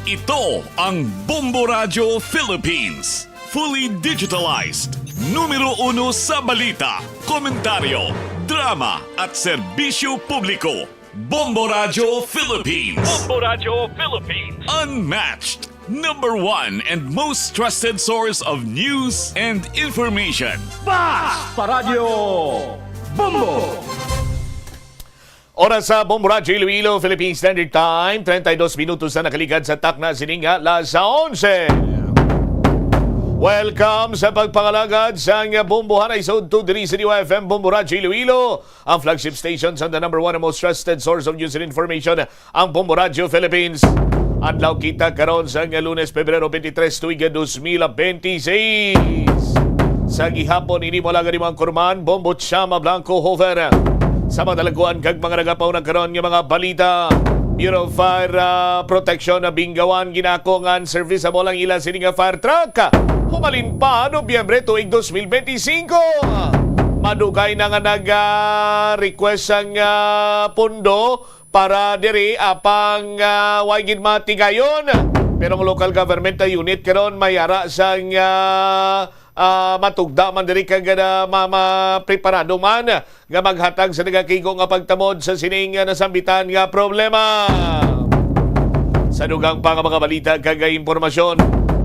Ito ang Bombo Radio Philippines. Fully digitalized. Numero 1 sa balita, komentaryo, drama at serbisyo publiko. Bombo Radio Philippines. Bombo Radio Philippines. Unmatched. Number 1 and most trusted source of news and information. Sa Radyo Bombo. Oras sa Bombo Radio Iloilo, Philippine Standard Time, 32 minutos na nakaligad sa takna sininga, las 11. Welcome sa pagpangalagad sa Bombohan ay Zone 2 diri sa FM Bombo Radio Iloilo, ang flagship station sa the number 1 and most trusted source of news and information, ang Bombo Radio Philippines. Adlaw kita karon sa Lunes, Pebrero 23, tuiga 2026. Sa gihapon ini mo lang mga kurman, Bombo Chama Blanco Hover. Sa mga dalaguan kag mga nagapaw na karon nga mga balita, Bureau of Fire Protection na binggawan ginako nga serviceable ang ilang sini nga fire truck. Humalin pa Nobyembre tuig 2025. Madugay na nga nag-request ang pondo para diri apang wagid matigayon. Pero ang local government na unit karon mayara sang matugda man diri kag preparado man nga maghatag sa nagakigo nga pagtamod sa sining nasambitan nga problema. Sa dugang pa nga mga balita kag impormasyon,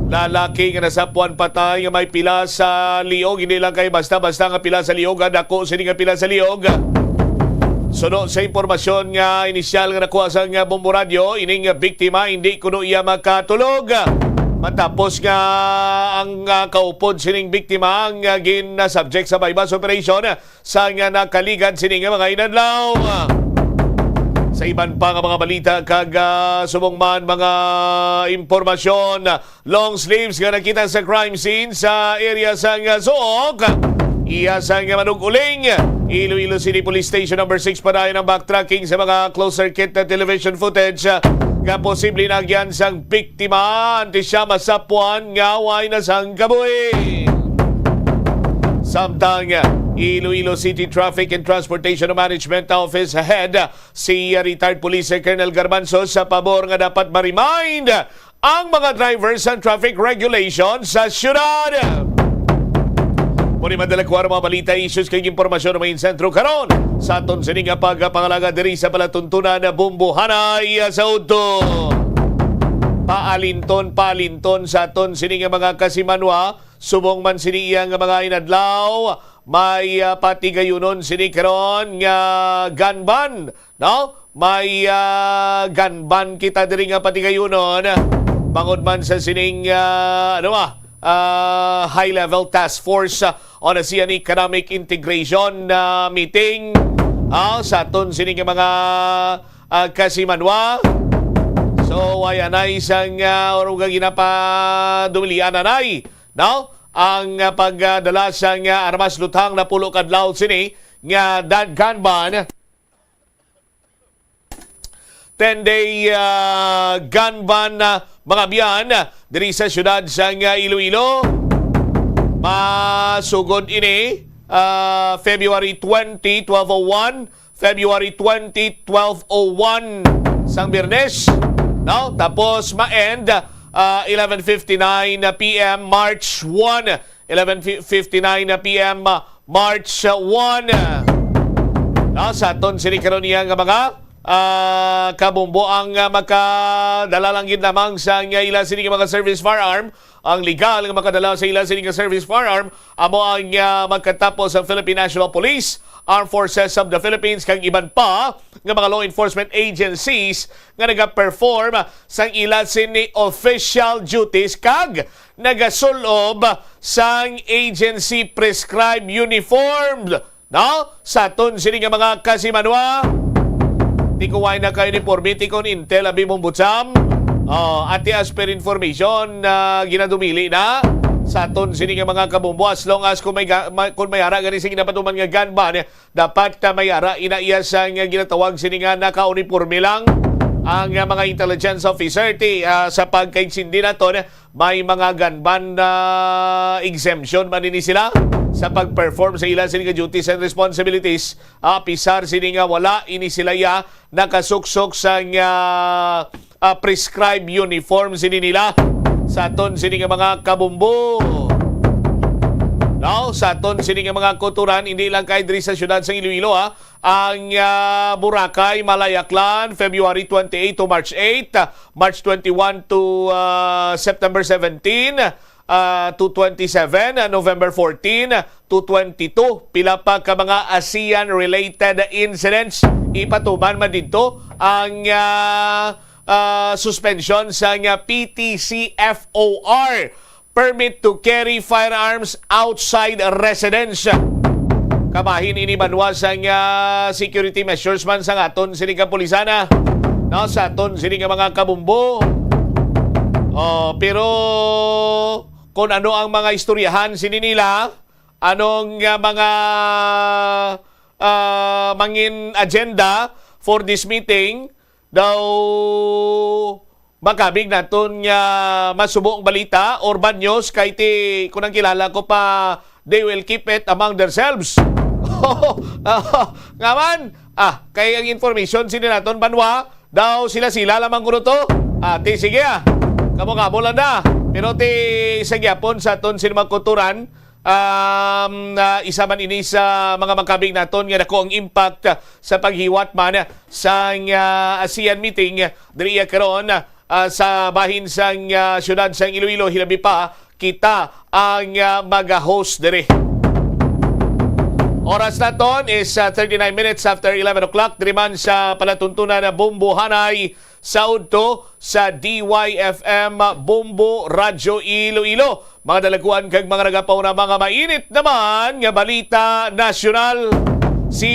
lalaki nga nasapuan patay nga may pila sa liog, hindi lang kay basta-basta nga pila sa liog, dako sining nga pila sa liog. Sunod sa impormasyon nga inisyal nga nakuha sa nga Bombo Radio, ining biktima hindi kuno iya makatulog. Matapos nga ang kaupod sining biktima ang gin-subject sa bypass operation sa nga nakaligad sining mga inadlaw. Sa iban pa nga mga balita kag subong man mga impormasyon, long sleeves nga nakita sa crime scene sa area sa Zook. Iya sa manuguling, Iloilo City Police Station number 6 pa ang backtracking sa mga closed circuit na television footage nga posible nagyan sang biktima anti siya masapuan nga way na sang kabuhi. Samtang Iloilo City Traffic and Transportation Management Office Head si retired Police Colonel Garbanzo sa pabor nga dapat ma-remind ang mga drivers sa traffic regulations sa syudad. Muni madalakwar mga balita, issues kay impormasyon na may sentro karon sa aton sining nga pagpangalaga diri sa palatuntunan na Bombohanay sa Udto. Palinton sa aton sining nga mga kasimanwa, subong man sini iyang mga inadlaw, may patigayunon sini karon nga ganban, no? May ganban kita diri nga patigayunon. Bangod man sa sining high-level task force on ASEAN Economic Integration meeting sa aton sining mga kasimanwa. So ay anay sang oruga ginapadumilian anay, no? Ang pagdala sang armas lutang na pulo kadlaw sini nga ganban 10-day gun ban mga biyan diri sa syudad sa Iloilo. Masugod ini February 20, 1201, February 20, 1201 sang Biyernes, no? Tapos ma-end 11:59 PM March 1, 11:59 PM March 1. No? Sa aton sini karon niya nga mga kabumbo ang makadala lang gid lamang sa ila sining mga service firearm. Ang legal nga makadala sa ila sining service firearm amo ang magkatapos sa Philippine National Police, Armed Forces of the Philippines kag iban pa nga mga law enforcement agencies nga naga-perform sang ila sini official duties kag nagasulob sang agency prescribed uniform, no? Sa aton sini nga mga kasimanwa, di ko why na kayo ni Porbiti kon Intel abi mong butsam. Ati as per information na ginadumili na sa aton sini nga mga kabumbo, as long as kung may ara gani sing napatuman nga gun ban, dapat may ara inaiya sa nga ginatawag sini nga naka-uniforme lang ang mga intelligence officer sa pagkaitsindi naton. May mga gun ban exemption man ini sila sa pag-perform sa ilang sini nga duties and responsibilities. Pisar sini nga wala ini sila nakasuksok sa prescribed uniform sini nila sa aton sini nga mga kabumbo. No, sa aton sini nga mga kulturan, hindi lang kay diri sa syudad sa Iloilo ha. Ang Boracay, Malayaklan, February 28 to March 8, March 21 to September 17, to 27, November 14 to 22. Pila pa ka mga ASEAN-related incidents. Ipatuman man dito ang suspension sa PTCFOR, Permit to Carry Firearms Outside Residence. Kabahin ini banwas ang security measures man sa aton sini ka pulisana. No, sa aton sini nga mga kabumbo. Pero kung ano ang mga istoryahan sini nila, anong mga mangin agenda for this meeting, daw makabig naton nga masubong balita or bad news kay ti kung ang kilala ko pa, they will keep it among themselves. Nga man, kay ang information sini naton banwa, daw sila lamang kuno to. Ti sige kamo lang na. Pero ti sa gyapon sa aton sini magkulturan, isa man ini sa mga magkabig naton nga dako ang impact sa paghiwat man sa ASEAN meeting diri karon sa bahin sang syudad sang Iloilo. Hilabi pa kita ang mag-host diri. Oras naton is 39 minutes after 11 o'clock. Diri man sa palatuntunan na Bumbuhanay sa udto sa DYFM Bumbu Radyo Iloilo. Mga dalaguan kag mga nagapaw na mga mainit naman nga balita nasyonal. Si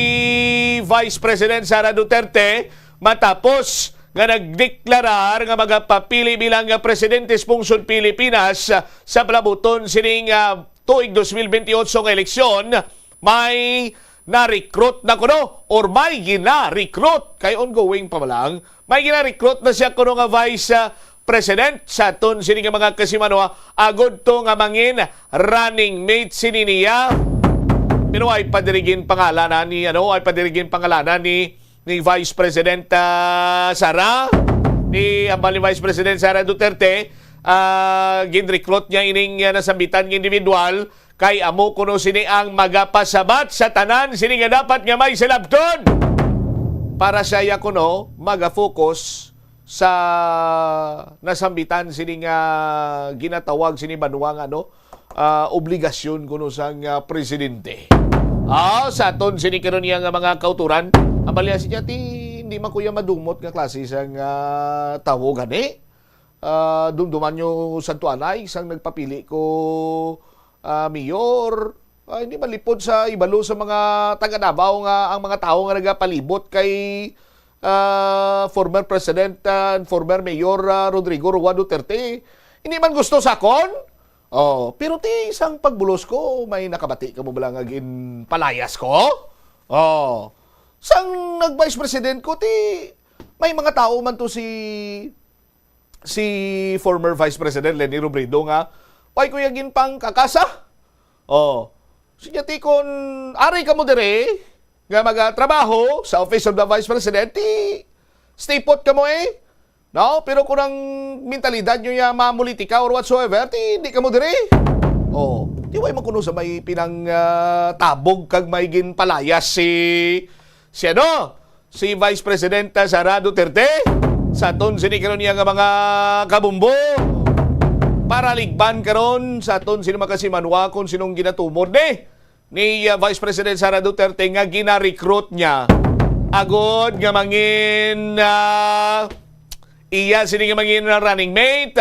Vice President Sara Duterte matapos nga nagdeklarar nga magapapili bilang presidente sa Pungsod Pilipinas sa palabuton sining tuig 2028 nga eleksyon, may na-recruit na kuno or may gina-recruit kay ongoing pa lang, may gina-recruit na siya kuno nga vice president sa aton sini nga mga kasimano agod to nga mangin running mate sini niya. Pero ay padirigin pangalanan ni ni Vice President Sara, ni Vice President Sara Duterte, gin-recruit niya ining nasambitan ng individual kay amo kuno sini ang magapasabat sa tanan sini nga dapat nga may silabton para siya kuno maga-focus sa nasambitan sini nga ginatawag sini banuang obligasyon kuno sang presidente. Sa aton sini karon niya nga mga kauturan, abalya siya hindi man kuya madumot nga klase sang tawo gani. Dumduman nyo santuanay sang nagpapili ko mayor. Hindi malipod sa ibalo sa mga taga-Davao nga ang mga tao nga nagapalibot kay former President and former Mayor Rodrigo Roa Duterte. Hindi man gusto sakon. Pero ti isang pagbulos ko, may nakabati ka mo ba lang agin palayas ko? Sang nag-vice president ko, may mga tao man to si former vice president Leni Robredo nga, why ko yagin pang kakasa? Sige ti kon ari ka mo dire, nga magatrabaho sa office of the vice president, stay put ka mo No, pero kung ang mentalidad nyo yung mamulitika or whatsoever, hindi ka mo dire. Di way makuno sa may pinang tabog kag may ginpalayas si Vice President Sara Duterte sa aton sini karon niya nga mga kabumbo para ligban karon sa aton sino makasimanwa kung sinong ginatumod ni Vice President Sara Duterte nga gina-recruit niya agod nga mangin iya sini nga mangin running mate.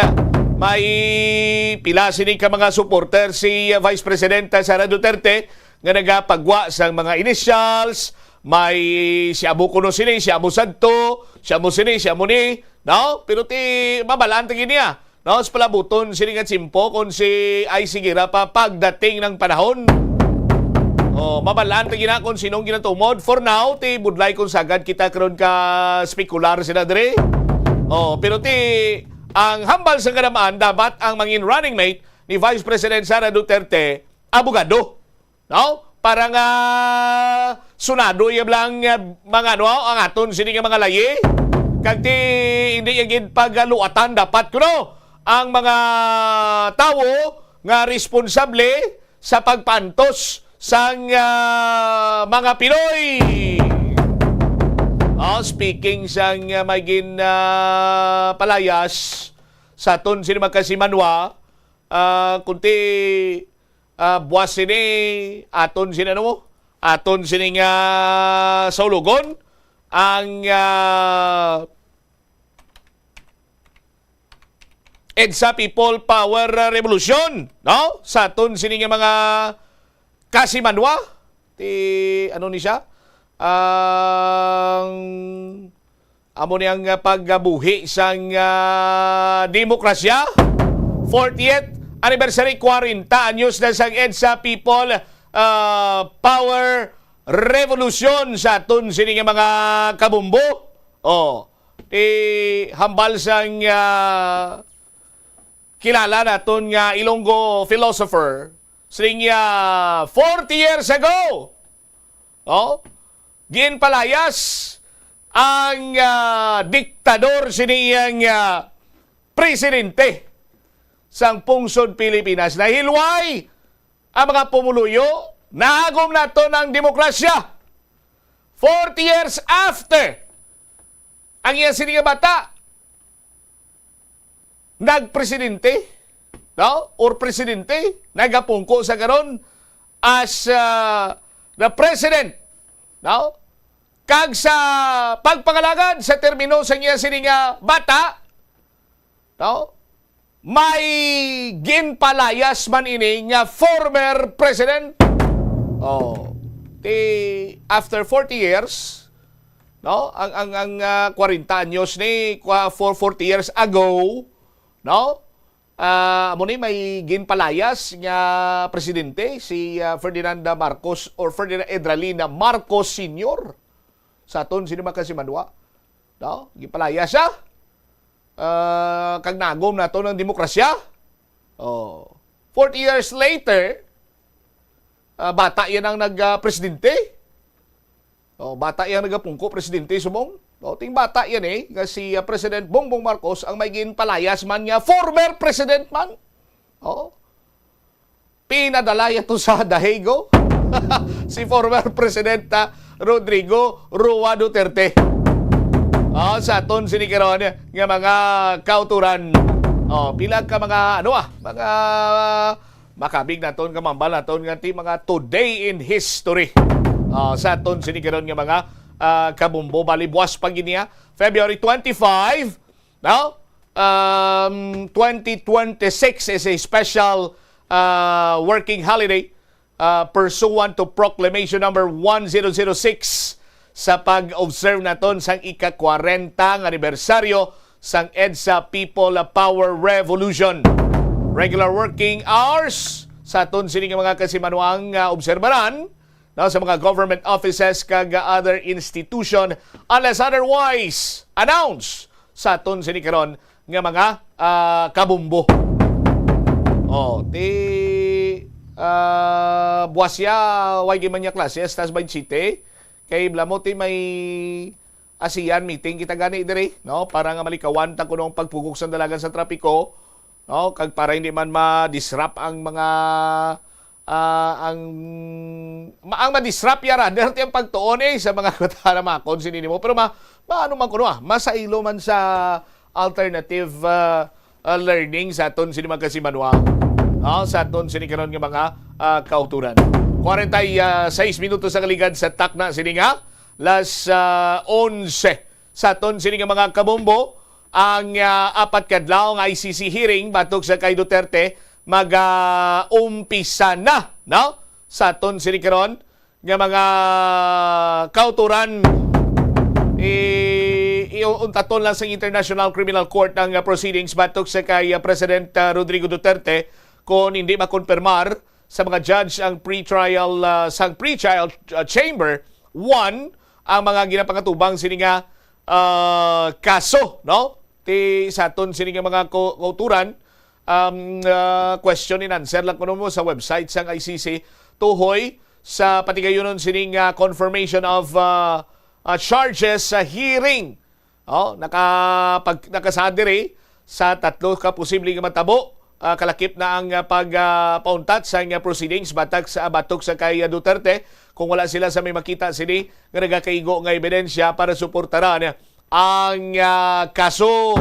May pila sini ka mga supporter si Vice President Sara Duterte nga nagapagwa sa mga initials. May si Abu kuno sini, si Abu Santo, si Abu sini, si Abu ni, no? Pero mabalaan tingin niya, no? Sa palabuton sini nga simpo kung si ay sigira pa pagdating ng panahon. Mabalaan tingin na kung sinong ginatumod. For now, budlay kung sagad kita karon ka spekular sila dire. Pero ang hambal sa kanamaan, dapat ang mangin running mate ni Vice President Sara Duterte, abogado. No? Para nga sunado yung lang mga ang aton sini nga mga layi. kag ti hindi yung pagluatan dapat kuno ang mga tawo nga responsable sa pagpantos sang mga Pinoy. Speaking sang maging palayas sa aton sini magkasimanwa, kunti buwas sini aton sini ano mo? Aton sini nga saulugon ang EDSA People Power Revolution, no? Sa aton sini nga mga kasimanwa, ti ano ni siya? Ang amo niyang pagbuhi sang demokrasya. 40th anniversary 40 anyos na sang EDSA People Power Revolution sa aton sini nga mga kabumbo. Hambal sang kilala naton nga Ilonggo philosopher sing 40 years ago. Ginpalayas ang diktador siniyang presidente sang pungsod Pilipinas na hilway ang mga pumuluyo, nahagom na to ng demokrasya. 40 years after ang iyang siniyang bata nagpresidente, no? Or presidente, nagapungko sa karon as the president, no? Kag sa pagpangalagan sa termino sa niya sininga bata, no? May ginpalayas man ini nga former president. After 40 years, no? Ang 40 anyos ni for 40 years ago, no? Amo ni may ginpalayas nga presidente si Ferdinand Marcos or Ferdinand Edralina Marcos Sr. sa aton sino makasimanwa, no? Ginpalayas siya. Kag nagom na to ng demokrasya. 40 years later, bata yan ang nagpresidente. Bata yan nagapungko presidente sumong. Ting bata yan nga si President Bongbong Marcos ang may ginpalayas man nga former president man. Pinadala ito sa Dahigo si former President Rodrigo Roa Duterte. Sa aton sinikaron nga mga kauturan. Pila ka mga mga makabig naton kamambal naton nga ti mga today in history. Sa aton sinikaron nga mga kabumbo balibuas paginiya February 25, no? 2026 is a special working holiday pursuant to Proclamation number 1006 sa pag-observe naton sang ika-40 nga anibersaryo sang EDSA People Power Revolution. Regular working hours sa aton sini nga mga kasimanwang obserbaran, no, sa mga government offices kag other institution unless otherwise announced sa aton sini karon nga mga kabumbo. Buwasya way man niya klase estas by city kay blamote may ASEAN meeting kita gani dire, no, para nga malikawan ta kuno ang pagpugok sa dalagan sa trapiko, no, kag para hindi man ma-disrupt ang mga ang ma-disrupt yara derti ang pagtuon sa mga kutara makon sinini mo pero maano man kuno masailo man sa alternative learning sa aton sini magkasimanwa, sa aton sini karon nga mga kauturan. 46 minutos sa kaligad sa takna sini nga las 11 sa aton sini nga mga kabombo ang apat kadlaw nga ICC hearing batok sa kay Duterte mag-umpisa na, no? Sa aton sini karon nga mga kauturan iuntaton lang sa International Criminal Court ang proceedings batok sa kay President Rodrigo Duterte kung hindi makonfirmar sa mga judge ang pre-trial chamber 1 ang mga ginapangatubang sini nga kaso, no? Ti sa aton sini nga mga kauturan question and answer lang kuno mo sa website sang ICC tuhoy sa patigayonon sining confirmation of charges sa hearing Nakasadiri sa tatlo ka posibleng matabo. Kalakip na ang pagpauntat sa proceedings batok sa kay Duterte kung wala sila sa may makita sini nga nagakaigo nga ebidensya para suportaran ang kaso.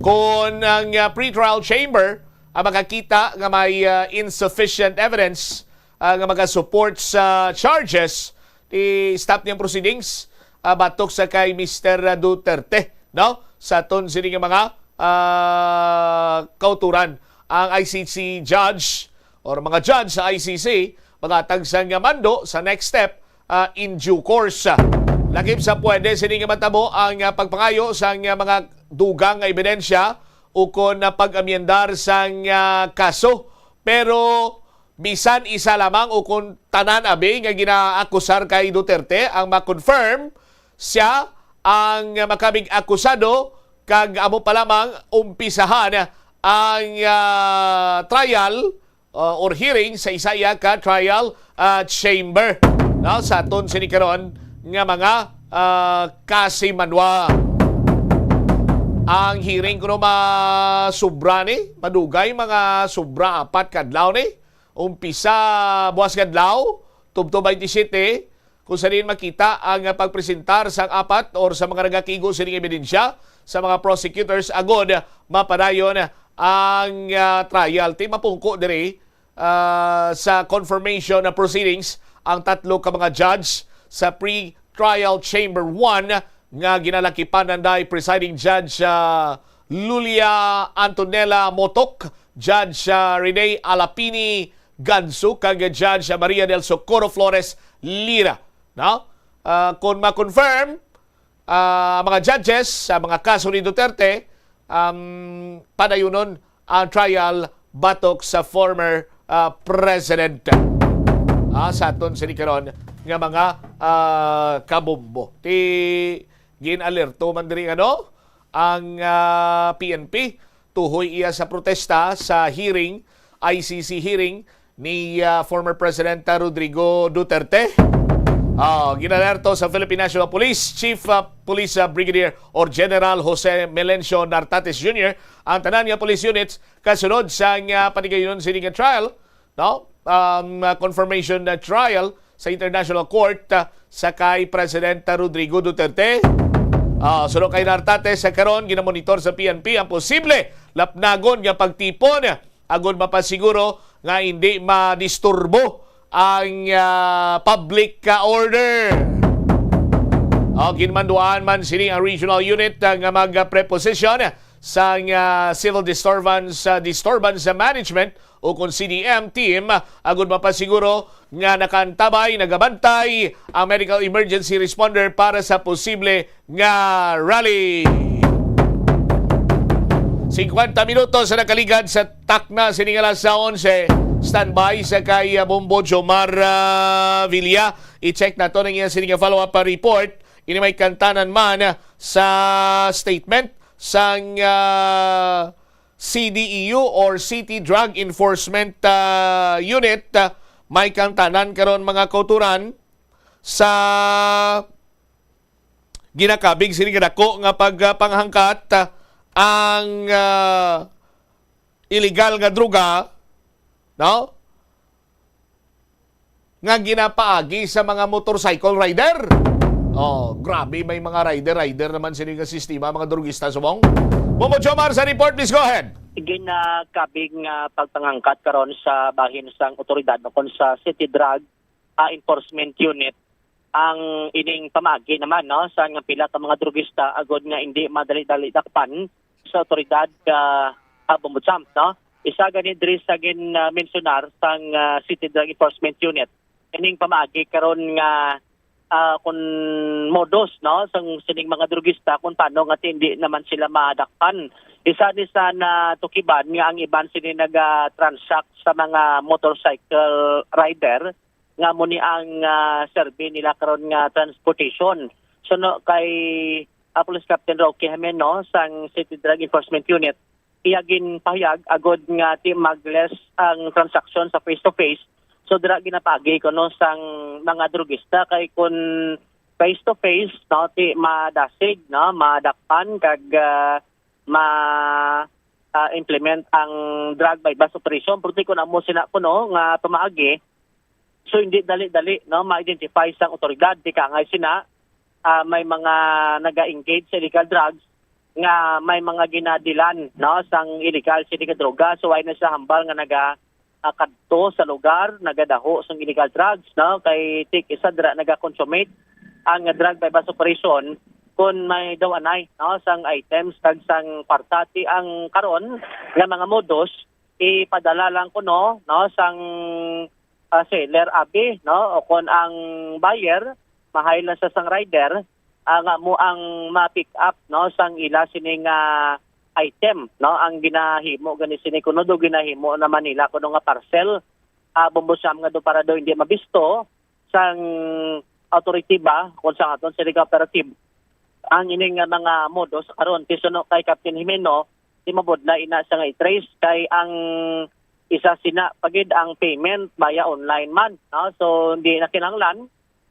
Kung ang pretrial chamber makakita nga may insufficient evidence nga mag-support sa charges, i-stop niyang proceedings batok sa kay Mr. Duterte, no? Sa ton sini nga mga kauturan ang ICC judge or mga judge sa ICC magatag sa nga mando sa next step in due course. Lakip sa pwede sini nga matabo ang pagpangayo sa nga mga dugang nga ebidensya ukon na pag-amyendar sa kaso. Pero bisan isa lamang ukon tanan abi nga ginaakusar kay Duterte ang ma-confirm siya ang makabig akusado kag amo pa lamang umpisahan ang trial or hearing sa isaya ka trial chamber, no? Sa aton sini karon nga mga kasimanwa. Ang hearing kuno masubra ni, madugay mga subra 4 kadlaw ni. Umpisa buwas kadlaw, tubto 27, kung sa rin makita ang pagpresentar sa 4 or sa mga nagakigo sining ebidensya sa mga prosecutors agod mapadayon ang trial. Ti mapungko diri sa confirmation na proceedings ang tatlo ka mga judge sa pre-trial chamber 1 nga ginalakipan ng presiding judge Lulia Antonella Motok, Judge Rene Alapini Gansu, kag Judge Maria del Socorro Flores Lira. No? Kung ma-confirm mga judges sa mga kaso ni Duterte, padayunon ang trial batok sa former president. Sa aton sini karon nga mga kabombo. Ti ginalerto man diri ang PNP tuhoy iya sa protesta sa hearing, ICC hearing ni former President Rodrigo Duterte. Ginalerto sa Philippine National Police Chief Police Brigadier or General Jose Melencio Nartates Jr. ang tanan nga police units kasunod sa panigayon sining trial, no? Confirmation na trial sa International Court sa kay President Rodrigo Duterte. Sunod kay Nartates sa karon ginamonitor sa PNP ang posible lapnagon nga pagtipon agon mapasiguro nga hindi madisturbo ang public order. Ginmanduan man sini ang regional unit nga magpreposition sa Civil Disturbance Management o kung CDM team agon mapasiguro nga nakantabay, nagabantay ang medical emergency responder para sa posible nga rally. 50 minutos sa nakaligad sa takna siningala sa 11. Standby sa kay Bombo Jomar Villa. I-check na ito ng iyang sininga follow-up report. Ini may kantanan man sa statement sang CDEU or City Drug Enforcement Unit. May kantanan karon mga kauturan sa ginakabig sininga dako nga pagpanghangkat ang illegal nga droga, no? Nga ginapaagi sa mga motorcycle rider. Grabe, may mga rider naman sila nga sistema, mga drugista subong. Momo Jomar sa report, please go ahead. Ginakabig pagpangangkat karon sa bahin sang otoridad kon sa City Drug Enforcement Unit ang ining pamagi naman, no, sa nga pila ka mga drugista agod nga hindi madali-dali dakpan sa otoridad Bumbudsam, no. Isa gani diri sa mensionar sang City Drug Enforcement Unit. Ining pamagi karon nga kun modus, no, sang sining mga drugista kung paano nga hindi naman sila madakpan. Isa ni sa na tukiban nga ang iban sini nag-transact sa mga motorcycle rider nga muni ang survey nila karon nga transportation. So no, kay Police Captain Roque Jimeno sang City Drug Enforcement Unit, iyagin pahayag agod nga ti magless ang transaction sa face to face. So dira ginapagi kuno sang mga drugista kay kun face to face no ti madasig no madakpan kag implement ang drug bypass operation perti kun amo sina kuno nga tumaagi so hindi dali-dali no ma-identify sang otoridad di ka ngay sina may mga naga-engage sa illegal drugs nga may mga ginadilan no sang illegal sindikat droga so ay na siya hambal nga kadto sa lugar nagadaho sang illegal drugs no kay tik isa dra naga-consummate ang drug bypass operation kung may daw anay no sang items kag sang partati ang karon nga mga modus ipadala lang kuno no sang seller abi no o kung ang buyer mahay lang sa sang rider nga mo ang ma-pick up no sang ila sining item no ang ginahimo gani sini kuno do ginahimo na Manila kuno nga parcel bumbusam nga do para do hindi mabisto sang authority ba kung sa aton sa operative ang ining mga modus karon tisuno kay Captain Jimeno di mabudla ina sa nga i-trace kay ang isa sina pagid ang payment via online man no so hindi na kinahanglan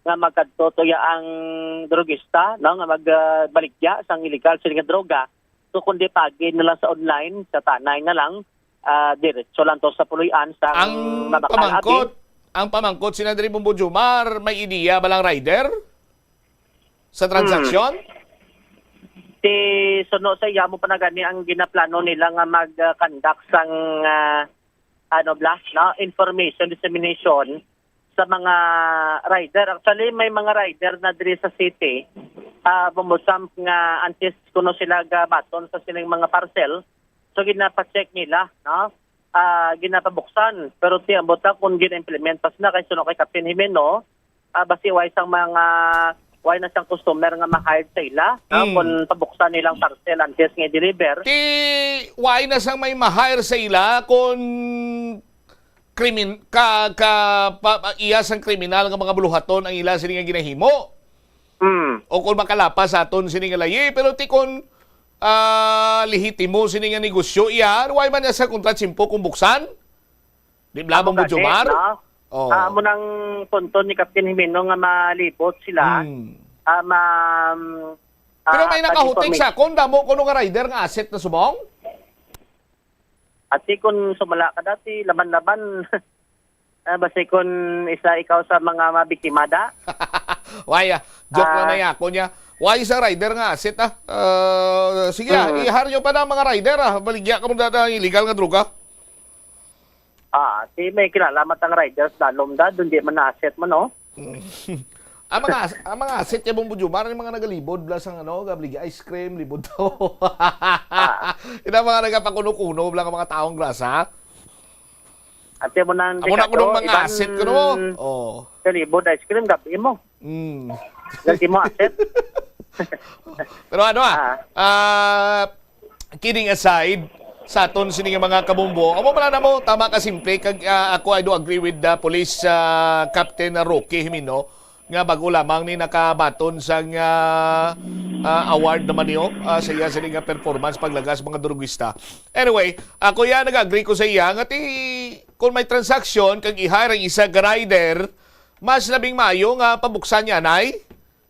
nga magkadto tuya ang drogista no nga magbaligya sang illegal sa droga so kundi pagid na lang sa online sa tanay na lang diretso lang to sa puluyan sa Ang pamangkot sina diri Bombo Jomar may ideya balang rider sa transaksyon? Ti suno sa iya mo pa na gani ang ginaplano nila nga mag-conduct sang information dissemination sa mga rider. Actually may mga rider na diri sa city bumusam nga antes kuno sila gabaton sa sining mga parcel so ginapa-check nila no ginapabuksan pero ti ambota kung gina-implement pas na kay suno kay Captain Jimeno basi way sang mga why na siyang customer nga ma-hired sa ila kung pabuksan nilang parcel antes nga deliver. Why na sang may ma-hire sa ila kung iya sang kriminal nga mga buluhaton ang ila sini nga ginahimo. O kung makalapas aton sini nga layi pero ti kung lehitimo sini nga negosyo iya why man na sa kontratsimpo kung buksan? Di blabang mo Jomar? Amo nang punto ni Captain Jimeno nga malibot sila. Pero may nakahutik sa kung damo kuno nga rider nga asset na subong? At kung sumala ka dati, laban-laban, basi kung isa ikaw sa mga mabiktimada. Waya, joke lang na yako niya. Why sa rider nga asset sige, ihar nyo pa na mga rider baligya ka mo dada illegal nga droga. May kinalamat ang riders dalom da, doon di man na-asset mo, no? ang mga asset niya Bombo Jomar, yung mga nagalibod, blas ang gabligi ice cream, libod daw. Ina mga nagapakuno-kuno, blang ang mga taong grasa. At yung mo nang amo na kunong mga asset ko, no? Libod ice cream, gabi mo. Ganti mo asset. Pero kidding aside, sa aton sini mga kabumbo, amo pala na mo tama ka simple kag ako I do agree with the police Captain Roque Jimeno nga bago lamang ni nakabaton sang award naman niyo sa iya sini nga performance paglagas mga drogista. Anyway, ako ya nag-agree ko sa iya nga kung may transaction kag i-hire ang isa ga rider, mas labing mayo nga pabuksan niya nay.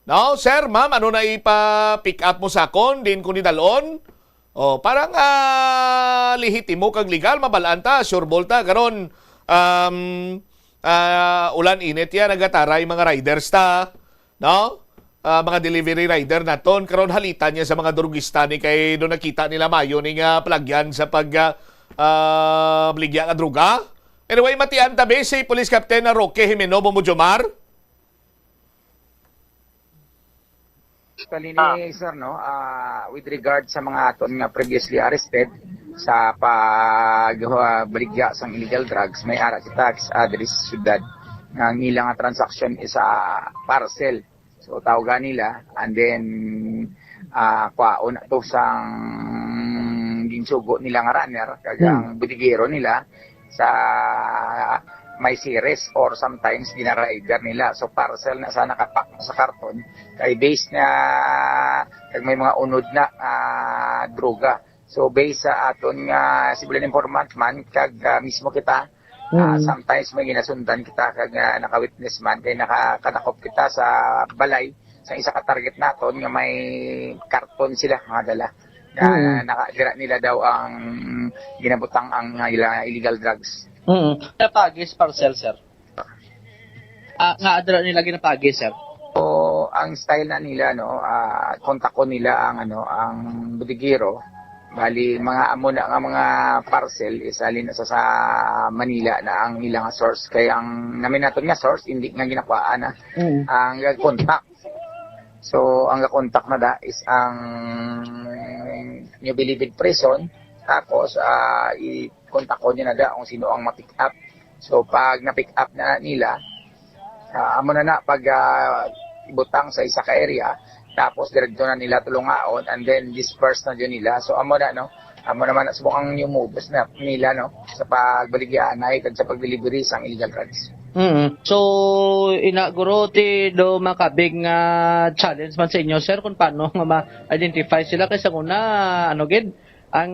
No, sir, ma'am, ano na ipa-pick up mo sa kon din ko ni dalon? Parang lehitimo kag legal mabalaan ta, sure bolta karon ulan init ya nagataray mga riders ta, no? Mga delivery rider naton karon halitan niya sa mga drogista ni kay do nakita nila mayo ning plagyan sa bligya nga droga. Anyway, matian tabi si Police Captain Roque Jimeno Bombo Jomar. Actually, sir, no, with regard sa mga aton nga previously arrested sa pagbaligya sang illegal drugs, may ara kita sa diri sa syudad nga nila nga transaction is parcel. So tawagan nila and then kwaon to sang ginsugo nila nga runner kag ang budigero nila sa may series or sometimes ginarider nila. So parcel na sa nakapak sa karton kay base na kag may mga unod na droga. So base sa aton nga civilian informant man kag mismo kita sometimes may ginasundan kita kag naka-witness man kay nakakanakop kita sa balay sa isa ka target naton nga may karton sila nga dala. Nakadira nila daw ang ginabutang ang illegal drugs. Napagis parcel, sir. Nga adra nila ginapagis, sir. So, ang style na nila kontakon nila ang budigiro. Bali mga amo na nga mga parcel isalin sa Manila na ang ilang source kaya ang namin naton nga source hindi nga ginakuha na ang contact. So, ang contact na da is ang New Bilibid Prison. Tapos, i-contact ko niya na da kung sino ang ma-pick up. So, pag na-pick up na nila, amo na pag ibutang sa isa ka area, tapos diretso na nila tulungaon and then disperse na dyan nila. So, amo naman subukang new moves na nila sa pagbaligyan na sa pag-delivery sa illegal drugs. So, inaguro ti do makabig nga challenge man sa inyo, sir, kung paano nga ma-identify sila kaysa kuna, ang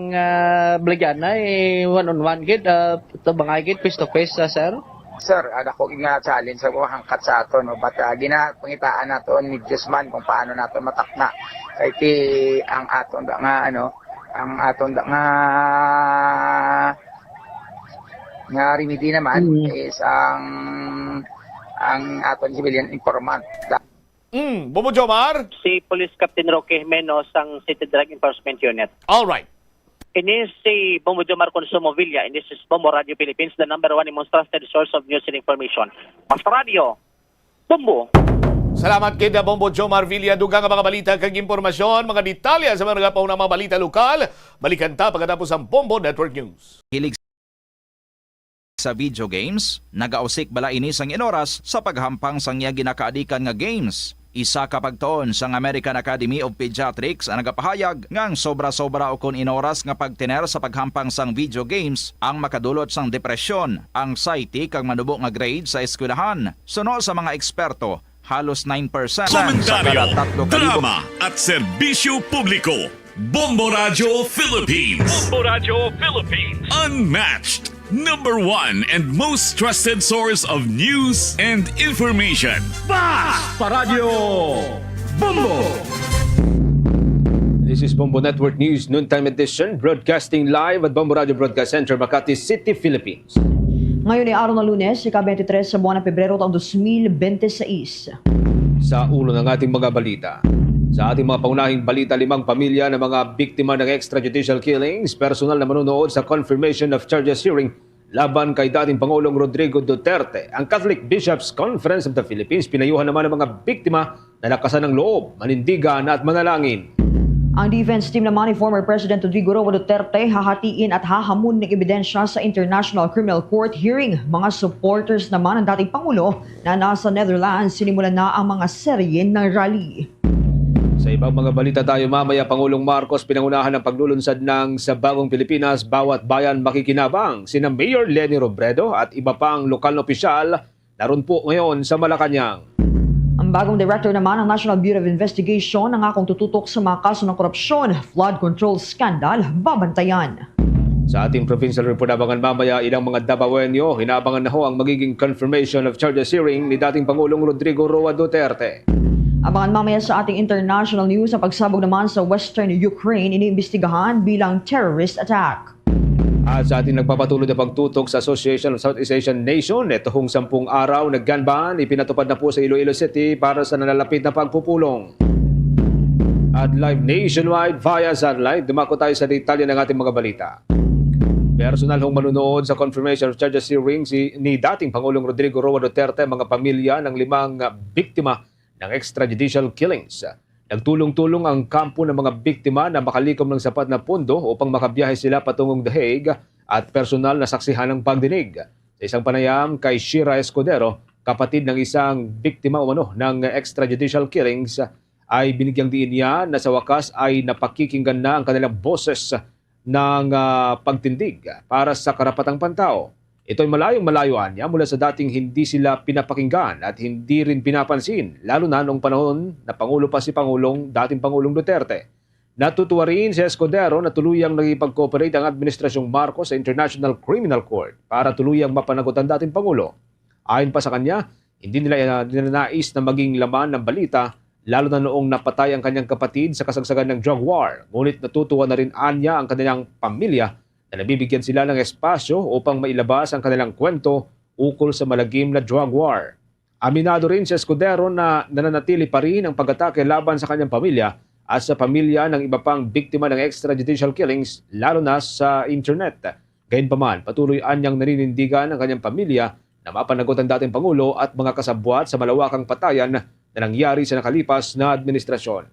baligyan na one-on-one gid, bangay gid, face-to-face, sir? Sir, ako nga challenge sa hangkat sa ato, but ginapangitaan nato ni Diyosman kung paano nato matakna. Kaya ang aton nga remedy naman is ang aton civilian informant. Bombo Jomar? Si Police Captain Roque Jimenez ang City Drug Enforcement Unit. All right. Ini si Bombo Jomar Consumo Villa, and this is Bombo Radio Philippines, the number one and most trusted source of news and information. Mas Radio, Bombo. Salamat kay Bombo Jomar Villa. Dugang ang mga balita kag impormasyon, mga detalya sa mga nagapaw ng mga balita lokal. Balikan ta pagkatapos ang Bombo Network News. Hilig sa video games, nagausik bala ini sang inoras sa paghampang sang iya ginakaadikan nga games. Isa ka pagtuon sang American Academy of Pediatrics ang nagapahayag ngang sobra-sobra o kon inoras nga pagtiner sa paghampang sang video games ang makadulot sang depresyon, anxiety kag manubo nga grade sa eskwelahan. Suno sa mga eksperto, halos 9% sa Komentaryo, kada 3,000. drama at serbisyo publiko. Bombo Radio Philippines. Bombo Radio Philippines. Unmatched. Number one and most trusted source of news and information. Paradyo Bombo. This is Bombo Network News Noontime Edition, broadcasting live at Bombo Radio Broadcast Center, Makati City, Philippines. Ngayon ay araw ng Lunes, ika-23 sa buwan ng Pebrero taong 2026. Sa ulo ng ating mga balita. Sa ating mga paunahing balita, 5 pamilya ng mga biktima ng extrajudicial killings, personal na manunood sa confirmation of charges hearing laban kay dating Pangulong Rodrigo Duterte. Ang Catholic Bishops' Conference of the Philippines pinayuhan naman ng mga biktima na lakasan ng loob, manindigan at manalangin. Ang defense team naman ni former President Rodrigo Roa Duterte hahatiin at hahamon ng ebidensya sa International Criminal Court hearing. Mga supporters naman ng dating Pangulo na nasa Netherlands sinimulan na ang mga serye ng rally. Sa ibang mga balita tayo mamaya, Pangulong Marcos pinangunahan ng paglulunsad ng Sa Bagong Pilipinas, Bawat Bayan Makikinabang. Sina Mayor Leni Robredo at iba pang lokal na opisyal naroon po ngayon sa Malacanang. Ang bagong director naman ng National Bureau of Investigation nangakong tututok sa mga kaso ng korupsyon, flood control scandal, babantayan. Sa ating provincial report abangan mamaya, ilang mga Dabawenyo, hinabangan na ho ang magiging confirmation of charges hearing ni dating Pangulong Rodrigo Roa Duterte. Abangan mamaya sa ating international news ang pagsabog naman sa Western Ukraine iniimbestigahan bilang terrorist attack. At sa ating nagpapatuloy na pagtutok sa Association of Southeast Asian Nation, itong 10 araw na gun ban ipinatupad na po sa Iloilo City para sa nalalapit na pagpupulong. At live nationwide via satellite, dumako tayo sa detalye ng ating mga balita. Personal hong manunood sa confirmation of charges hearing ni dating Pangulong Rodrigo Roa Duterte mga pamilya ng 5 biktima ng extrajudicial killings. Nagtulong-tulong ang kampo ng mga biktima na makalikom ng sapat na pondo upang makabiyahe sila patungong The Hague at personal na saksihan ng pagdinig. Sa isang panayam kay Shira Escudero, kapatid ng isang biktima ng extrajudicial killings, ay binigyang diin niya na sa wakas ay napakikinggan na ang kanilang boses ng pagtindig para sa karapatang pantao. Ito'y malayong-malayuan niya mula sa dating hindi sila pinapakinggan at hindi rin pinapansin, lalo na noong panahon na Pangulo pa si dating Pangulong Duterte. Natutuwa rin si Escudero na tuluyang nagipag-cooperate ang Administrasyong Marcos sa International Criminal Court para tuluyang mapanagot ang dating Pangulo. Ayon pa sa kanya, hindi nila nais na maging laman ng balita lalo na noong napatay ang kanyang kapatid sa kasagsagan ng drug war. Ngunit natutuwa na rin anya ang kanilang pamilya na nabibigyan sila ng espasyo upang mailabas ang kanilang kwento ukol sa malagim na drug war. Aminado rin si Escudero na nananatili pa rin ang pag-atake laban sa kanyang pamilya at sa pamilya ng iba pang biktima ng extrajudicial killings, lalo na sa internet. Gayunpaman, patuloy anyang naninindigan ang kanyang pamilya na mapanagot ang dating Pangulo at mga kasabwat sa malawakang patayan na nangyari sa nakalipas na administrasyon.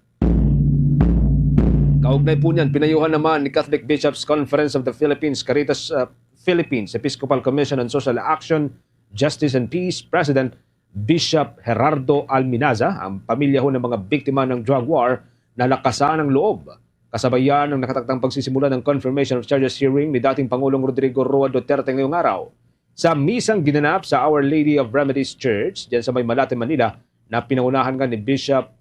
Kaugnay po niyan, pinayuhan naman ni Catholic Bishops' Conference of the Philippines, Caritas Philippines Episcopal Commission on Social Action, Justice and Peace President Bishop Gerardo Alminaza ang pamilya ho ng mga biktima ng drug war na lakasan ng loob. Kasabayan ng nakataktang pagsisimula ng confirmation of charges hearing ni dating Pangulong Rodrigo Roa Duterte ngayong araw. Sa misang ginanap sa Our Lady of Remedies Church, diyan sa May Malate, Manila, na pinangunahan nga ni Bishop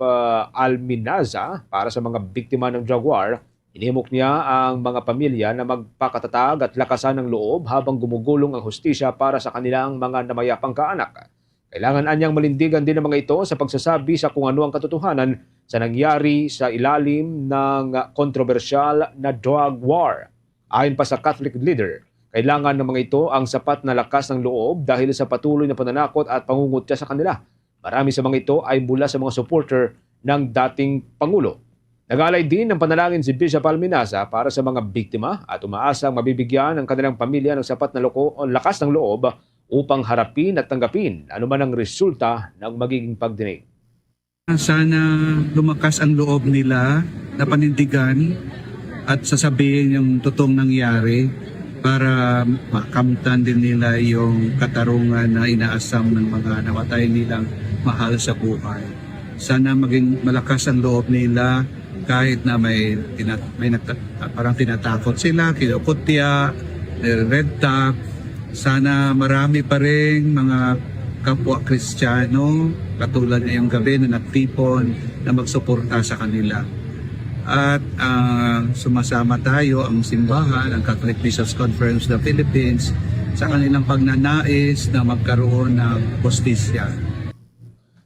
Alminaza para sa mga biktima ng drug war, inihimok niya ang mga pamilya na magpakatatag at lakasan ng loob habang gumugulong ang hustisya para sa kanilang mga namayapang kaanak. Kailangan anyang malindigan din ang mga ito sa pagsasabi sa kung ano ang katotohanan sa nangyari sa ilalim ng kontrobersyal na drug war. Ayon pa sa Catholic leader, kailangan ng mga ito ang sapat na lakas ng loob dahil sa patuloy na pananakot at pangungutya sa kanila. Marami sa mga ito ay mula sa mga supporter ng dating Pangulo. Nag-alay din ng panalangin si Bishop Alminaza para sa mga biktima at umaasang mabibigyan ang kanilang pamilya ng sapat na lakas ng loob upang harapin at tanggapin anuman ang resulta ng magiging pagdinig. Sana lumakas ang loob nila na panindigan at sasabihin yung totoong nangyari para makamtan din nila yung katarungan na inaasam ng mga namatay nilang mahal sa buhay. Sana maging malakas ang loob nila kahit na parang tinatakot sila, kinukutya, red tag. Sana marami pa rin mga kapwa Kristiyano katulad ngayong gabi na nagtipon na magsuporta sa kanila. At sumasama tayo ang simbahan, ang Catholic Bishops' Conference of the Philippines sa kanilang pagnanais na magkaroon ng hustisya.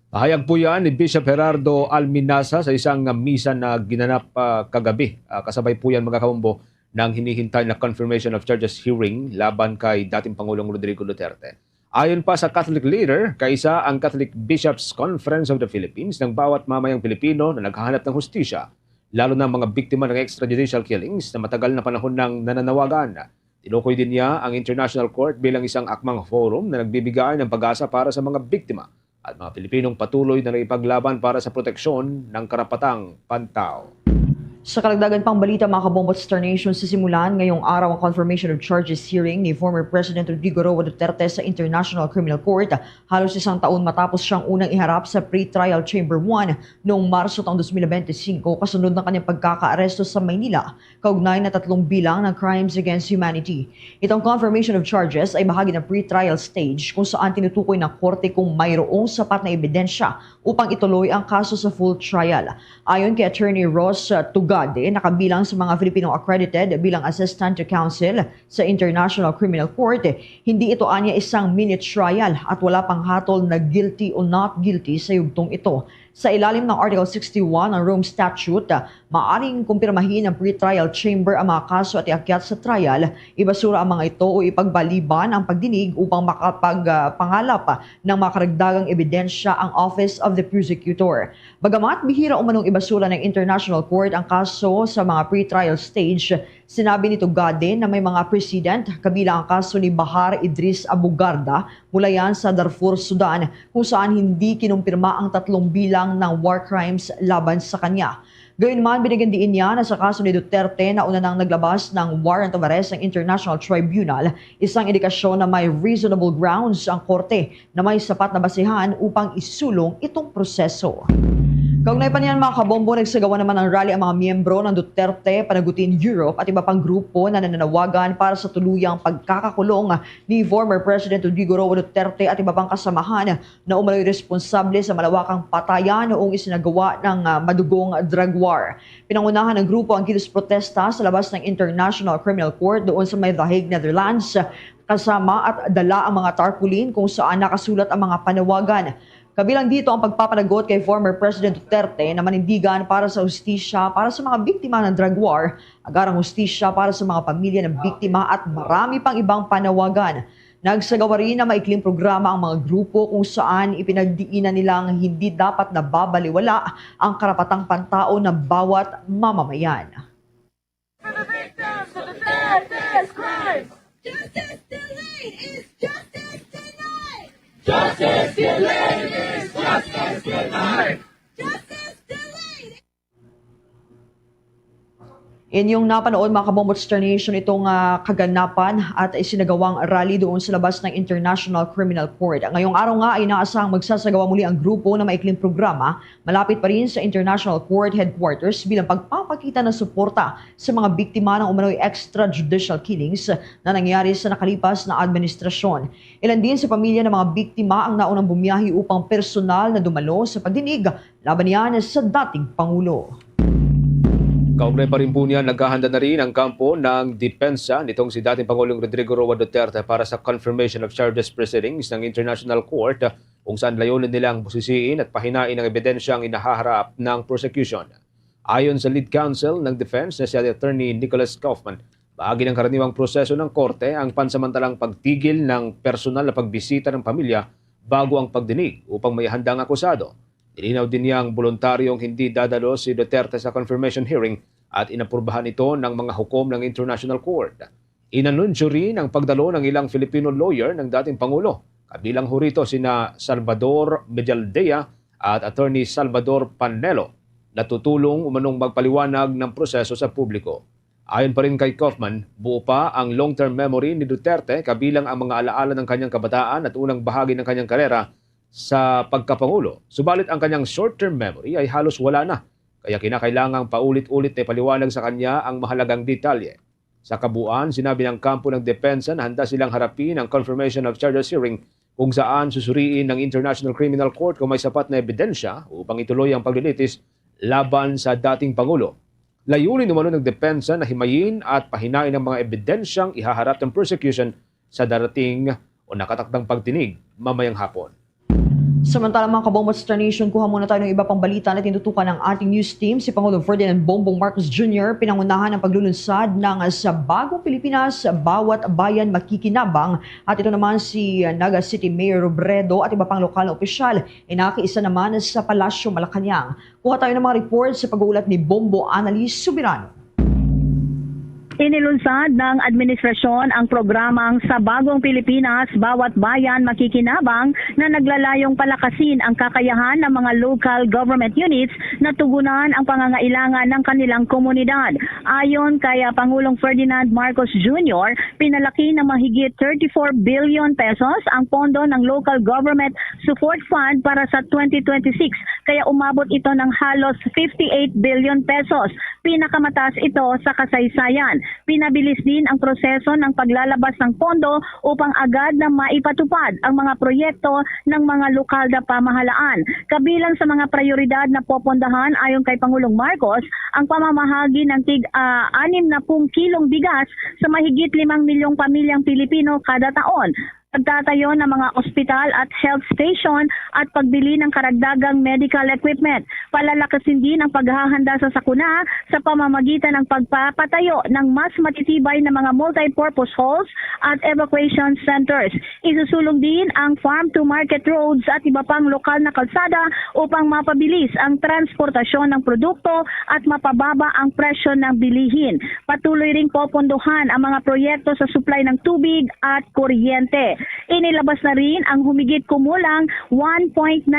Pahayag po yan ni Bishop Gerardo Alminaza sa isang misa na ginanap kagabi. Kasabay po yan mga kabombo ng hinihintay na confirmation of charges hearing laban kay dating Pangulong Rodrigo Duterte. Ayon pa sa Catholic leader, kaisa ang Catholic Bishops' Conference of the Philippines ng bawat mamayang Pilipino na naghahanap ng hustisya, lalo na mga biktima ng extrajudicial killings na matagal na panahon ng nananawagan. Tinukoy din niya ang International Court bilang isang akmang forum na nagbibigay ng pag-asa para sa mga biktima at mga Pilipinong patuloy na naipaglaban para sa proteksyon ng karapatang pantao. Sa kalagdagan pang balita mga kabombo at Star Nation, sisimulan ngayong araw ang confirmation of charges hearing ni former President Rodrigo Roa Duterte sa International Criminal Court. Halos isang taon matapos siyang unang iharap sa Pre-Trial Chamber 1 noong Marso taong 2025 kasunod ng kanyang pagkakaaresto sa Maynila, kaugnay na 3 bilang ng crimes against humanity. Itong confirmation of charges ay bahagi ng pre-trial stage kung saan tinutukoy ng korte kung mayroong sapat na ebidensya upang ituloy ang kaso sa full trial. Ayon kay Attorney Ross Tugade, nakabilang sa mga Filipinong accredited bilang Assistant to Counsel sa International Criminal Court, hindi ito anya isang mini trial at wala pang hatol na guilty o not guilty sa yugtong ito. Sa ilalim ng Article 61 ng Rome Statute, maaring kumpirmahin ng pre-trial chamber ang mga kaso at iakyat sa trial, ibasura ang mga ito o ipagbaliban ang pagdinig upang makapagpangalap ng makaragdagang ebidensya ang Office of the Prosecutor. Bagamat bihira umanong ibasura ng International Court ang kaso sa mga pre-trial stage, sinabi nito Gade na may mga precedent kabilang ang kaso ni Bahar Idris Abugarda mula yan sa Darfur, Sudan, kung saan hindi kinumpirma ang 3 bilang ng war crimes laban sa kanya. Gayunman, binigyan din niya na sa kaso ni Duterte na una nang naglabas ng warrant of arrest ng International Tribunal, isang indikasyon na may reasonable grounds ang korte na may sapat na basehan upang isulong itong proseso. Kaugnay pa niyan mga kabombo, nagsagawa naman ng rally ang mga miyembro ng Duterte Panagutin Europe at iba pang grupo na nananawagan para sa tuluyang pagkakakulong ni former President Rodrigo Roa Duterte at iba pang kasamahan na umano'y responsable sa malawakang patayan noong isinagawa ng madugong drug war. Pinangunahan ng grupo ang kilos protesta sa labas ng International Criminal Court doon sa may The Hague, Netherlands, kasama at dala ang mga tarpaulin kung saan nakasulat ang mga panawagan. Kabilang dito ang pagpapanagot kay former President Duterte na manindigan para sa hustisya para sa mga biktima ng drug war, agarang hustisya para sa mga pamilya ng biktima at marami pang ibang panawagan. Nagsagawa rin na maikling programa ang mga grupo kung saan ipinagdiinan nilang hindi dapat nababaliwala ang karapatang pantao ng bawat mamamayan. Justice delayed is justice denied! Justice delayed is justice denied! Justice delayed! Inyong napanood mga Kabombotster Nation itong kaganapan at isinagawang rally doon sa labas ng International Criminal Court. Ngayong araw nga ay inaasahang magsasagawa muli ang grupo na maikling programa malapit pa rin sa International Court Headquarters bilang pagpapakita ng suporta sa mga biktima ng umano'y extrajudicial killings na nangyari sa nakalipas na administrasyon. Ilan din sa pamilya ng mga biktima ang naunang bumiyahi upang personal na dumalo sa pagdinig laban niyan sa dating Pangulo. Kaugnay pa rin po niya, naghahanda na rin ang kampo ng depensa nitong si dating Pangulong Rodrigo Roa Duterte para sa confirmation of charges proceedings ng International Court kung saan layunin nilang busisiin at pahinain ang ebidensyang inahaharap ng prosecution. Ayon sa lead counsel ng defense na si Attorney Nicholas Kaufman, bahagi ng karaniwang proseso ng korte ang pansamantalang pagtigil ng personal na pagbisita ng pamilya bago ang pagdinig upang may handang akusado. Nilinaw din niyang voluntaryong hindi dadalo si Duterte sa confirmation hearing at inaprubahan ito ng mga hukom ng International Court. Inanunsyo rin ang pagdalo ng ilang Filipino lawyer ng dating Pangulo, kabilang ho rito sina Salvador Medialdea at Attorney Salvador Panelo na tutulong umanong magpaliwanag ng proseso sa publiko. Ayon pa rin kay Kaufman, buo pa ang long-term memory ni Duterte kabilang ang mga alaala ng kanyang kabataan at unang bahagi ng kanyang karera sa pagkapangulo. Subalit ang kanyang short-term memory ay halos wala na, kaya kinakailangang paulit-ulit na paliwanag sa kanya ang mahalagang detalye. Sa kabuuan, sinabi ng kampo ng depensa na handa silang harapin ang confirmation of charges hearing kung saan susuriin ng International Criminal Court kung may sapat na ebidensya upang ituloy ang paglilitis laban sa dating Pangulo. Layunin umano ng depensa na himayin at pahinain ang mga ebidensyang ihaharap ng prosecution sa darating o nakatakdang pagtinig mamayang hapon. Samantala mga Kabombotster Nation, kuha muna tayo ng iba pang balita na tinutukan ng ating news team. Si Pangulong Ferdinand Bongbong Marcos Jr. pinangunahan ng paglulunsad ng Sa Bagong Pilipinas, Bawat Bayan Makikinabang. At ito naman si Naga City Mayor Robredo at iba pang lokal na opisyal ay nakiisa naman sa Palasyo Malacanang. Kuha tayo ng mga report sa pag-uulat ni Bombo Annalise Subirano. Inilunsad ng administrasyon ang programang Sa Bagong Pilipinas, Bawat Bayan Makikinabang na naglalayong palakasin ang kakayahan ng mga local government units na tugunan ang pangangailangan ng kanilang komunidad. Ayon kay Pangulong Ferdinand Marcos Jr., pinalaki ng mahigit 34 billion pesos ang pondo ng Local Government Support Fund para sa 2026, kaya umabot ito ng halos 58 billion pesos. Pinakamataas ito sa kasaysayan. Pinabilis din ang proseso ng paglalabas ng pondo upang agad na maipatupad ang mga proyekto ng mga lokal na pamahalaan. Kabilang sa mga prioridad na popondahan ayon kay Pangulong Marcos, ang pamamahagi ng tig-60 kilong bigas sa mahigit 5 milyong pamilyang Pilipino kada taon. Pagtatayo ng mga ospital at health station at pagbili ng karagdagang medical equipment. Palalakasin din ang paghahanda sa sakuna sa pamamagitan ng pagpapatayo ng mas matitibay na mga multi-purpose halls at evacuation centers. Isusulong din ang farm-to-market roads at iba pang lokal na kalsada upang mapabilis ang transportasyon ng produkto at mapababa ang presyo ng bilihin. Patuloy ring popondohan ang mga proyekto sa supply ng tubig at kuryente. Inilabas na rin ang humigit kumulang 1.19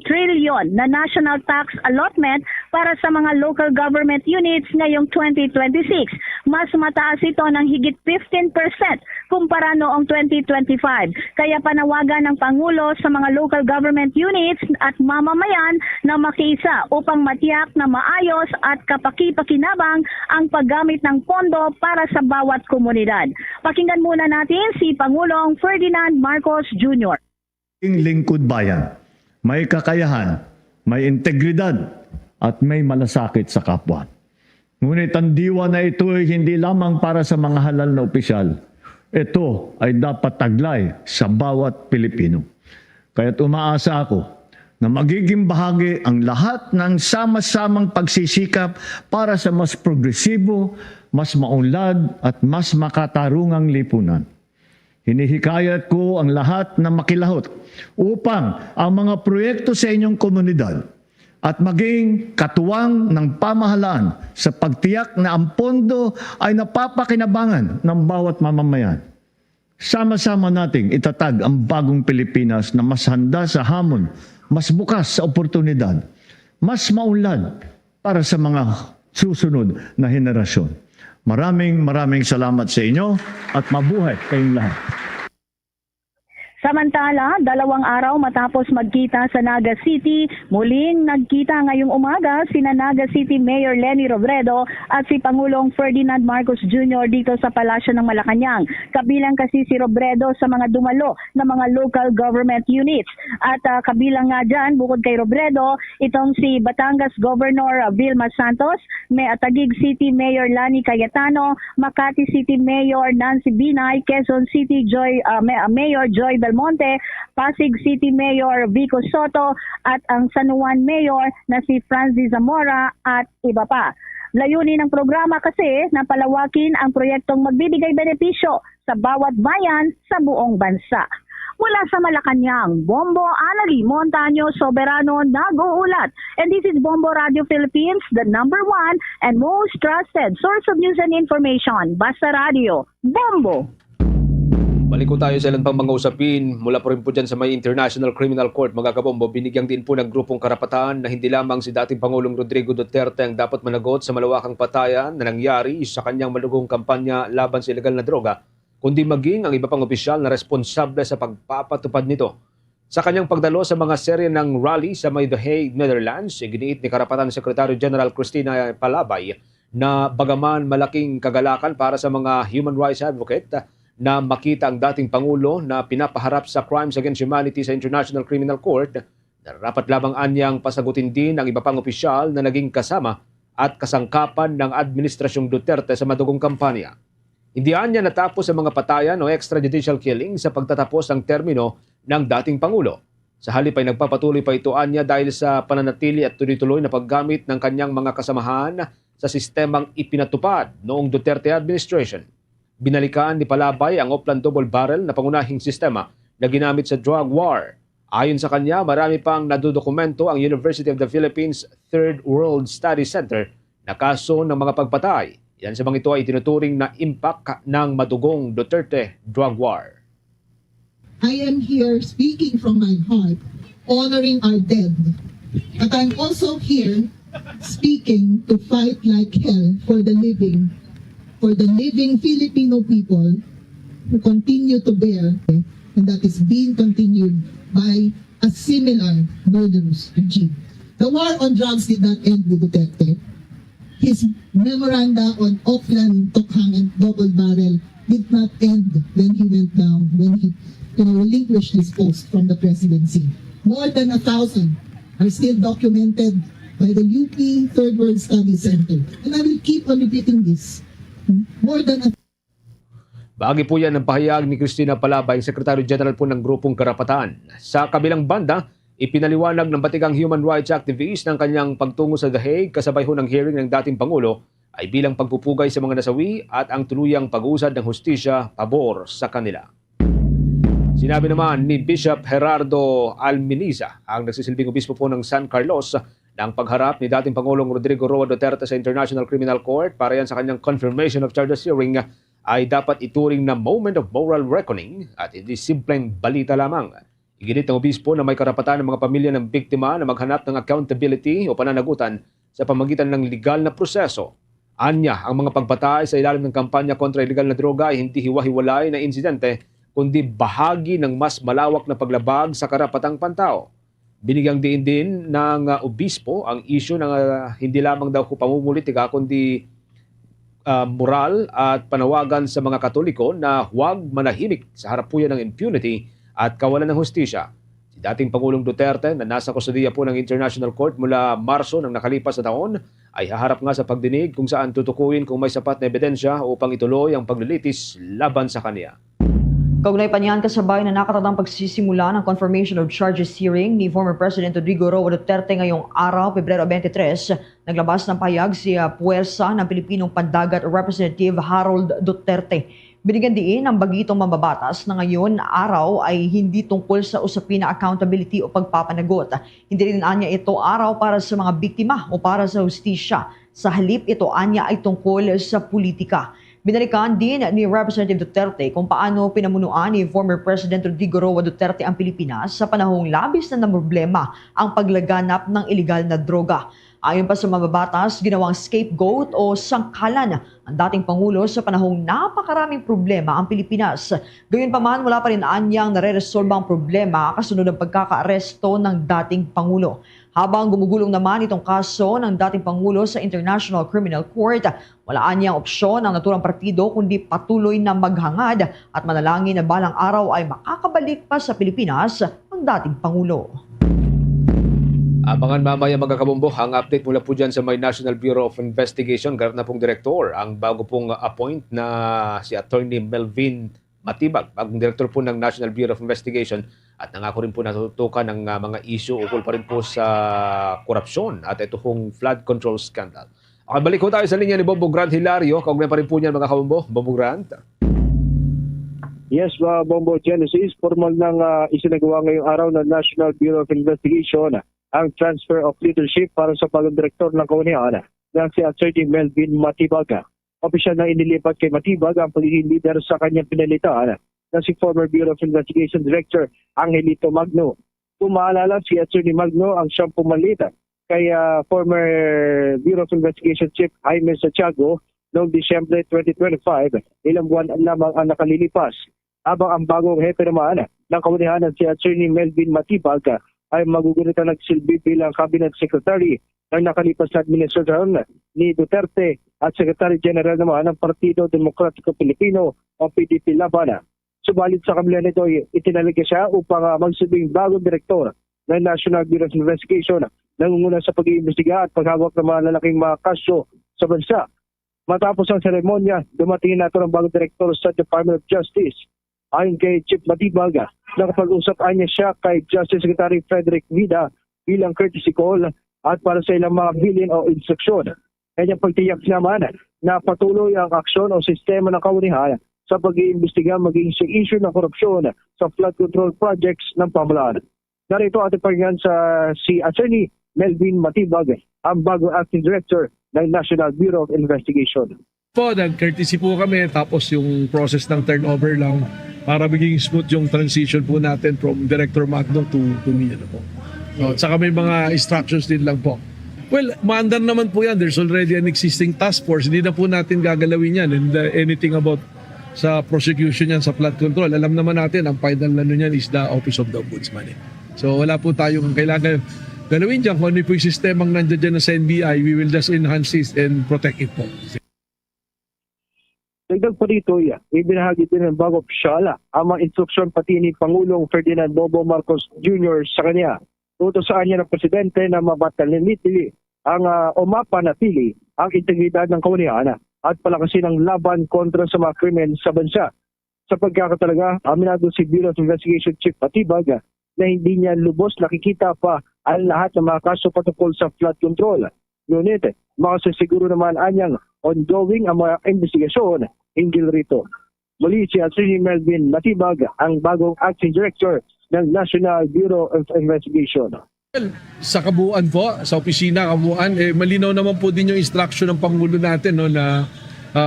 trillion na national tax allotment para sa mga local government units ngayong 2026. Mas mataas ito ng higit 15% kumpara noong 2025. Kaya panawagan ng Pangulo sa mga local government units at mamamayan na makiisa upang matiyak na maayos at kapaki-pakinabang ang paggamit ng pondo para sa bawat komunidad. Pakinggan muna natin si Pangulong Ferdinand Marcos Jr. Lingkod bayan, may kakayahan, may integridad, at may malasakit sa kapwa. Ngunit ang diwa na ito ay hindi lamang para sa mga halal na opisyal. Ito ay dapat taglay sa bawat Pilipino. Kaya't umaasa ako na magiging bahagi ang lahat ng sama-samang pagsisikap para sa mas progresibo, mas maunlad at mas makatarungang lipunan. Hinihikayat ko ang lahat na makilahot upang ang mga proyekto sa inyong komunidad at maging katuwang ng pamahalaan sa pagtiyak na ang pondo ay napapakinabangan ng bawat mamamayan. Sama-sama nating itatag ang bagong Pilipinas na mas handa sa hamon, mas bukas sa oportunidad, mas maunlad para sa mga susunod na henerasyon. Maraming salamat sa inyo at mabuhay kayong lahat. Samantala, 2 araw matapos magkita sa Naga City, muling nagkita ngayong umaga sina Naga City Mayor Leni Robredo at si Pangulong Ferdinand Marcos Jr. dito sa Palasyo ng Malacanang. Kabilang kasi si Robredo sa mga dumalo na mga local government units. At kabilang nga dyan, bukod kay Robredo, itong si Batangas Governor Vilma Santos, Taguig City Mayor Lani Cayetano, Makati City Mayor Nancy Binay, Quezon City Mayor Joy Belmonte, Pasig City Mayor Vico Soto at ang San Juan Mayor na si Francis Zamora at iba pa. Layunin ng programa kasi na palawakin ang proyektong magbibigay benepisyo sa bawat bayan sa buong bansa. Mula sa Malacanang, Bombo Anali Montaño Soberano nag-uulat. And this is Bombo Radio Philippines, the #1 and most trusted source of news and information. Basta Radio, Bombo! Balik ko tayo sa ilan pang mga usapin. Mula po rin po dyan sa may International Criminal Court, mga kabombo, binigyang din po ng grupong karapatan na hindi lamang si dating Pangulong Rodrigo Duterte ang dapat managot sa malawakang patayan na nangyari sa kanyang malugong kampanya laban sa ilegal na droga, kundi maging ang iba pang opisyal na responsable sa pagpapatupad nito. Sa kanyang pagdalo sa mga serye ng rally sa may The Hague, Netherlands, iginiit ni Karapatan Secretary General Cristina Palabay na bagaman malaking kagalakan para sa mga human rights advocate na makita ang dating Pangulo na pinapaharap sa Crimes Against Humanity sa International Criminal Court, narapat lamang anyang pasagutin din ang iba pang opisyal na naging kasama at kasangkapan ng Administrasyong Duterte sa madugong kampanya. Hindi anya natapos ang mga patayan o extrajudicial killing sa pagtatapos ng termino ng dating Pangulo. Sa halip ay nagpapatuloy pa ito anya dahil sa pananatili at tuloy-tuloy na paggamit ng kanyang mga kasamahan sa sistemang ipinatupad noong Duterte administration. Binalikaan ni Palabay ang Oplan Double Barrel na pangunahing sistema na ginamit sa drug war. Ayon sa kanya, marami pang nadodokumento ang University of the Philippines Third World Study Center na kaso ng mga pagpatay. Yan sa mga ito ay tinuturing na impact ng madugong Duterte drug war. I am here speaking from my heart, honoring our dead. But I'm also here speaking to fight like hell for the living Filipino people who continue to bear, and that is being continued by a similar murderous regime. The war on drugs did not end with Duterte. His memoranda on Oplan, Tokhang, and Double Barrel did not end when he went down, when he relinquished his post from the presidency. More than 1,000 are still documented by the UP Third World Study Center. And I will keep on repeating this. More than Bahagi po yan ng pahayag ni Cristina Palabay, Secretary General po ng Grupong Karapatan. Sa kabilang banda, ipinaliwanag ng batigang human rights activist ng kanyang pagtungo sa The Hague kasabay ho ng hearing ng dating Pangulo ay bilang pagpupugay sa mga nasawi at ang tuluyang pag-usad ng hustisya pabor sa kanila. Sinabi naman ni Bishop Gerardo Alminiza, ang nagsisilbing obispo po ng San Carlos, na ang pagharap ni dating Pangulong Rodrigo Roa Duterte sa International Criminal Court para yan sa kanyang confirmation of charges hearing ay dapat ituring na moment of moral reckoning at hindi simpleng balita lamang. Iginit ng obispo na may karapatan ng mga pamilya ng biktima na maghanap ng accountability o pananagutan sa pamagitan ng legal na proseso. Anya, ang mga pagpatay sa ilalim ng kampanya kontra ilegal na droga ay hindi hiwa-hiwalay na insidente kundi bahagi ng mas malawak na paglabag sa karapatang pantao. Binigyang diin din ng obispo ang isyu ng hindi lamang daw pamumulitika kundi moral at panawagan sa mga Katoliko na huwag manahimik sa harap po yan ng impunity at kawalan ng hustisya. Si dating Pangulong Duterte na nasa kustodiya po ng International Court mula Marso ng nakalipas na taon ay haharap nga sa pagdinig kung saan tutukuyin kung may sapat na ebidensya upang ituloy ang paglilitis laban sa kanya. Kaugnay pa niyan kasabay na nakatatang pagsisimula ng confirmation of charges hearing ni former President Rodrigo Roa Duterte ngayong araw, Pebrero 23, naglabas ng pahayag si Puwersa ng Pilipinong Pandagat Representative Harold Duterte. Binigyan diin ang bagitong mambabatas na ngayon araw ay hindi tungkol sa usapin na accountability o pagpapanagot. Hindi rin anya ito araw para sa mga biktima o para sa hustisya. Sa halip ito anya ay tungkol sa politika. Binalikan din ni Representative Duterte kung paano pinamunuan ni former President Rodrigo Roa Duterte ang Pilipinas sa panahong labis na problema ang paglaganap ng ilegal na droga. Ayon pa sa mababatas, ginawang scapegoat o sangkalan ang dating Pangulo sa panahong napakaraming problema ang Pilipinas. Gayunpaman, wala pa rin anyang nare-resolba ang problema kasunod ng pagkakaaresto ng dating Pangulo. Habang gumugulong naman itong kaso ng dating Pangulo sa International Criminal Court, wala anyang opsyon ang naturang partido kundi patuloy na maghangad at manalangin na balang araw ay makakabalik pa sa Pilipinas ang dating Pangulo. Abangan mamaya mga kabombo ang update mula po dyan sa may National Bureau of Investigation. Garap na pong direktor ang bago pong appoint na si Attorney Melvin Matibag, bagong direktor po ng National Bureau of Investigation, at nangako rin po natutukan ng mga issue ukol pa rin po sa korupsyon at ito pong flood control scandal. Okay, balik po tayo sa linya ni Bombo Grant Hilario. Kaugnay pa rin po niyan mga kabombo. Bombo Grant. Yes, Bombo Genesis, formal nang isinagawa ngayong araw ng National Bureau of Investigation ang transfer of leadership para sa bagong direktor ng Kaunihan na si Attorney Melvin Matibag. Opisyal na inilipat kay Matibag ang pagiging leader sa kanyang pinalitan na si former Bureau of Investigation Director Angelito Magno. Kung maalala, si Attorney Magno ang siyang pumalita kay former Bureau of Investigation Chief Jaime Santiago noong Disyembre 2025, ilang buwan lamang ang nakalilipas. Habang ang bagong hepe naman ng Kaunihan si Attorney Melvin Matibag ay magugunita nagsilbi bilang Cabinet Secretary ng nakalipas na administrasyon ni Duterte at Secretary General naman ng Partido Demokratiko Pilipino o PDP Laban. Subalit sa kabila nito, itinalaga siya upang magsilbing bagong direktor ng National Bureau of Investigation, nangunguna sa pag-iimbestiga at paghawak ng mga lalaking mga kaso sa bansa. Matapos ang seremonya, dumating na ito ng bagong direktor sa Department of Justice. Ayon kay Chief Matibag, nakapag-usap niya siya kay Justice Secretary Frederick Vida bilang courtesy call at para sa ilang mga bilin o instruksyon. Kanyang pagtiyak naman na patuloy ang aksyon o sistema ng Kaunihan sa pag-iimbestiga maging sa issue ng korupsyon sa flood control projects ng pamahalaan. Narito ating pakinggan si Attorney Melvin Matibag, ang bagong acting director ng National Bureau of Investigation. Po, nag-courtesy po kami tapos yung process ng turnover lang para maging smooth yung transition po natin from Director Magno to me. Po. So, at saka may mga instructions din lang po. Well, maandar naman po yan. There's already an existing task force. Hindi na po natin gagalawin yan. And anything about sa prosecution yan sa flood control, alam naman natin, ang final na nun yan is the Office of the Ombudsman. So wala po tayong kailangan galawin dyan. Kung ano po yung sistemang nandiyan dyan sa NBI, we will just enhance it and protect it po. Dagdag pa dito, ibinahagi din ng bagong opisyal ang mga instruksyon pati ni Pangulong Ferdinand Bobo Marcos Jr. sa kanya. Utosan niya ng Presidente na mapapanatili o mapanatili ang integridad ng Kaunihan at palakasin ang laban kontra sa mga krimen sa bansa. Sa pagkakatalaga, aminado si Bureau of Investigation Chief Matibag na hindi niya lubos nakikita pa ang lahat ng mga kaso patungkol sa flood control. Ngunit, makasasiguro naman anyang ongoing ang mga investigasyon hinggil rito. Muli si Attorney Melvin Matibag, ang bagong acting director ng National Bureau of Investigation. Sa kabuuan po, sa opisina kabuuan, malinaw naman po din yung instruction ng Pangulo natin no, na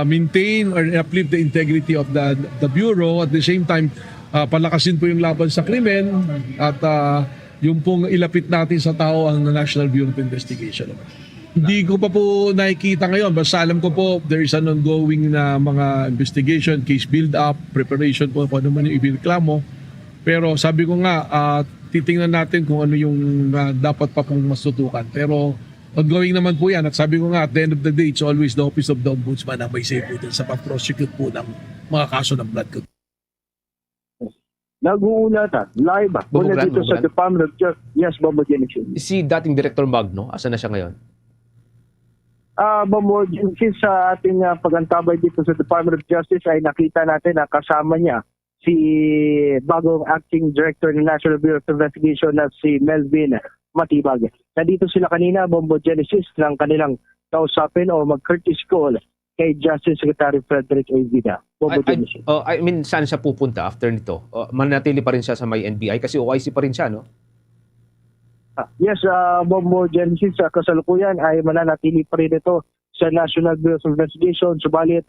maintain or uplift the integrity of the Bureau. At the same time, palakasin po yung laban sa krimen at yung pong ilapit natin sa tao ang National Bureau of Investigation. Hindi ko pa po nakikita ngayon. Basta alam ko po, there is an ongoing na mga investigation, case build-up, preparation po kung ano man yung ibireklamo. Pero sabi ko nga, titingnan natin kung ano yung dapat pa pong masutukan. Pero ongoing naman po yan. At sabi ko nga, at the end of the day, it's always the Office of the Ombudsman na may say po din sa pag-prosecute po ng mga kaso ng blood control. Nag-uulatan, live mula dito sa Department of Justice. Yes, Bombo Genesis. Si dating Director Magno, asa na siya ngayon? Bombo Genesis, sa ating pagantabay dito sa Department of Justice ay nakita natin na kasama niya si bagong acting director ng National Bureau of Investigation na si Melvin Matibag. Nandito sila kanina, Bombo Genesis, ng kanilang kausapin o mag-courtesy call kay Justice Secretary Frederick A. Vida. Bombo Genesis. I mean, saan siya pupunta after nito? Manatili pa rin siya sa may NBI kasi OIC pa rin siya, no? Yes, Bombo Genesis, kasalukuyan ay mananatili pa rin ito sa National Bureau of Investigation. Subalit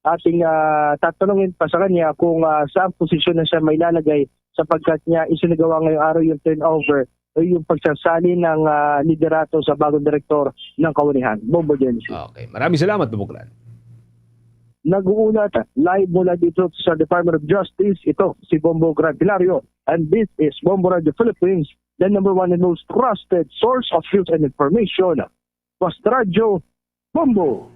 ating tatanungin pa sa kanya kung saan posisyon na siya may lalagay sapagkat niya isinagawa ngayong araw yung turnover o yung pagsasali ng liderato sa bagong direktor ng Kawanihan. Bombo Genesis. Okay, maraming salamat, Bubuklan. Nag-uulat live mula dito sa Department of Justice. Ito si Bombo Grandelario and this is Bombo Radio Philippines, the number one and most trusted source of news and information. Basta Radio, Bombo.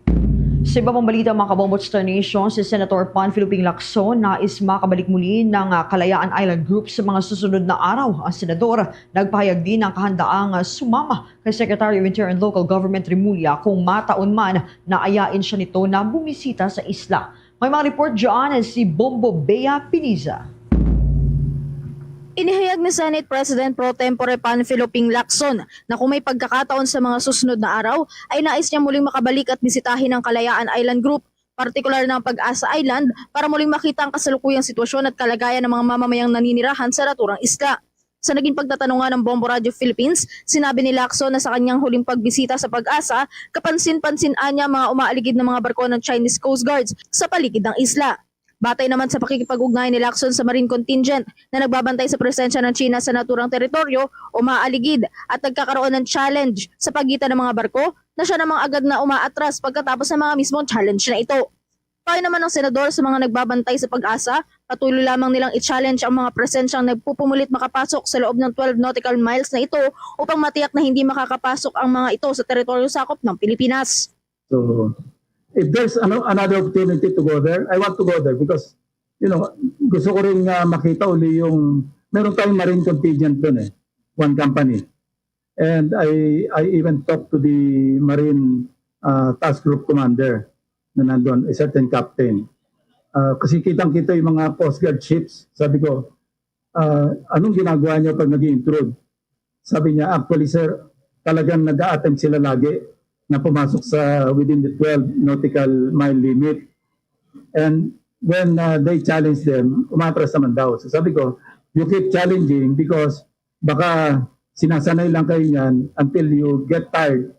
Sa iba pang balita mga kabombo Star Nation, si Senator Panfilo Ping Lacson nais makabalik muli ng Kalayaan Island Group sa mga susunod na araw. Ang senador nagpahayag din ng kahandaang sumama kay Secretary of Interior and Local Government Remulla kung mataon man na ayain siya nito na bumisita sa isla. May mga report dyan si Bombo Bea Piniza. Inihayag ni Senate President Pro Tempore Panfilo Ping Lacson na kung may pagkakataon sa mga susunod na araw ay nais niya muling makabalik at bisitahin ang Kalayaan Island Group, partikular ng Pag-asa Island, para muling makita ang kasalukuyang sitwasyon at kalagayan ng mga mamamayang naninirahan sa naturang isla. Sa naging pagtatanungan ng Bombo Radio Philippines, sinabi ni Lacson na sa kanyang huling pagbisita sa Pag-asa, kapansin-pansin niya mga umaaligid na mga barko ng Chinese Coast Guards sa paligid ng isla. Batay naman sa pakikipag-ugnay ni Lacson sa Marine Contingent na nagbabantay sa presensya ng China sa naturang teritoryo o maaligid at nagkakaroon ng challenge sa pagitan ng mga barko na siya namang agad na umaatras pagkatapos ng mga mismong challenge na ito. Payo naman ng senador sa mga nagbabantay sa Pag-asa, patuloy lamang nilang i-challenge ang mga presensyang nagpupumulit makapasok sa loob ng 12 nautical miles na ito upang matiyak na hindi makakapasok ang mga ito sa teritoryo sakop ng Pilipinas. So, if there's another opportunity to go there, I want to go there because, gusto ko rin makita uli yung, meron tayong marine contingent doon one company. And I even talked to the marine task group commander na nandun, a certain captain. Kasi kitang-kita yung mga Coast Guard ships. Sabi ko, anong ginagawa niyo pag nag-i-intrude? Sabi niya, actually sir, talagang nag-a-attempt sila lagi na pumasok sa within the 12 nautical mile limit. And when they challenge them, umatras naman daw. So sabi ko, you keep challenging because baka sinasanay lang kayo yan until you get tired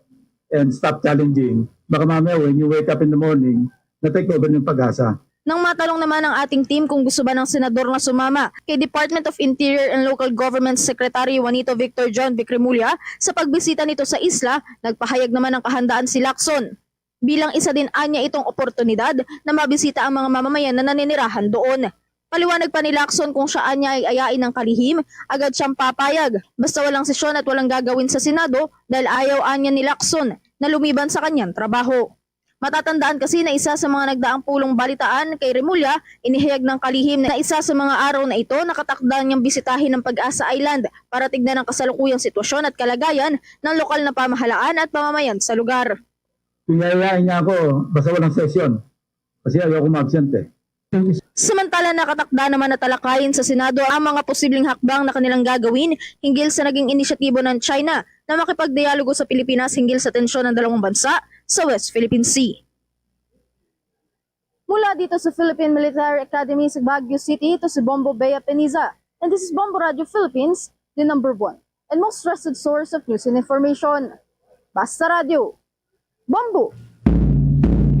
and stop challenging. Baka mamaya when you wake up in the morning, na-take over yung Pag-asa. Nang matalong naman ang ating team kung gusto ba ng senador na sumama kay Department of Interior and Local Government Secretary Juanito Victor John Vic Remulla sa pagbisita nito sa isla, nagpahayag naman ng kahandaan si Lacson. Bilang isa din anya itong oportunidad na mabisita ang mga mamamayan na naninirahan doon. Paliwanag pa ni Lacson kung siya anya ay ayain ng kalihim, agad siyang papayag. Basta walang sesyon at walang gagawin sa Senado dahil ayaw anya ni Lacson na lumiban sa kanyang trabaho. Matatandaan kasi na isa sa mga nagdaang pulong balitaan kay Remulla, inihayag ng kalihim na isa sa mga araw na ito nakatakda niyang bisitahin ng Pag-asa Island para tignan ang kasalukuyang sitwasyon at kalagayan ng lokal na pamahalaan at pamamayan sa lugar. Pinayayain niya ako, basta walang sesyon. Kasi ayaw ko ma-absent Samantala nakatakda naman na talakayin sa Senado ang mga posibleng hakbang na kanilang gagawin hinggil sa naging inisyatibo ng China na makipagdialogo sa Pilipinas hinggil sa tensyon ng dalawang bansa sa West Philippine Sea. Mula dito sa Philippine Military Academy sa Baguio City, ito si Bombo Bea Piniza. And this is Bombo Radio Philippines, the number one and most trusted source of news and information. Basta Radio. Bombo!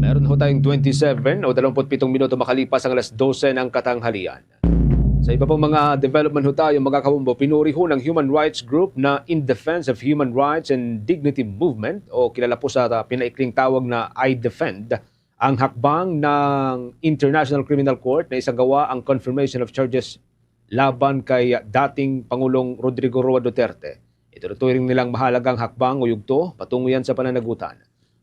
Meron ho tayong 27 o 27 minuto makalipas ang alas 12 ng katanghalian. Sa iba pang mga development ho tayo mga kabombo, pinuri ho ng human rights group na In Defense of Human Rights and Dignity Movement o kilala po sa pinaikling tawag na I Defend ang hakbang ng International Criminal Court na isagawa ang confirmation of charges laban kay dating Pangulong Rodrigo Roa Duterte. Ituturing nilang mahalagang hakbang o yugto patungo yan sa pananagutan.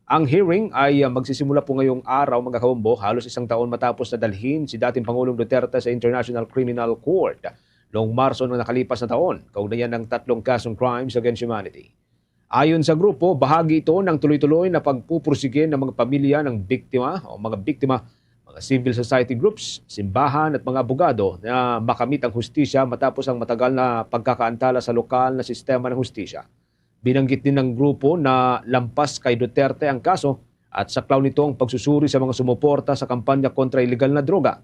Ang hearing ay magsisimula po ngayong araw mga kabombo, halos isang taon matapos na dalhin si dating Pangulong Duterte sa International Criminal Court noong Marso ng nakalipas na taon, kaugnayan ng 3 kasong crimes against humanity. Ayon sa grupo, bahagi ito ng tuloy-tuloy na pagpupursige ng mga pamilya ng biktima o mga biktima, mga mga civil society groups, simbahan at mga abogado na makamit ang hustisya matapos ang matagal na pagkakaantala sa lokal na sistema ng hustisya. Binanggit din ng grupo na lampas kay Duterte ang kaso at saklaw nito ang pagsusuri sa mga sumuporta sa kampanya kontra illegal na droga.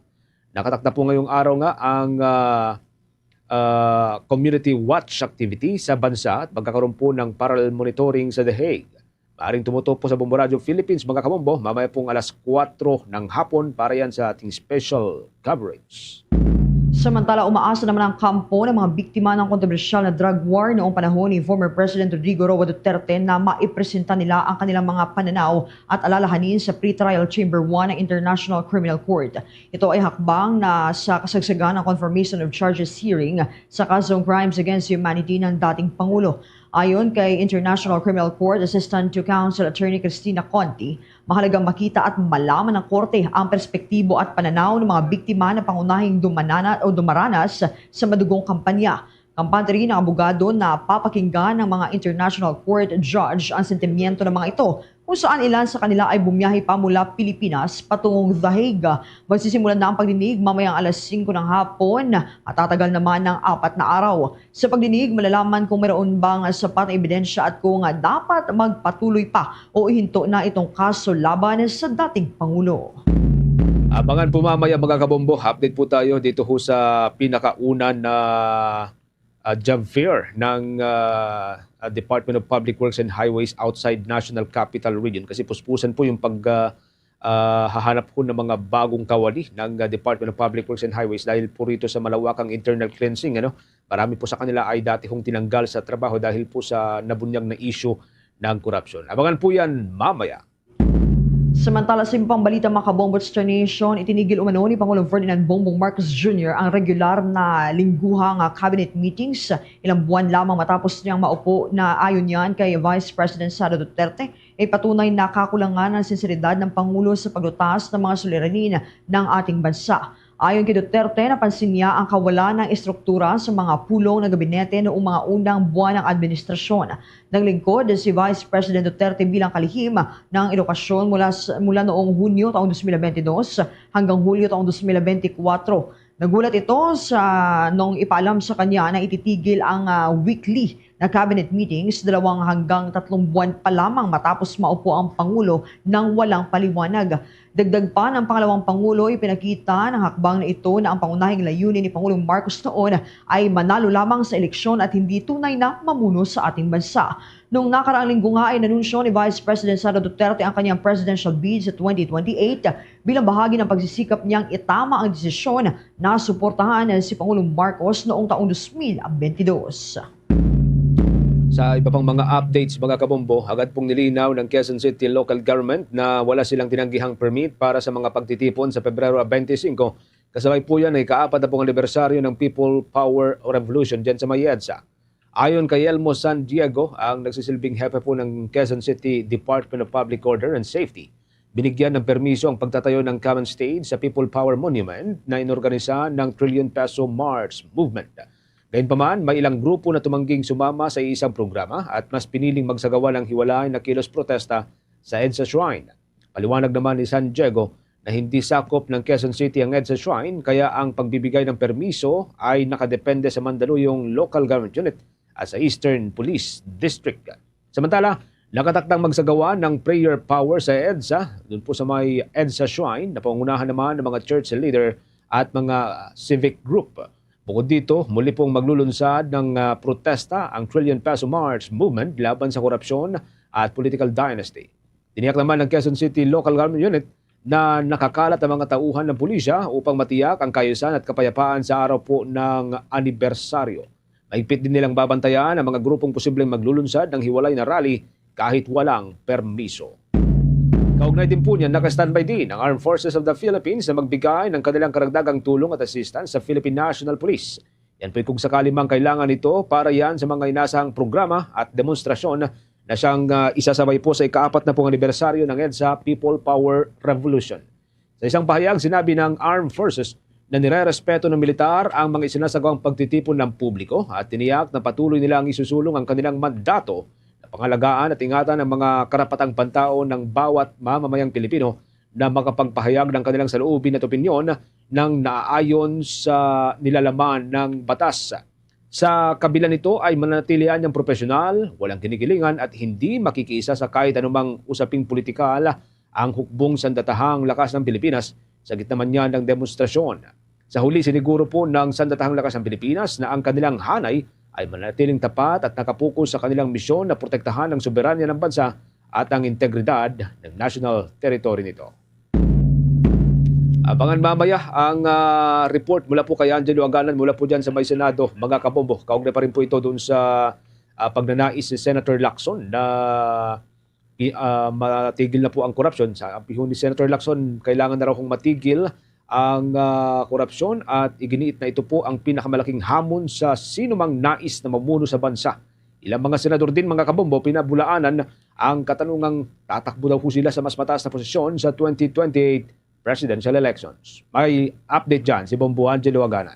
Nakatakda po ngayong araw nga ang community watch activity sa bansa at magkakaroon po ng parallel monitoring sa The Hague. Maaring tumutok po sa Bombo Radio Philippines, mga kabombo, mamaya pong alas 4 ng hapon para yan sa ating special coverage. Samantala, umaasa naman ang kampo ng mga biktima ng kontrobersyal na drug war noong panahon ni former President Rodrigo Roa Duterte na maipresenta nila ang kanilang mga pananaw at alalahanin sa Pre-Trial Chamber 1 ng International Criminal Court. Ito ay hakbang na sa kasagsagan ng confirmation of charges hearing sa kasong crimes against humanity ng dating Pangulo. Ayon kay International Criminal Court Assistant to Counsel Attorney Cristina Conti, mahalagang makita at malaman ng korte ang perspektibo at pananaw ng mga biktima na pangunahing dumaranas sa madugong kampanya. Kampante rin ng abogado na papakinggan ng mga International Court Judge ang sentimiento ng mga ito, kung saan ilan sa kanila ay bumiyahe pa mula Pilipinas patungong The Hague. Magsisimulan na ang pagdinig mamayang alas 5 ng hapon at tatagal naman ng 4 na araw. Sa pagdinig, malalaman kung mayroon bang sapat na ebidensya at kung dapat magpatuloy pa o ihinto na itong kaso laban sa dating Pangulo. Abangan po mamaya mga kabombo, update po tayo dito ho sa pinakaunan na job fair ng Department of Public Works and Highways outside National Capital Region kasi puspusan po yung hahanap po ng mga bagong kawali ng Department of Public Works and Highways dahil po rito sa malawakang internal cleansing. Marami po sa kanila ay dati hong tinanggal sa trabaho dahil po sa nabunyag na issue ng korupsyon. Abangan po yan mamaya. Samantala sa ibang balita mga kabombo sa Nation, itinigil umano ni Pangulong Ferdinand Bongbong Marcos Jr. ang regular na lingguhang cabinet meetings ilang buwan lamang matapos niyang maupo na ayon yan kay Vice President Sara Duterte ay patunay na kakulangan ng sinseridad ng Pangulo sa paglutas ng mga suliranin ng ating bansa. Ayon kay Duterte, napansin niya ang kawalan ng estruktura sa mga pulong ng gabinete noong mga unang buwan ng administrasyon. Naglingkod si Vice President Duterte bilang kalihim ng edukasyon mula noong Hunyo taong 2022 hanggang Hulyo taong 2024. Nagulat ito nung ipaalam sa kanya na ititigil ang weekly na cabinet meetings 2 hanggang 3 buwan pa lamang matapos maupo ang Pangulo nang walang paliwanag. Dagdag pa ng pangalawang Pangulo, ipinakita ng hakbang na ito na ang pangunahing layunin ni Pangulong Marcos noon ay manalo lamang sa eleksyon at hindi tunay na mamuno sa ating bansa. Noong nakaraang linggo nga ay nanunsyo ni Vice President Sara Duterte ang kanyang presidential bid sa 2028 bilang bahagi ng pagsisikap niyang itama ang desisyon na suportahan si Pangulong Marcos noong taong 2022. Sa iba pang mga updates mga kabombo, agad pong nilinaw ng Quezon City Local Government na wala silang tinanggihang permit para sa mga pagtitipon sa Pebrero 25. Kasabay po yan ay ka-4 na pong anibersaryo ng People Power Revolution dyan sa Mayedsa. Ayon kay Elmo San Diego, ang nagsisilbing hepe po ng Quezon City Department of Public Order and Safety, binigyan ng permiso ang pagtatayo ng common stage sa People Power Monument na inorganisa ng Trillion Peso March Movement. Gayunpaman, may ilang grupo na tumangging sumama sa isang programa at mas piniling magsagawa ng hiwalay na kilos protesta sa EDSA Shrine. Paliwanag naman ni San Diego na hindi sakop ng Quezon City ang EDSA Shrine kaya ang pagbibigay ng permiso ay nakadepende sa Mandaluyong Local Government Unit at sa Eastern Police District. Samantala, nakatakdang magsagawa ng prayer power sa EDSA, doon po sa may EDSA Shrine na pangunahan naman ng mga church leader at mga civic group. Bukod dito, muli pong maglulunsad ng protesta ang Trillion Peso March Movement laban sa korupsyon at political dynasty. Tiniyak naman ng Quezon City Local Government Unit na nakakalat ang mga tauhan ng pulisya upang matiyak ang kaayusan at kapayapaan sa araw po ng anibersaryo. Mahigpit din nilang babantayan ang mga grupong posibleng maglulunsad ng hiwalay na rally kahit walang permiso. Kaugnay din po niyan, naka-standby din ang Armed Forces of the Philippines na magbigay ng kanilang karagdagang tulong at assistance sa Philippine National Police. Yan po'y kung sakali mang kailangan ito para yan sa mga inasahang programa at demonstrasyon na siyang isasabay po sa ika-4 na pong anibersaryo ng EDSA People Power Revolution. Sa isang pahayag, sinabi ng Armed Forces na nirerespeto ng militar ang mga isinasagawang pagtitipon ng publiko at tiniyak na patuloy nilang isusulong ang kanilang mandato pangalagaan at ingatan ang mga karapatang pantao ng bawat mamamayang Pilipino na makapagpahayag ng kanilang saloobin at opinyon ng naaayon sa nilalaman ng batas. Sa kabila nito ay mananatilian niyang profesional, walang kinikilingan at hindi makikiisa sa kahit anumang usaping politikal ang hukbong sandatahang lakas ng Pilipinas sa gitna man niya ng demonstrasyon. Sa huli, siniguro po ng sandatahang lakas ng Pilipinas na ang kanilang hanay ay mananatiling tapat at nakapokus sa kanilang misyon na protektahan ang soberanya ng bansa at ang integridad ng national territory nito. Abangan mamaya ang report mula po kay Angelo Aganan mula po dyan sa may Senado. Mga kabombo, kaugnay pa rin po ito doon sa pagnanais ni Senator Lacson na matigil na po ang korupsyon. Sa apihon ni Senator Lacson, kailangan na raw kong matigil ang korupsyon at iginiit na ito po ang pinakamalaking hamon sa sinumang nais na mamuno sa bansa. Ilang mga senador din, mga kabombo, pinabulaanan ang katanungang tatakbo daw po sila sa mas mataas na posisyon sa 2028 presidential elections. May update dyan si Bombo Angelo Aganan.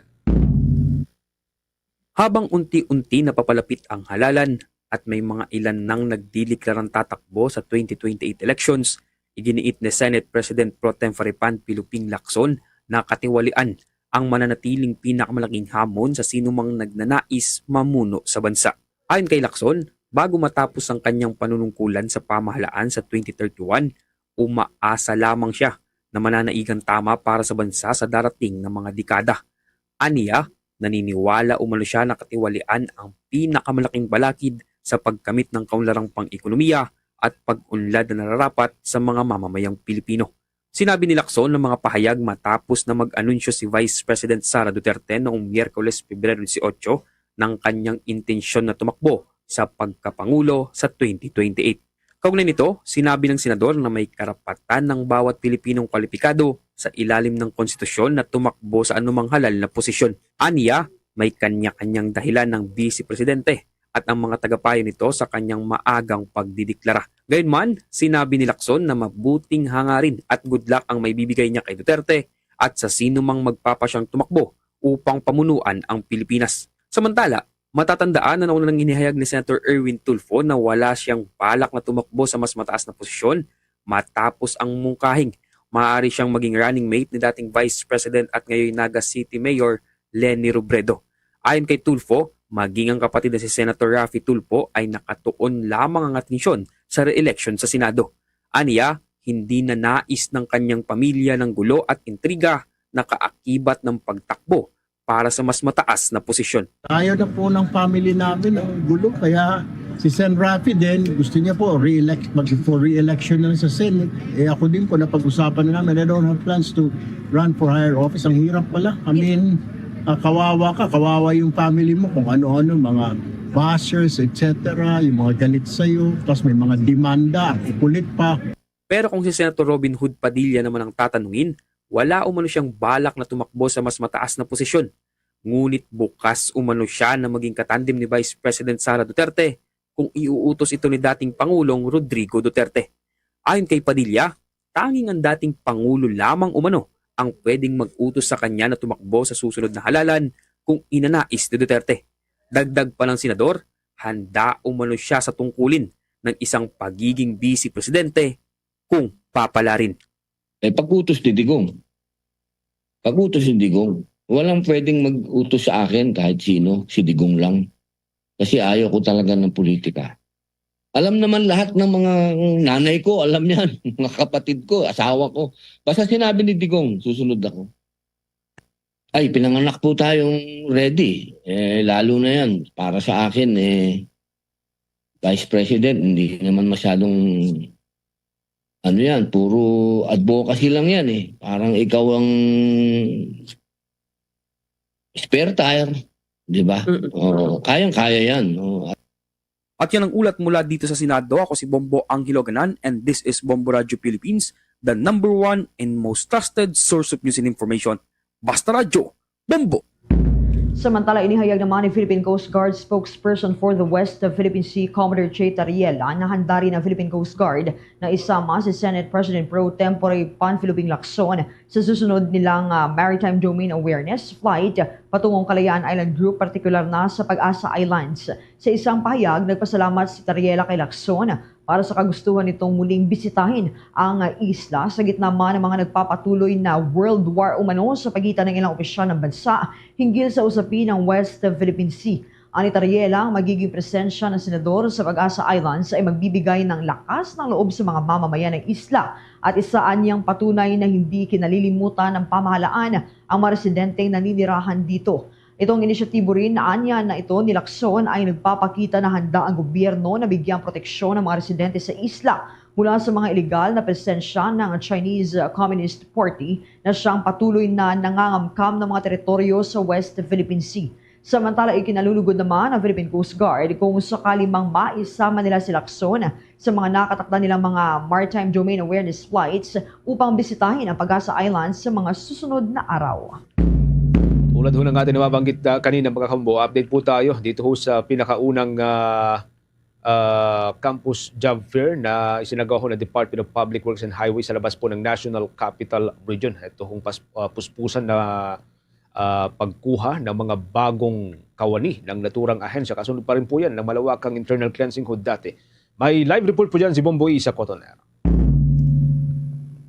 Habang unti-unti napapalapit ang halalan at may mga ilan nang nagdideklarang tatakbo sa 2028 elections, iginiit ni Senate President Pro Tempore Panfilo Ping Lacson na katiwalian ang mananatiling pinakamalaking hamon sa sinumang nagnanais mamuno sa bansa. Ayon kay Lacson, bago matapos ang kanyang panunungkulan sa pamahalaan sa 2031, umaasa lamang siya na mananaigang tama para sa bansa sa darating na mga dekada. Aniya, naniniwala umano siya na katiwalian ang pinakamalaking balakid sa pagkamit ng kaunlarang pang-ekonomiya at pag-unlad na nararapat sa mga mamamayang Pilipino. Sinabi ni Lacson ng mga pahayag matapos na mag-anunsyo si Vice President Sara Duterte noong Miyerkules, Pebrero 18 ng kanyang intensyon na tumakbo sa pagkapangulo sa 2028. Kaugnay nito, sinabi ng senador na may karapatan ng bawat Pilipinong kwalipikado sa ilalim ng konstitusyon na tumakbo sa anumang halal na posisyon. Aniya, may kanya-kanyang dahilan ng Vice Presidente at ang mga tagapayo nito sa kanyang maagang pagdideklara. Gayunman, sinabi ni Lacson na mabuting hangarin at good luck ang may bibigay niya kay Duterte at sa sino mang magpapasyang tumakbo upang pamunuan ang Pilipinas. Samantala, matatandaan na nauna nang inihayag ni Senator Erwin Tulfo na wala siyang balak na tumakbo sa mas mataas na posisyon matapos ang mungkahing maaari siyang maging running mate ni dating Vice President at ngayon Naga City Mayor Leni Robredo. Ayon kay Tulfo, maging ang kapatid na si Senator Raffy Tulfo ay nakatuon lamang ang atensyon sa re-election sa Senado. Aniya, hindi na nais ng kanyang pamilya ng gulo at intriga na kaakibat ng pagtakbo para sa mas mataas na posisyon. Ayaw na po ng family namin ang gulo, kaya si Sen. Raffy din gusto niya po mag-re-election na sa Senate. Ako din po napag-usapan na namin, I don't have plans to run for higher office. Ang hirap pala. I mean, kawawa ka, kawawa yung family mo kung ano-ano, mga bashers, etc., yung mga galit sa'yo, tapos may mga demanda, kulit pa. Pero kung si Senator Robin Hood Padilla naman ang tatanungin, wala umano siyang balak na tumakbo sa mas mataas na posisyon. Ngunit bukas umano siya na maging katandim ni Vice President Sara Duterte kung iuutos ito ni dating Pangulong Rodrigo Duterte. Ayon kay Padilla, tanging ang dating Pangulo lamang umano ang pwedeng mag-utos sa kanya na tumakbo sa susunod na halalan kung inanais ni Duterte. Dagdag pa ng senador, handa umano siya sa tungkulin ng isang pagiging vice presidente kung papalarin. Pag-utos ni Digong. Pag-utos ni Digong. Walang pwedeng mag-utos sa akin kahit sino, si Digong lang. Kasi ayaw ko talaga ng politika. Alam naman lahat ng mga nanay ko, alam yan, mga kapatid ko, asawa ko. Basta sinabi ni Digong, susunod ako. Ay, pinanganak po tayong ready. Lalo na yan, para sa akin, Vice President, hindi naman masyadong ano yan, puro advocacy lang yan eh. Parang ikaw ang spare tire, di ba? Kayang-kaya yan. At yan ang ulat mula dito sa Senado. Ako si Bombo Angelo Ganan and this is Bombo Radio Philippines, the #1 and most trusted source of news and information. Basta Radio, Bombo! Samantala, inihayag naman ni Philippine Coast Guard spokesperson for the West of Philippine Sea, Commodore Che Tariela, na handa rin ang Philippine Coast Guard na isama si Senate President Pro Tempore Panfilo Ping Lacson sa susunod nilang Maritime Domain Awareness Flight patungong Kalayaan Island Group, partikular na sa Pag-asa Islands. Sa isang pahayag, nagpasalamat si Tariela kay Lacson para sa kagustuhan nitong muling bisitahin ang isla sa gitna man ng mga nagpapatuloy na World War umano sa pagitan ng ilang opisyal ng bansa hinggil sa usapin ng West Philippine Sea. Ani Tariela, ang magiging presensya ng senador sa Pag-asa Islands ay magbibigay ng lakas ng loob sa mga mamamayan ng isla at isaan niyang patunay na hindi kinalilimutan ng pamahalaan ang mga residenteng naninirahan dito. Itong inisyatibo rin na anya na ito ni Lacson ay nagpapakita na handa ang gobyerno na bigyang proteksyon ng mga residente sa isla mula sa mga ilegal na presensya ng Chinese Communist Party na siyang patuloy na nangangamkam ng mga teritoryo sa West Philippine Sea. Samantala, ikinalulugod naman ang Philippine Coast Guard kung sakali mang maisama nila si Lacson sa mga nakatakda nilang mga Maritime Domain Awareness Flights upang bisitahin ang Pag-asa Islands sa mga susunod na araw. Tulad ho ng ating nababanggit kanina mga kambo, update po tayo dito ho sa pinakaunang campus job fair na isinagawa ho ng Department of Public Works and Highways sa labas po ng National Capital Region. Ito hong puspusan na pagkuha ng mga bagong kawani ng naturang ahensya. Kasunod pa rin po yan ng malawakang internal cleansing hood dati. May live report po dyan si Bomboy Isa Cotoner.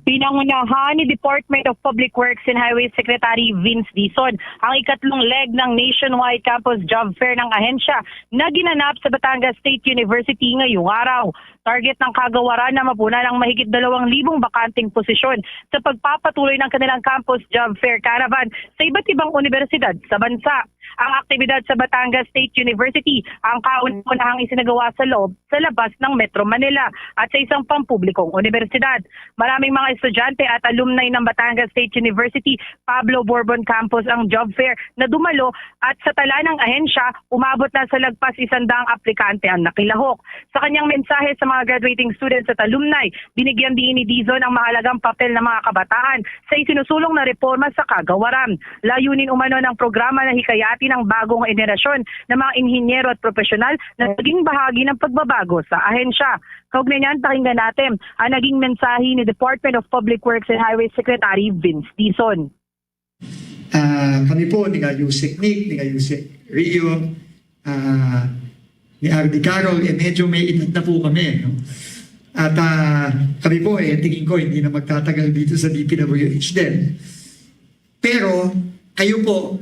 Pinangunahan ni Department of Public Works and Highways Secretary Vince Dizon ang ikatlong leg ng nationwide campus job fair ng ahensya na ginanap sa Batangas State University ngayong araw. Target ng kagawaran na mapunan ang mahigit 2,000 bakanting posisyon sa pagpapatuloy ng kanilang campus job fair caravan sa iba't ibang universidad sa bansa. Ang aktibidad sa Batangas State University ang kauna-unahang isinagawa sa loob sa labas ng Metro Manila at sa isang pampublikong universidad. Maraming mga estudyante at alumni ng Batangas State University Pablo Bourbon Campus ang job fair na dumalo at sa tala ng ahensya umabot na sa lagpas 100 aplikante ang nakilahok. Sa kanyang mensahe sa mga graduating students at alumni, binigyan din ni Dizon ang mahalagang papel ng mga kabataan sa isinusulong na reforma sa kagawaran. Layunin umano ng programa na hikayatin ng bagong henerasyon ng mga inhinyero at profesional na naging bahagi ng pagbabago sa ahensya. Kaugnay niyan, pakinggan natin ang naging mensahe ni Department of Public Works and Highways Secretary Vince Dizon. Kami po, ni Yusek Nick, ni Yusek Rio, ni Ardy Carol, medyo may edad na po kami. No? At kami po, tingin ko, hindi na magtatagal dito sa DPWH din. Pero, kayo po,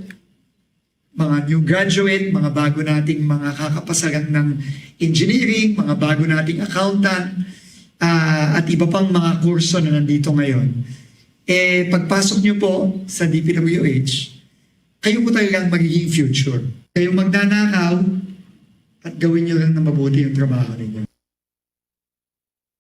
mga new graduate, mga bago nating mga kakapasagan ng engineering, mga bago nating accountant, at iba pang mga kurso na nandito ngayon. Pagpasok nyo po sa DPWH, kayo po talagang magiging future. Kayo magnanakaw at gawin nyo lang na mabuti yung trabaho ninyo.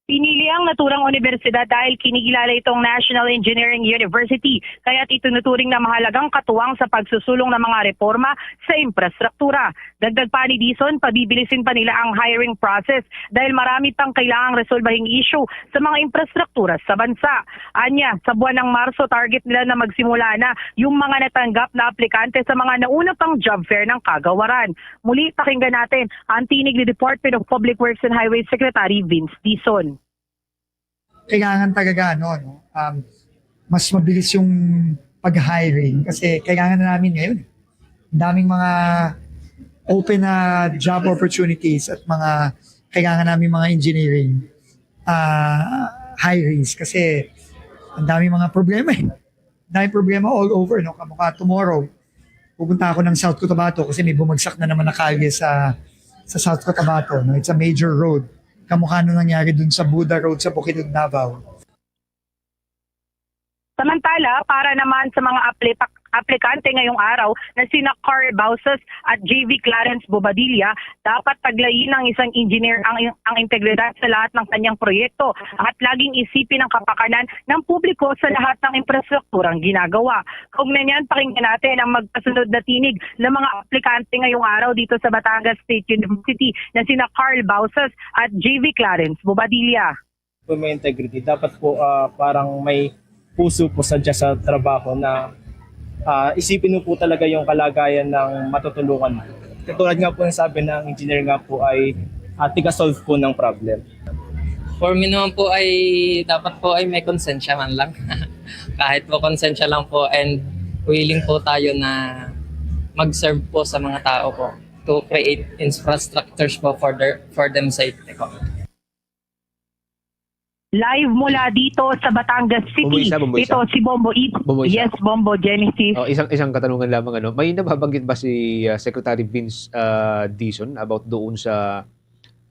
Pinili ang naturang universidad dahil kinikilala itong National Engineering University, kaya't itunuturing na mahalagang katuwang sa pagsusulong ng mga reforma sa infrastruktura. Dagdag pa ni Dizon, pabibilisin pa nila ang hiring process dahil marami pang kailangang resolbahing issue sa mga infrastruktura sa bansa. Anya, sa buwan ng Marso, target nila na magsimula na yung mga natanggap na aplikante sa mga nauna pang job fair ng kagawaran. Muli, pakinggan natin ang tinig ni Department of Public Works and Highways Secretary Vince Dizon. Kailangan talaga mas mabilis yung pag-hiring kasi kailangan na namin ngayon. Daming mga open na job opportunities at mga kailangan namin mga engineering hirings kasi ang daming mga problema eh. Daming problema all over. No? Kamukha tomorrow, pupunta ako ng South Cotabato kasi may bumagsak na naman na kalye sa South Cotabato. No? It's a major road. Kamukha nung nangyari dun sa Buda Road sa Bukidnon, Davao. Samantala, para naman sa mga aplikante ngayong araw na sina Carl Bausas at JV Clarence Bobadilla, dapat taglayin ng isang engineer ang integridad sa lahat ng kanyang proyekto at laging isipin ang kapakanan ng publiko sa lahat ng infrastrukturang ginagawa. Kaugnay niyan, pakinggan natin ang magkasunod na tinig ng mga aplikante ngayong araw dito sa Batangas State University na sina Carl Bausas at JV Clarence Bobadilla. May integrity. Dapat po parang may puso po sa trabaho na isipin mo po talaga yung kalagayan ng matutulungan. Katulad nga po ng sabi ng engineer nga po ay tiga-solve po ng problem. For me naman po ay dapat po ay may konsensya man lang. kahit po konsensya lang po and willing po tayo na mag-serve po sa mga tao po to create infrastructures po for them safety po. Live mula dito sa Batangas City. Bombo isa. Ito si Bombo E. Bombo isa. Yes, Bombo Genesis. Isang katanungan lamang, may nababanggit ba si Secretary Vince Dizon about doon sa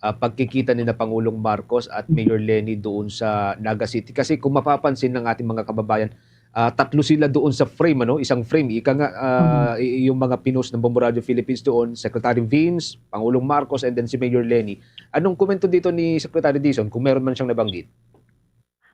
pagkikita ni na Pangulong Marcos at Mayor Lenny doon sa Naga City? Kasi kung mapapansin ng ating mga kababayan, tatlo sila doon sa frame, isang frame. Yung mga pinost ng Bombo Radio Philippines doon, Secretary Vince, Pangulong Marcos, and then si Mayor Lenny. Anong komento dito ni Secretary Dizon kung meron man siyang nabanggit?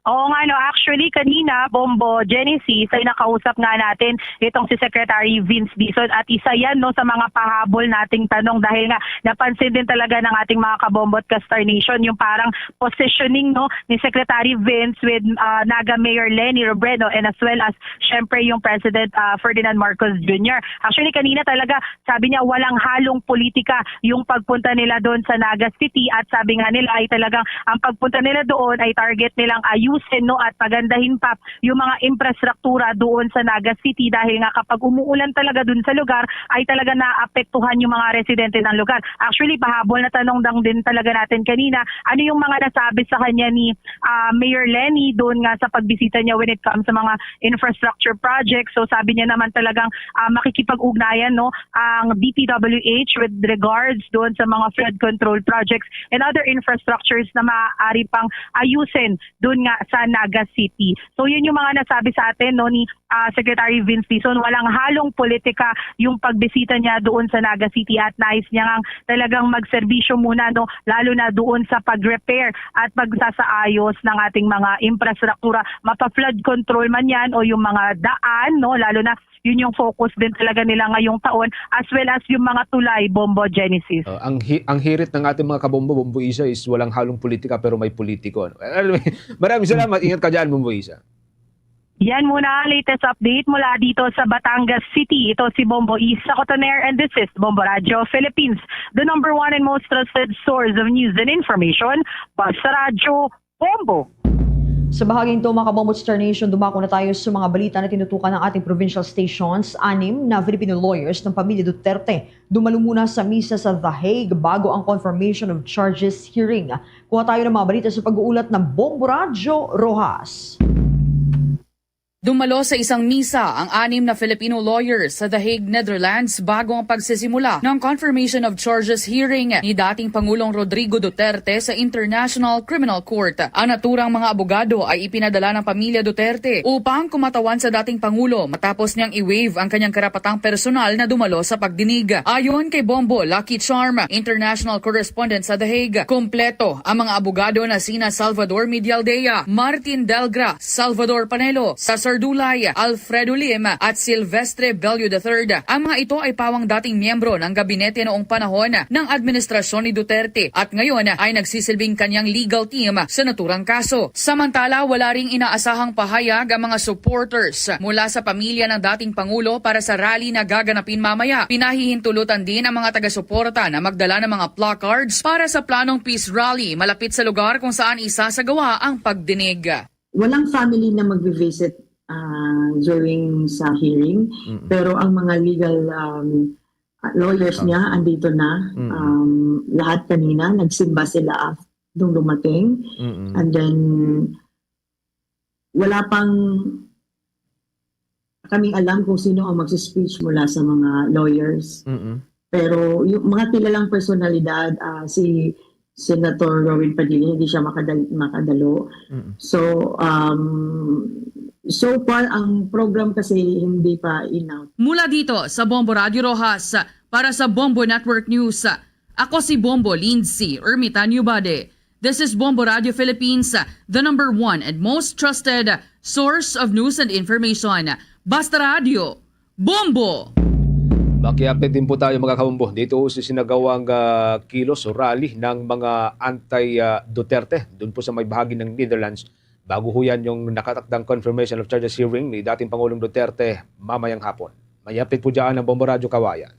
Oo nga, actually kanina, Bombo Genesis, ay nakausap nga natin itong si Secretary Vince Dizon at isa yan sa mga pahabol nating tanong dahil nga napansin din talaga ng ating mga kabombo at ka-Star Nation yung parang positioning ni Secretary Vince with Naga Mayor Lenny Robredo and as well as syempre yung President Ferdinand Marcos Jr. Actually kanina talaga sabi niya walang halong politika yung pagpunta nila doon sa Naga City at sabi nga nila ay talagang ang pagpunta nila doon ay target nilang ayusin at pagandahin pa yung mga infrastruktura doon sa Naga City dahil nga kapag umuulan talaga doon sa lugar ay talaga naapektuhan yung mga residente ng lugar. Actually, pahabol na tanong din talaga natin kanina, ano yung mga nasabi sa kanya ni Mayor Lenny doon nga sa pagbisita niya when it comes sa mga infrastructure projects. So sabi niya naman talagang makikipag-ugnayan ang DPWH with regards doon sa mga flood control projects and other infrastructures na maaari pang ayusin doon nga sa Naga City. So yun yung mga nasabi sa atin ni Secretary Vince Dizon. Walang halong politika yung pagbisita niya doon sa Naga City at nais niya nga talagang magserbisyo muna lalo na doon sa pag-repair at pagsasaayos ng ating mga infrastruktura. Mapa-flood control man yan o yung mga daan, lalo na yun yung focus din talaga nila ngayong taon as well as yung mga tulay, Bombo Genesis. Ang hirit ng ating mga kabombo, Bombo Isa, is walang halong politika pero may politiko. Maraming salamat. Ingat ka dyan, Bombo Isa. Yan muna latest update mula dito sa Batangas City. Ito si Bombo Isa Cotoner and this is Bombo Radio Philippines, the number one and most trusted source of news and information. Basta Radio Bombo. Sa bahaging ito, mga kabombo Star Nation, dumako na tayo sa mga balita na tinutukan ng ating provincial stations. 6 na Filipino lawyers ng pamilya Duterte dumalo muna sa misa sa The Hague bago ang confirmation of charges hearing. Kuha tayo ng mga balita sa pag-uulat ng Bombo Radio Rojas. Dumalo sa isang misa ang 6 na Filipino lawyers sa The Hague, Netherlands bago ang pagsisimula ng confirmation of charges hearing ni dating Pangulong Rodrigo Duterte sa International Criminal Court. Ang naturang mga abogado ay ipinadala ng pamilya Duterte upang kumatawan sa dating Pangulo matapos niyang i-waive ang kanyang karapatang personal na dumalo sa pagdinig. Ayon kay Bombo Lucky Charm, international correspondent sa The Hague, kompleto ang mga abogado na sina Salvador Medialdea, Martin Delgra, Salvador Panelo, Dulay, Alfredo Lim at Silvestre Bello III. Ang mga ito ay pawang dating miyembro ng gabinete noong panahon ng administrasyon ni Duterte at ngayon ay nagsisilbing kanyang legal team sa naturang kaso. Samantala, wala ring inaasahang pahayag ang mga supporters mula sa pamilya ng dating Pangulo para sa rally na gaganapin mamaya. Pinahihintulutan din ang mga taga-suporta na magdala ng mga placards para sa planong peace rally malapit sa lugar kung saan isasagawa ang pagdinig. Walang family na magbe-visit during sa hearing, pero ang mga legal lawyers niya andito na, lahat kanina nagsimba sila nung dumating, and then wala pang kaming alam kung sino ang magsi-speech mula sa mga lawyers, pero yung mga kilalang personalidad, si Senator Robin Padilla, hindi siya makadalo. So far, ang program kasi hindi pa in-out. Mula dito sa Bombo Radio Rojas, para sa Bombo Network News, ako si Bombo Lindsay Ermitanio Bade. This is Bombo Radio Philippines, the number one and most trusted source of news and information. Basta Radio, Bombo! Maki-update din po tayo mga kabombo. Dito sa sinagawang kilos o rally ng mga anti-Duterte doon po sa may bahagi ng Netherlands. Bago ho yan yung nakatakdang confirmation of charges hearing ni dating Pangulong Duterte mamayang hapon. May update po dyan ng Bombo Radio Kawayan.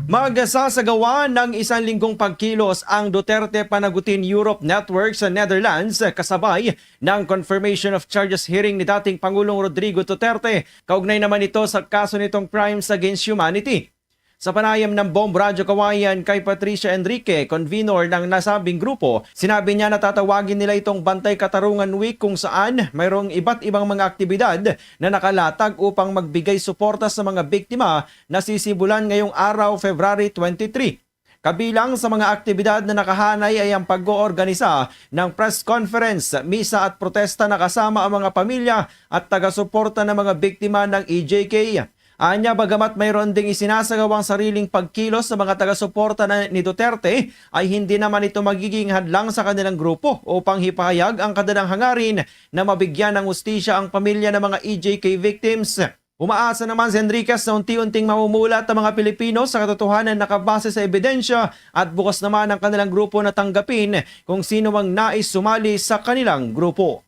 Magsasagawa ng 1 linggong pagkilos ang Duterte Panagutin Europe Network sa Netherlands kasabay ng confirmation of charges hearing ni dating Pangulong Rodrigo Duterte. Kaugnay naman ito sa kaso nitong crimes against humanity. Sa panayam ng Bombo Radyo Kawayan kay Patricia Enrique, convenor ng nasabing grupo, sinabi niya na tatawagin nila itong Bantay Katarungan Week kung saan mayroong iba't ibang mga aktibidad na nakalatag upang magbigay suporta sa mga biktima na sisibulan ngayong araw, February 23. Kabilang sa mga aktibidad na nakahanay ay ang pag-oorganisa ng press conference, misa at protesta na kasama ang mga pamilya at taga-suporta ng mga biktima ng EJK. Anya, bagamat mayroon ding isinasagawang sariling pagkilos sa mga taga-suporta ni Duterte, ay hindi naman ito magiging hadlang sa kanilang grupo upang hipahayag ang kanilang hangarin na mabigyan ng hustisya ang pamilya ng mga EJK victims. Umaasa naman si Enriquez na unti-unting mamumulat ang mga Pilipino sa katotohanan na nakabase sa ebidensya at bukas naman ang kanilang grupo na tanggapin kung sino mang nais sumali sa kanilang grupo.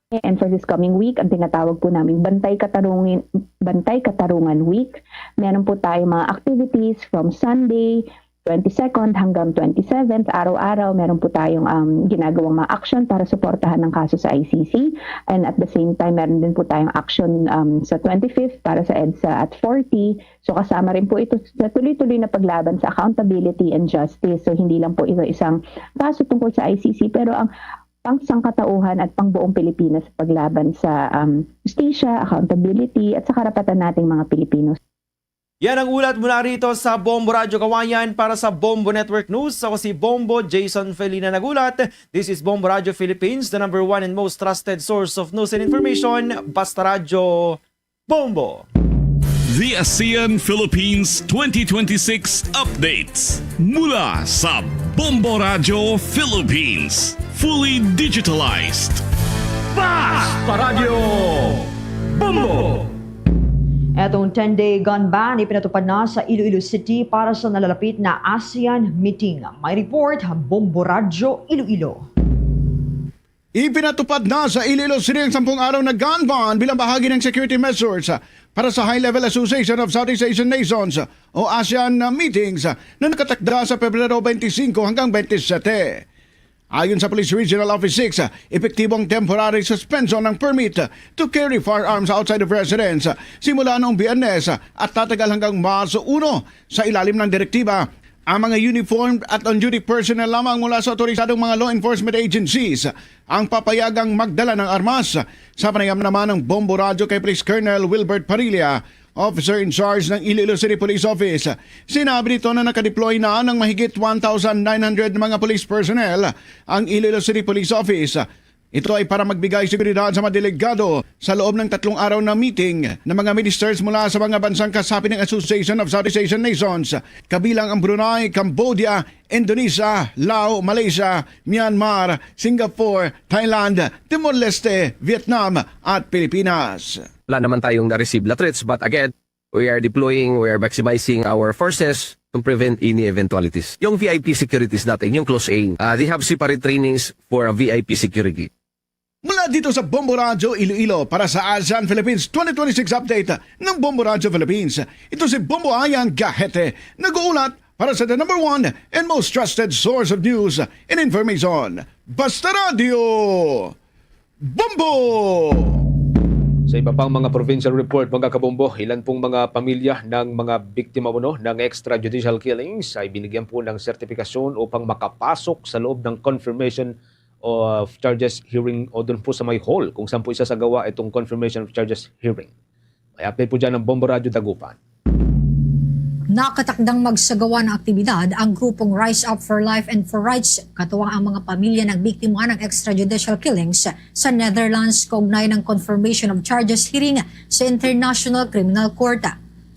And for this coming week, ang tinatawag po namin Bantay Katarungan Week. Meron po tayo mga activities from Sunday, 22nd hanggang 27th, araw-araw meron po tayong ginagawang mga action para suportahan ng kaso sa ICC. And at the same time, meron din po tayong action sa 25th para sa EDSA at 40. So kasama rin po ito sa tuloy-tuloy na paglaban sa accountability and justice. So hindi lang po ito isang kaso tungkol sa ICC, pero ang pangsangkatauhan at pangbuong Pilipinas sa paglaban sa justisya, accountability at sa karapatan nating mga Pilipino. Yan ang ulat mula rito sa Bombo Radyo Kawayan para sa Bombo Network News. Ako si Bombo Jason Felina nagulat. This is Bombo Radyo Philippines, the number 1 and most trusted source of news and information. Basta Radyo Bombo. The ASEAN Philippines 2026 updates mula sa Bombo Radyo Philippines. Fully digitalized. Basta Radyo Bombo! Etong 10-day gun ban ipinatupad na sa Iloilo City para sa nalalapit na ASEAN meeting. May report, Bombo Radyo Iloilo. Ipinatupad na sa Iloilo City ang 10 araw na gun ban bilang bahagi ng security measures para sa High-Level Association of Southeast Asian Nations o ASEAN meetings na nakatakda sa Pebrero 25 hanggang 27. Ayon sa Police Regional Office 6, epektibong temporary suspension ng permit to carry firearms outside of residence simula noong Biyernes at tatagal hanggang Marso 1 sa ilalim ng direktiba. Ang mga uniformed at on-duty personnel lamang mula sa otorisadong mga law enforcement agencies ang papayagang magdala ng armas. Sa panayam naman ng Bombo Radyo kay Police Colonel Wilbert Parilla, officer in charge ng Iloilo City Police Office, sinabi nito na nakadeploy na ng mahigit 1,900 mga police personnel ang Iloilo City Police Office. Ito ay para magbigay seguridad sa mga delegado sa loob ng 3 araw na meeting ng mga ministers mula sa mga bansang kasapi ng Association of Southeast Asian Nations, kabilang ang Brunei, Cambodia, Indonesia, Laos, Malaysia, Myanmar, Singapore, Thailand, Timor-Leste, Vietnam at Pilipinas. Wala naman tayong na-receive na threats, but again, we are maximizing our forces to prevent any eventualities. Yung VIP securities natin, yung close aim, they have separate trainings for VIP security. Mula dito sa Bombo Radyo Iloilo para sa ASEAN Philippines 2026 update ng Bombo Radyo Philippines. Ito si Bombo Ayang Gahete, nag-uulat para sa the number 1 and most trusted source of news and information. Basta Radio Bombo! Sa iba pang mga provincial report, mga kabombo, ilan pong mga pamilya ng mga biktima ng extrajudicial killings ay binigyan po ng sertifikasyon upang makapasok sa loob ng confirmation of charges hearing o doon po sa may hall kung saan po isasagawa itong confirmation of charges hearing. May update po dyan ng Bombo Radyo Dagupan. Nakatakdang magsagawa ng aktibidad ang grupong Rise Up for Life and for Rights, katuwang ang mga pamilya ng biktima ng extrajudicial killings sa Netherlands kaugnay ng confirmation of charges hearing sa International Criminal Court.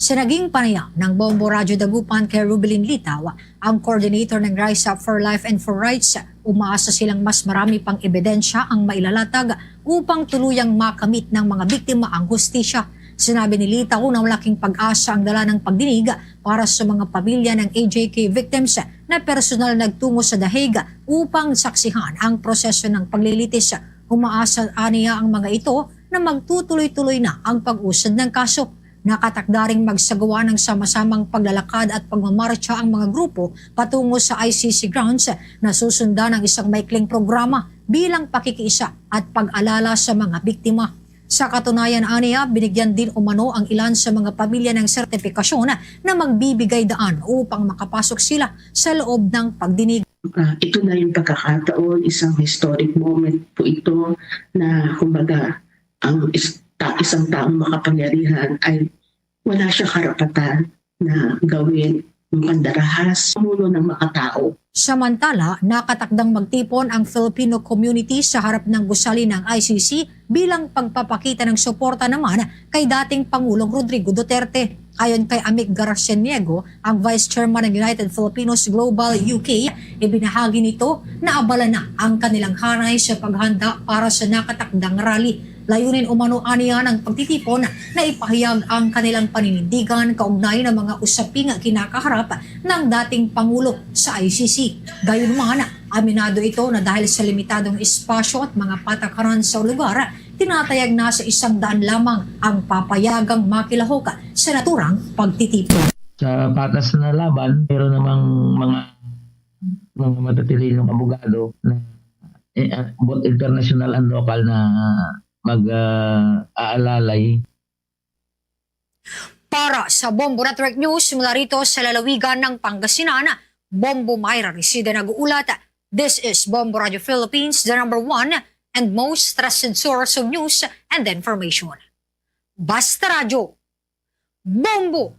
Sa naging panayam ng Bombo Radyo Dagupan kay Rubilin Litaw, ang coordinator ng Rise Up for Life and for Rights, umaasa silang mas marami pang ebidensya ang mailalatag upang tuluyang makamit ng mga biktima ang hustisya. Sinabi ni Litaw na malaking pag-asa ang dala ng pagdinig para sa mga pamilya ng EJK victims na personal nagtungo sa The Hague upang saksihan ang proseso ng paglilitis. Umaasa niya ang mga ito na magtutuloy-tuloy na ang pag-usad ng kaso. Nakatakda ring magsagawa ng sama-samang paglalakad at pagmamarcha ang mga grupo patungo sa ICC grounds na susundan ng isang maikling programa bilang pakikiisa at pag-alala sa mga biktima. Sa katunayan, aniya, binigyan din umano ang ilan sa mga pamilya ng sertifikasyon na magbibigay daan upang makapasok sila sa loob ng pagdinig. Ito na yung pagkakataon, isang historic moment po ito na kumbaga ang isang taong makapangyarihan ay wala siya karapatan na gawin yung pandarahas mulo ng makatao. Samantala, nakatakdang magtipon ang Filipino community sa harap ng gusali ng ICC bilang pagpapakita ng suporta naman kay dating Pangulong Rodrigo Duterte. Ayon kay Amic Garcianiego, ang Vice Chairman ng United Filipinos Global UK, ibinahagi nito na abala na ang kanilang hanay sa paghanda para sa nakatakdang rally. Layunin umano aniya ng pagtitipon na ipahayag ang kanilang paninindigan kaugnay ng mga usaping kinakaharap ng dating Pangulo sa ICC. Gayunman, aminado ito na dahil sa limitadong espasyo at mga patakaran sa lugar, tinatayag na sa 100 lamang ang papayagang makilahok sa naturang pagtitipon. Sa patas na laban, pero namang mga matatilinong abogado na both international and local na mag-aalalay. Para sa Bombo Network News, mula rito sa lalawigan ng Pangasinan, Bombo Mayra Resida nag-uulat. This is Bombo Radio Philippines, the number one and most trusted source of news and information. Basta Radio, Bombo!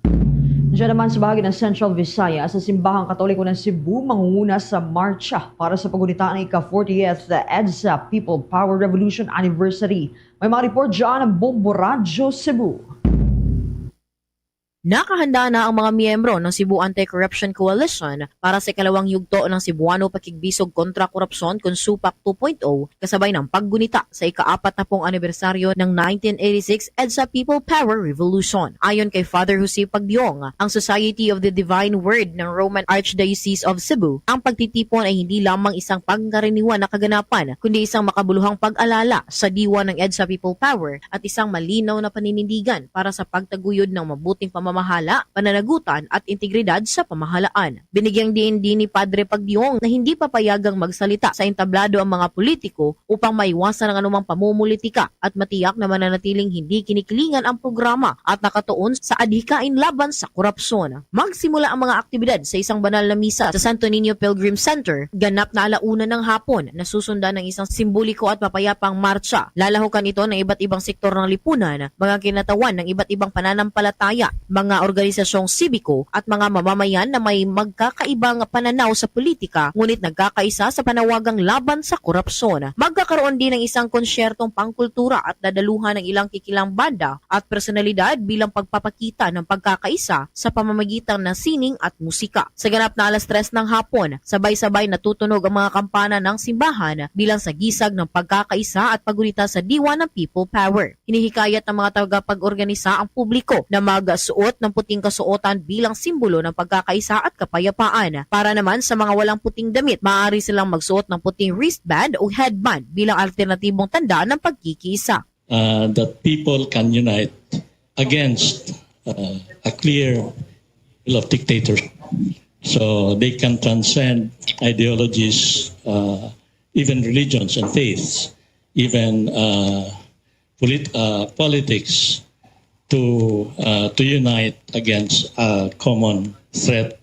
Diyan naman sa bahagi ng Central Visayas, sa Simbahang Katoliko ng Cebu, mangunguna sa marcha para sa pagunita ng ika-40th EDSA People Power Revolution Anniversary. May mga report dyan ng Bombo Radio Cebu. Nakahanda na ang mga miyembro ng Cebu Anti-Corruption Coalition para sa ikalawang yugto ng Cebuano Pakigbisog kontra Korupsyon Konsupak 2.0 kasabay ng paggunita sa ika-40 anibersaryo ng 1986 EDSA People Power Revolution. Ayon kay Father Jose Pagdiong, ang Society of the Divine Word ng Roman Archdiocese of Cebu, ang pagtitipon ay hindi lamang isang pangkaraniwan na kaganapan, kundi isang makabuluhang pag-alala sa diwa ng EDSA People Power at isang malinaw na paninindigan para sa pagtaguyod ng mabuting pamamahala, pananagutan at integridad sa pamahalaan. Binigyang din ni Padre Pagdiong na hindi papayagang magsalita sa entablado ang mga politiko upang maiwasan ang anumang pamumulitika at matiyak na mananatiling hindi kinikilingan ang programa at nakatuon sa adhikain laban sa korupsyon. Magsimula ang mga aktibidad sa isang banal na misa sa Santo Niño Pilgrim Center, ganap na alauna ng hapon na susundan ng isang simboliko at mapayapang marcha. Lalahukan ito ng iba't ibang sektor ng lipunan, mga kinatawan ng iba't ibang pananampalataya, mga organisasyong sibiko at mga mamamayan na may magkakaibang pananaw sa politika ngunit nagkakaisa sa panawagang laban sa korupsyon. Magkakaroon din ng isang konsyertong pangkultura at dadaluhan ng ilang kikilang banda at personalidad bilang pagpapakita ng pagkakaisa sa pamamagitan ng sining at musika. Sa ganap na 3:00 ng hapon, sabay-sabay natutunog ang mga kampana ng simbahan bilang sagisag ng pagkakaisa at paggunita sa diwa ng People Power. Hinihikayat ng mga tagapag-organisa ang publiko na magsuot ng puting kasuotan bilang simbolo ng pagkakaisa at kapayapaan. Para naman sa mga walang puting damit, maaari silang magsuot ng puting wristband o headband bilang alternatibong tanda ng pagkikisa. That people can unite against a clear will of dictatorship. So they can transcend ideologies, even religions and faiths, even politics, to unite against a common threat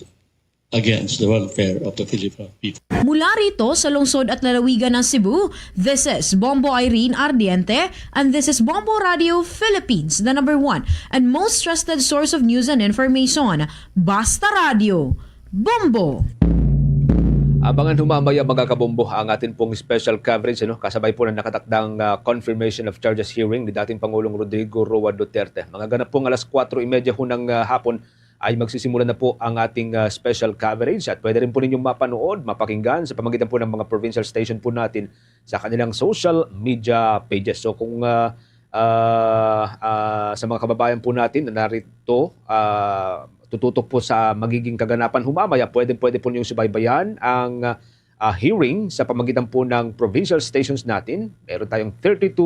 against the welfare of the Filipino people. Mula rito sa lungsod at lalawigan ng Cebu, this is Bombo Irene Ardiente and this is Bombo Radio Philippines, the number one and most trusted source of news and information. Basta Radio, Bombo! Abangan humamaya mga kabombo ang atin pong special coverage, kasabay po ng nakatakdang confirmation of charges hearing ni dating Pangulong Rodrigo Roa Duterte. Mga ganap pong 4:30 ho ng hapon ay magsisimula na po ang ating special coverage at pwede rin po ninyong mapanood, mapakinggan sa pamagitan po ng mga provincial station po natin sa kanilang social media pages. So kung sa mga kababayan po natin na narito, tututok po sa magiging kaganapan humamaya, pwede po niyong subaybayan ang hearing sa pamagitan po ng provincial stations natin. Meron tayong 32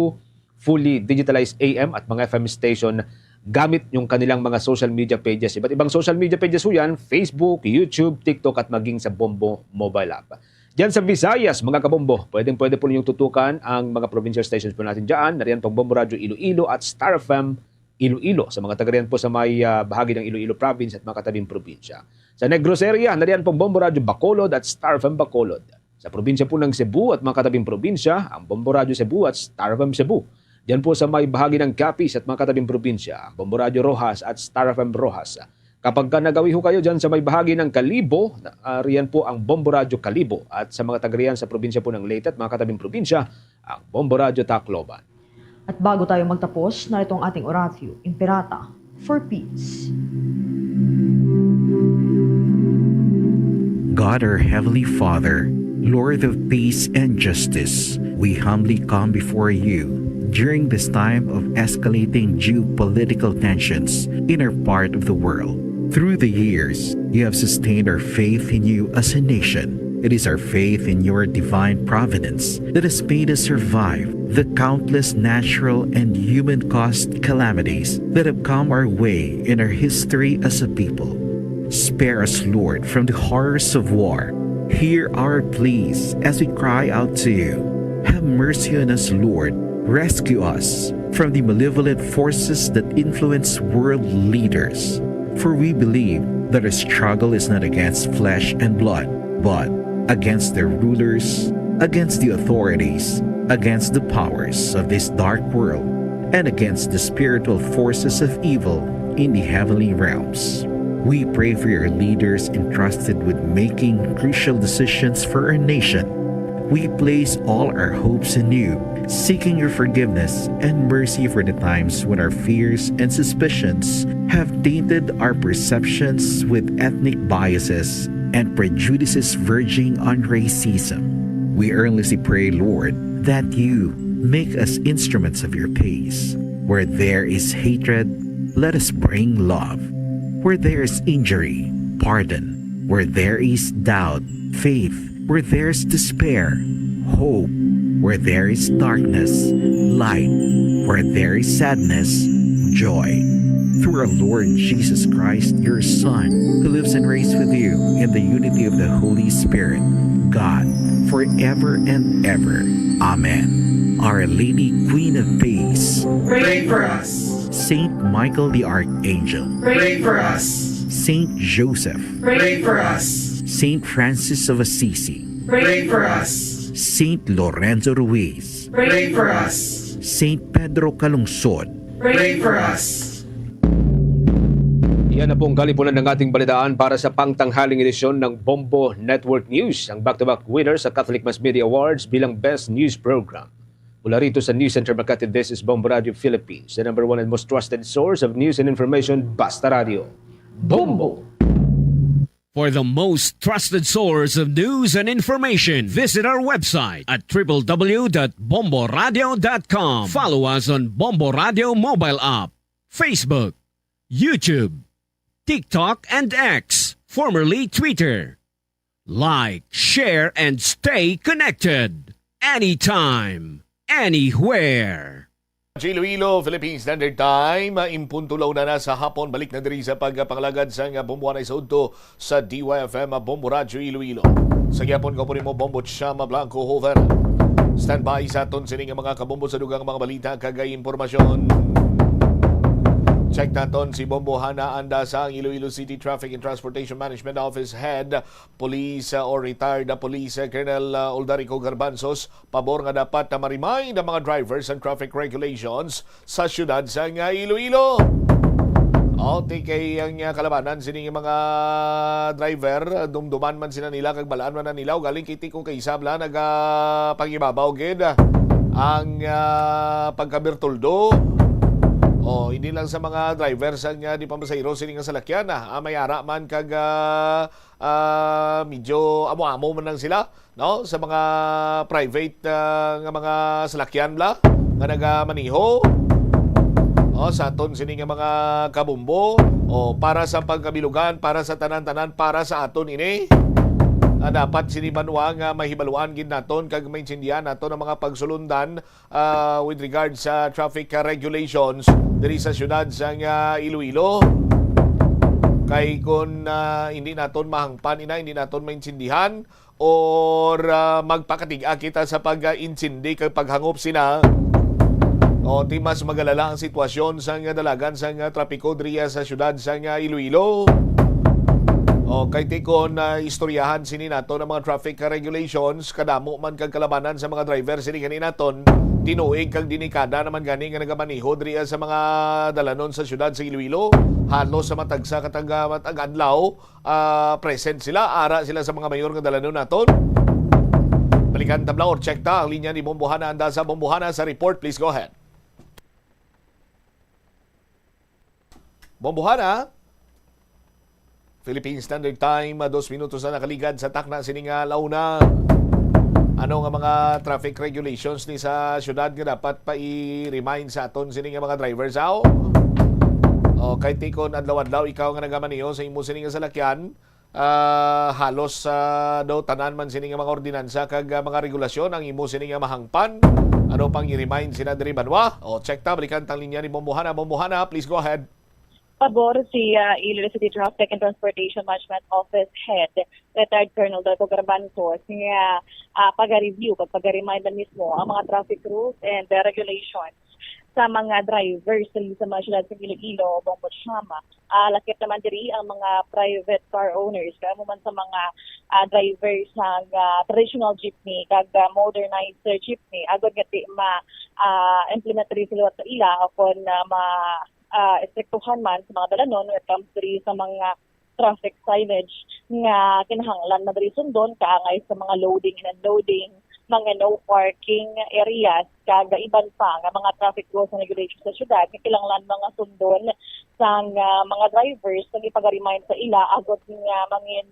fully digitalized AM at mga FM station gamit yung kanilang mga social media pages. Iba't ibang social media pages po yan, Facebook, YouTube, TikTok at maging sa Bombo mobile app. Diyan sa Visayas, mga kabombo, pwede po ninyong tutukan ang mga provincial stations po natin dyan. Nariyan pong Bombo Radio Iloilo at Star FM Iloilo. Sa mga taga riyan po sa may bahagi ng Iloilo Province at mga katabing probinsya. Sa Negros area, nariyan pong Bombo Radio Bacolod at Star FM Bacolod. Sa probinsya po ng Cebu at mga katabing probinsya, ang Bombo Radio Cebu at Star FM Cebu. Diyan po sa may bahagi ng Capiz at mga katabing probinsya, ang Bombo Radio Rojas at Star FM Rojas. Kapag nagawi ho kayo dyan sa may bahagi ng Kalibo, riyan po ang Bombo Radio Kalibo. At sa mga taga-riyan sa probinsya po ng Leyte at mga katabing probinsya, ang Bombo Radio Tacloban. At bago tayo magtapos, narito ang ating oratio, Imperata for Peace. God, our Heavenly Father, Lord of peace and justice, we humbly come before you during this time of escalating geopolitical tensions in our part of the world. Through the years, you have sustained our faith in you as a nation. It is our faith in your divine providence that has made us survive the countless natural and human-caused calamities that have come our way in our history as a people. Spare us, Lord, from the horrors of war. Hear our pleas as we cry out to you. Have mercy on us, Lord. Rescue us from the malevolent forces that influence world leaders. For we believe that our struggle is not against flesh and blood, but against the rulers, against the authorities, against the powers of this dark world, and against the spiritual forces of evil in the heavenly realms. We pray for your leaders entrusted with making crucial decisions for our nation. We place all our hopes in you, seeking your forgiveness and mercy for the times when our fears and suspicions have tainted our perceptions with ethnic biases and prejudices verging on racism. We earnestly pray, Lord, that you make us instruments of your peace. Where there is hatred, let us bring love. Where there is injury, pardon. Where there is doubt, faith. Where there is despair, hope. Where there is darkness, light. Where there is sadness, joy. Through our Lord Jesus Christ, your Son, who lives and reigns with you in the unity of the Holy Spirit, God, forever and ever. Amen. Our Lady, Queen of Peace, pray for us. Saint Michael the Archangel, Pray for us. Saint Joseph, Pray for us. Saint Francis of Assisi, Pray for us. Saint Lorenzo Ruiz, Pray for us. Saint Pedro Calungsod, Pray for us. Yan na pong kalipunan ng ating balitaan para sa pangtanghaling edisyon ng Bombo Network News, ang back-to-back winner sa Catholic Mass Media Awards bilang Best News Program. Mula rito sa News Center Makati, this is Bombo Radio Philippines, the number one and most trusted source of news and information, Basta Radio. Bombo! For the most trusted source of news and information, visit our website at www.bomboradio.com. Follow us on Bombo Radio mobile app, Facebook, YouTube, TikTok, and X, formerly Twitter. Like, share, and stay connected. Anytime, anywhere. Iloilo, Philippines Standard Time, impuntulaw na sa hapon, balik na diri sa pagpangalagad sa Bombo na isaudto sa DYFM Bombo Radio Iloilo. Sa gyapon ko po mo Bombo Chama Blanco Hover. Stand by sa aton sining mga kabombo sa dugang mga balita kagay impormasyon. Check naton si Bombo Hana anda sa Iloilo City Traffic and Transportation Management Office Head Police or Retired Police Colonel Oldarico Garbanzos, pabor nga dapat na ma-remind ang mga drivers and traffic regulations sa syudad sa Iloilo. Kay ang kalabanan sining mga driver, dumduman man sila nila kag balaan man na nila galing kiti ko kay sabla nagapangibabaw gid ang pagkabirtuldo. Hindi lang sa mga drivers ang di pamasayro sining nga salakyan mayara man kag medyo amo-amo man lang sila no sa mga private nga mga salakyan bla nga nagamaniho sa aton sining nga mga kabumbo para sa pagkabilugan, para sa tanan-tanan, para sa aton ini dapat sinibanwa nga mahibaluan gid naton kag maintindihan naton ang mga pagsulundan with regard sa traffic regulations diri sa syudad sa Iloilo. Kay kung hindi naton mahangpan hindi naton maintindihan or magpakatiga kita sa pag-insindi kag paghangop sina o di mas magalala ang sitwasyon sa dalagan sa trapiko diriya sa syudad sa Iloilo. O kay tikon istoryahan sini nato ng mga traffic regulations kadamo man kag kalabanan sa mga driver sini gani naton tinuig kag dinikada naman gani nga nagamaniho diriya sa mga dalanon sa syudad sa Iloilo. Halos sa matagsa matag-adlaw present sila, ara sila sa mga mayor nga dalanon naton. Balikan tabla or check ta ang linya ni Bombohana. Anda sa Bombohana sa report, please go ahead. Bombohana, Philippine Standard Time, 2 minutos na nakaligad sa takna sining launa. Ano nga mga traffic regulations ni sa syudad nga dapat pa i-remind sa aton sining mga drivers aw? O kay tikon adlaw-adlaw ikaw nga nagamaniho sa imo sining salakyan, halos daw tanan man sining mga ordinansa kag mga regulasyon ang imo sining mahangpan. Ano pang i-remind sina diri banwa? O check ta balikan tang linya ni Bombohana. Bombohana, please go ahead. Pabor si Iloilo City Traffic and Transportation Management Office Head, retired Colonel Darko Garbanzos, nga pag-review, pag-remind mismo ang mga traffic rules and regulations sa mga drivers sa mga syudad sa Iloilo, Bombotsama. Lakip naman diri ang mga private car owners, kaya mo man sa mga drivers ng traditional jeepney, kag modernized jeepney, agad nga ma-implement rin sila sa ila kung istriktuhan man sa mga dalanon when it comes diri sa mga traffic signage nga kinahanglan na diri sundon kaangay sa mga loading and unloading, mga no parking areas, kag iban pa nga mga traffic rules and regulations sa syudad nga kinahanglan mga sundon sa mga drivers nga ipag-remind sa ila agad nga mangin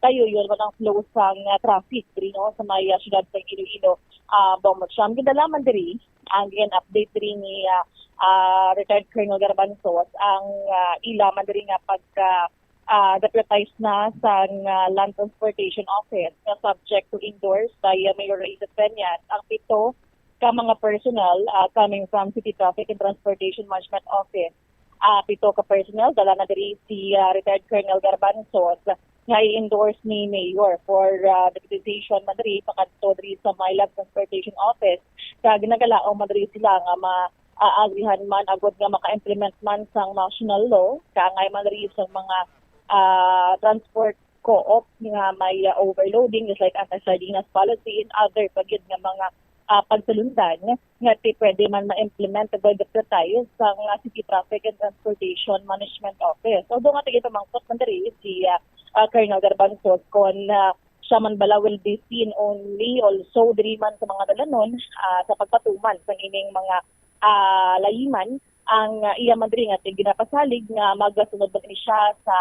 tayo yun ang flow sa traffic diri no sa may syudad sa Iloilo, Bombotsama. Gidalaman diri ang update diri ni retired Colonel Garbanzos ang ila man diri nga deputize na sa Land Transportation Office na subject to endorse by Mayor Raiza Peñas ang 7 ka mga personnel coming from City Traffic and Transportation Management Office. 7 ka personnel dala na diri si retired Colonel Garbanzos nga i-endorse ni Mayor for deputization man diri pakadto diri sa Land Transportation Office. Kag nagalaong man diri sila nga agrihan man agad nga maka-implement man sang national law kaangay man diri sa mga transport co-op nga may overloading just like anti-sardinas policy and other pagid nga mga pagsulundan nga pwede man ma-implement agad tayo sa City Traffic and Transportation Management Office. Although nga tigito mangkot man diri si Colonel Garbanzos kon siya man bala will be seen only also diri man sa mga dalanon sa pagpatuman sa ining mga layiman ang iya madri nga ginapasalig nga magasunod ba siya sa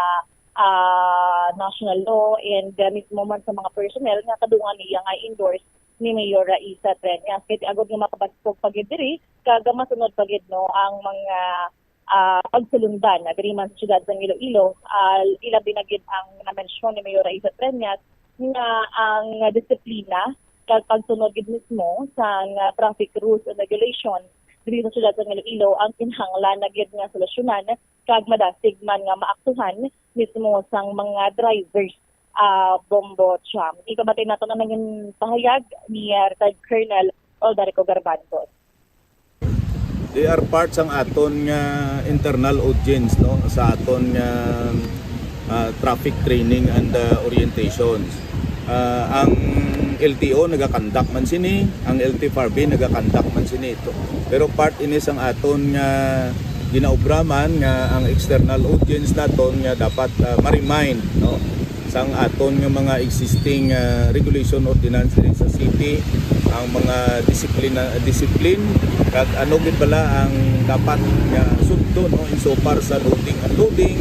national law and mismo man sa mga personnel nga kadungan niya nga endorse ni Mayor Raiza Peñas. Kaya agad nga makabaskog pagid diri kag masunod pagid no ang mga pagsulundan na diri man sa syudad sa Iloilo. Ila binagid ang na-mention ni Mayor Raiza Peñas nga ang disiplina kag pagsunod gid mismo sa traffic rules and regulations diri sa syudad sa Iloilo ang kinahanglan na gyud nga solusyonan kag madasig man nga maaktuhan mismo sang mga drivers Bombotsama. Ikabatay nato na naging pahayag ni retired Colonel Darko Garbanzos. They are parts ang aton nga internal audience no sa aton nga traffic training and orientations. Ang LTO nagakandak man sini, ang LTFRB nagakandak man sini ito. Pero part ini sang aton nga ginaubraman nga ang external audience naton nga dapat ma-remind no sang aton nga mga existing regulation ordinance sa city, ang mga discipline kag ano gid bala ang dapat nga sundon no insofar sa loading unloading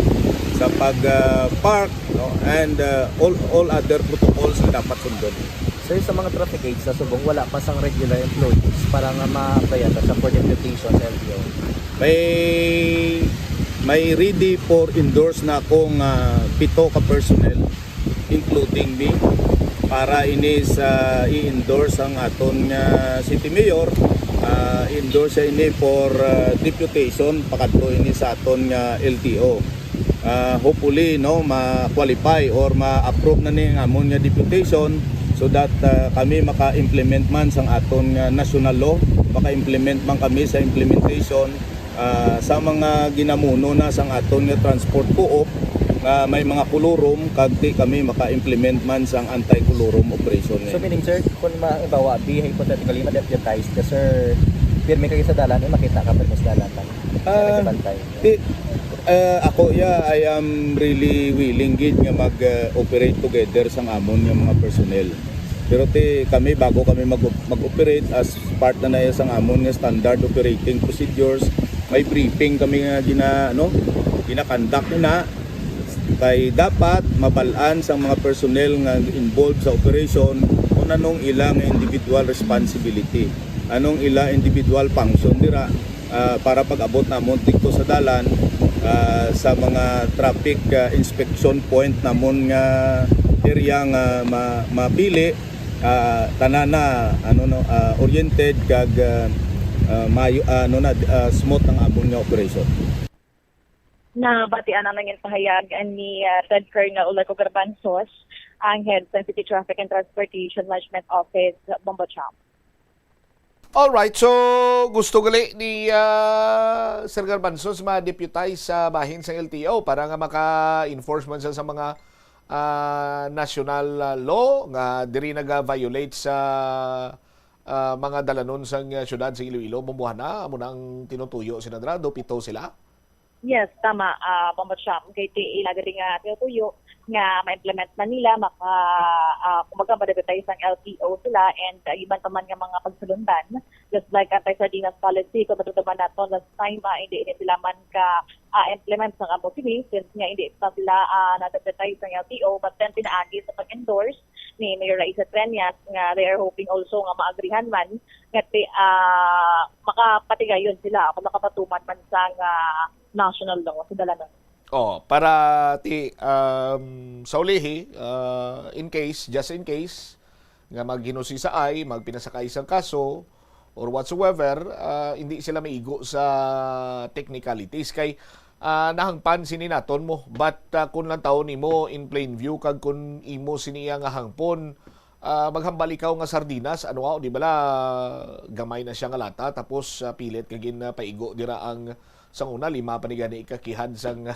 sa pag-park no and all other protocols na dapat sundon. So sa mga traffic aids sa Subong wala pa sang regular employees para nga ma-apply sa for deputation sa LTO. May ready for endorse na akong 7 ka personnel including me para ini sa i-endorse ang aton city mayor, i-endorse siya ini for deputation pakadto ini sa aton LTO. Hopefully no ma-qualify or ma-approve na ni amon nga deputation so that kami maka-implement man sang aton national law, maka-implement man kami sa implementation sa mga ginamuno na sang aton nga transport co-op. May mga kulurom kagti kami maka-implement man sang anti-kulurom operation. So meaning sir, kung mabawa be hypothetically ma-deputize ka sir, pirmi kayo sa dalan, makita ka pirmi sa dalan. Ako I am really willing gid nga mag-operate together sang amon nga mga personnel. Pero kami bago kami mag-operate as part na sang amon nga standard operating procedures, may briefing kami nga gina-conduct na kay dapat mabalaan sa mga personnel nga involved sa operation kung anong ilang individual responsibility, anong ilang individual function dira para pag-abot namon dito sa dalan sa mga traffic inspection point namon nga area nga mapili tanana oriented kag smooth ang amon nga operation. Nabatian ang nanging pahayag ni Red Colonel Ularco Garbanzos, ang Head ng City Traffic and Transportation Management Office, Bombocham. Alright, so gusto gali ni Sir Garbanzos ma-deputize sa bahin sa LTO para nga maka-enforce man sa mga national law nga diri naga-violate sa mga dalanon sa syudad sa Iloilo. Bumbuhan na, amo nang tinutuyo sinadrado, 7 sila. Yes, tama, Bombocham. Kaya ilagari nga tinutuyo nga ma-implement man nila, kumaga ma-deputize ng LTO sila and iban pa man nga mga pagsulundan. Just like anti-sardinas policy, kung matutuman nato last time, hindi sila man ka-implement ng Ambo City since nga hindi pa sila na-deputize ng LTO, but then pinaagi sa pag-endorse ni Mayor Raisa Treñas nga they are hoping also nga maagrihan man nga makapatigayon sila kung makapatuman man sa national law sa dalanan. Para sa ulihi, just in case, nga magginusi sa magpinasakay isang kaso, or whatsoever, hindi sila maigo sa technicalities. Kay nahangpan sininaton mo, but kung lang taon nimo in plain view, kag kung imo siniya nga hangpon, maghambal ikaw nga sardinas, di bala, gamay na siya nga lata, tapos pilit kagin paigo dira ang sang una 5 panigani ikakihan sang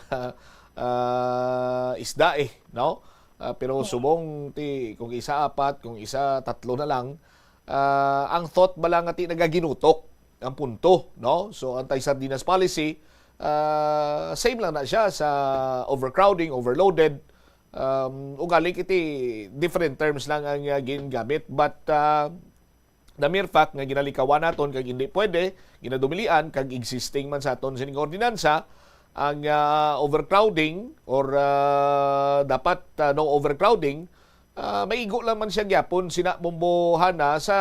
isda no? Pero subong kung isa 4, kung isa 3 na lang, ang thought bala nga nagaginutok ang punto, no? So anti-sardinas policy, same lang na siya sa overcrowding, overloaded, ugali kiti different terms lang ang gingamit, but the mere fact nga ginalikawan naton kag hindi pwede ginadumilian kag existing man sa aton sining ordinansa ang overcrowding or dapat no overcrowding, maigo lang man siya gyapon sinabombohan na sa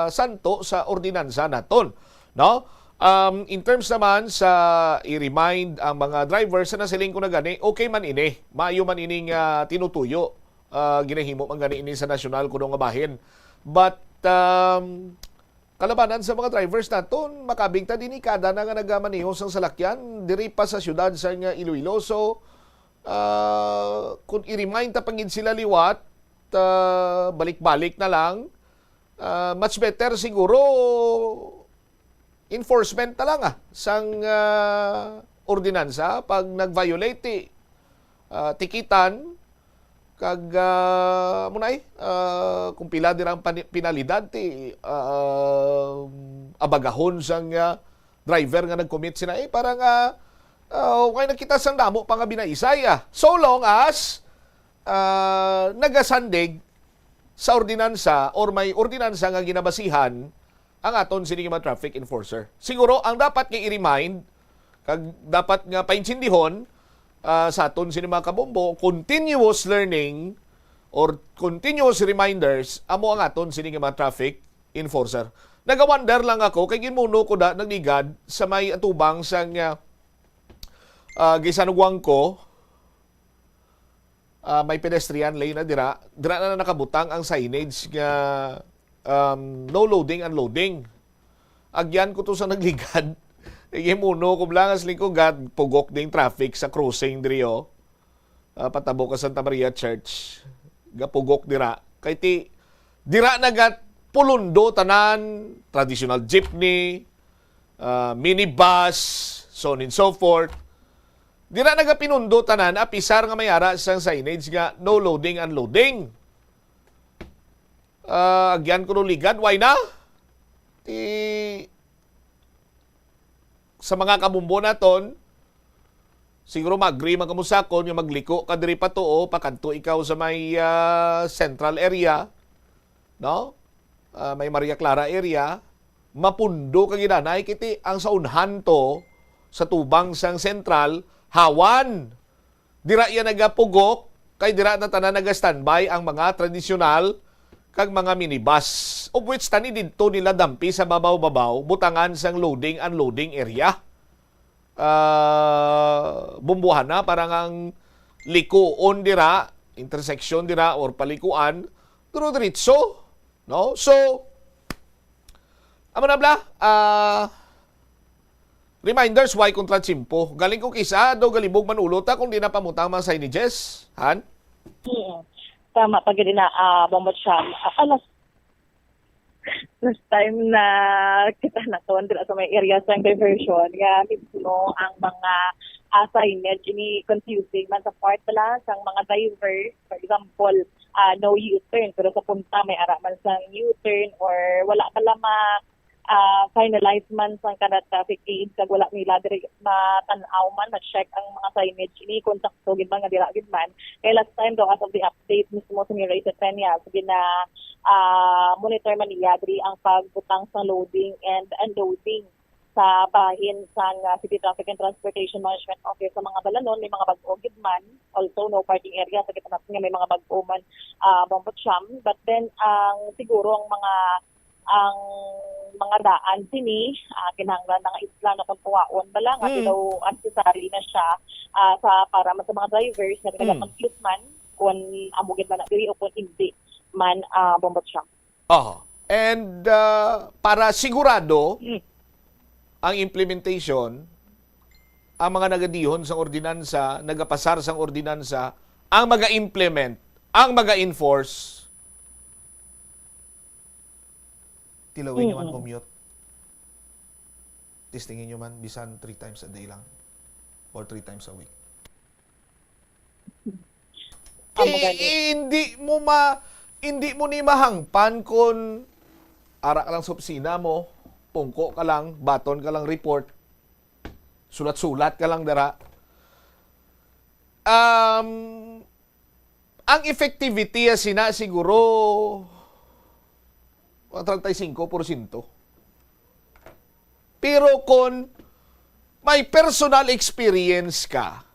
santo sa ordinansa naton, no? In terms naman sa i-remind ang mga drivers na nasiling ko na gani, okay man ini, maayo man ining tinutuyo, ginahimo man gani ini sa nasyonal kuno nga bahin, but kalabanan sa mga drivers naton makabingta din kada na nga nagamaneho sang salakyan diri pa sa syudad sa Iloilo. So kung i-remind ta pangin sila liwat, balik-balik na lang, much better siguro enforcement na lang sang ordinansa pag nag-violate tikitan kag kung pila dirang penalidad abagahon sang driver nga nag-commit sina para nga okay nakita sang damo pa nga binaisay so long as nagasandig sa ordinansa or may ordinansa nga ginabasihan ang aton sining mga traffic enforcer. Siguro ang dapat nga i-remind kag dapat nga paintsindihon sa aton sining mga kabombo, continuous learning or continuous reminders amo ang aton sining mga traffic enforcer. Nagawonder lang ako kay ginmuno ko nagligad sa may atubang sang gisanugwang ko may pedestrian lane na dira na nakabutang ang signage nga no loading, unloading. Agyan ko to sa nagligad. Igimuno ko lang as lingkod pugok ding traffic sa crossing diri patabo ka Santa Maria Church. Gapugok dira. Kay ti dira nagat pulundo tanan, traditional jeepney, minibus, so on and so forth. Dira naga pinundo tanan apisar nga mayara sang signage nga no loading, unloading. Agyan ko no ligad, why na? Sa mga kabumbo naton, siguro mag-agree magamusakon yung magliko ka diri pa to pakanto ikaw sa may central area, no? May Maria Clara area, mapundo ka ginanay kiti ang saunhan to sa tubang sang sentral hawan. Dira yan nagapugok kay dira na tanan naga-standby ang mga tradisyonal kag mga minibus, of which tani dito nila dampi sa babaw-babaw butangan sang loading unloading area. Bumbuhan na parang ang likuon dira, intersection dira or palikuan diretso, no? So amo na bla, reminders why kontra tsimpo. Galing ko kisa do galibog man ulota kung di na pamutang mga signages, han? Tama, pag na Bombot Sham. Last time na kita na to, andun sa may area sa diversion, nga mismo ang mga signage, ini confusing man sa part pala sa mga drivers. For example, no U-turn, pero sa punta may araman sa U-turn or wala pala finalize man sa kada traffic aid kag wala nila diri matanaw man ma-check ang mga signage ini kontakto gid man nga dira gid man kay last time daw as of the update mismo sa Mira Tenya sige na monitor man niya diri ang pagbutang sa loading and unloading sa bahin sa City Traffic and Transportation Management Office sa mga balanon may mga bag-o gid man, also no parking area sa kita nga may mga bag-o man Bombot Sham, but then ang siguro ang mga daan sini kinahanglan nga isla na kuntuwaon bala nga daw accessory na siya sa para man sa mga drivers na nagka-confuse man kung amugid man diri o kung hindi man Bombot siya. And para sigurado ang implementation, ang mga nagadihon sa ordinansa, nagapasar sa ordinansa, ang maga-implement, ang maga-enforce, tilawin nyo man commute. Testingin nyo man bisan 3 times a day lang or 3 times a week. Hindi mo ni mahangpan kung ara ka lang sa opisina mo, pungko ka lang, baton ka lang report, sulat-sulat ka lang dara. Ang effectivity sina siguro 35%. Pero kung may personal experience ka,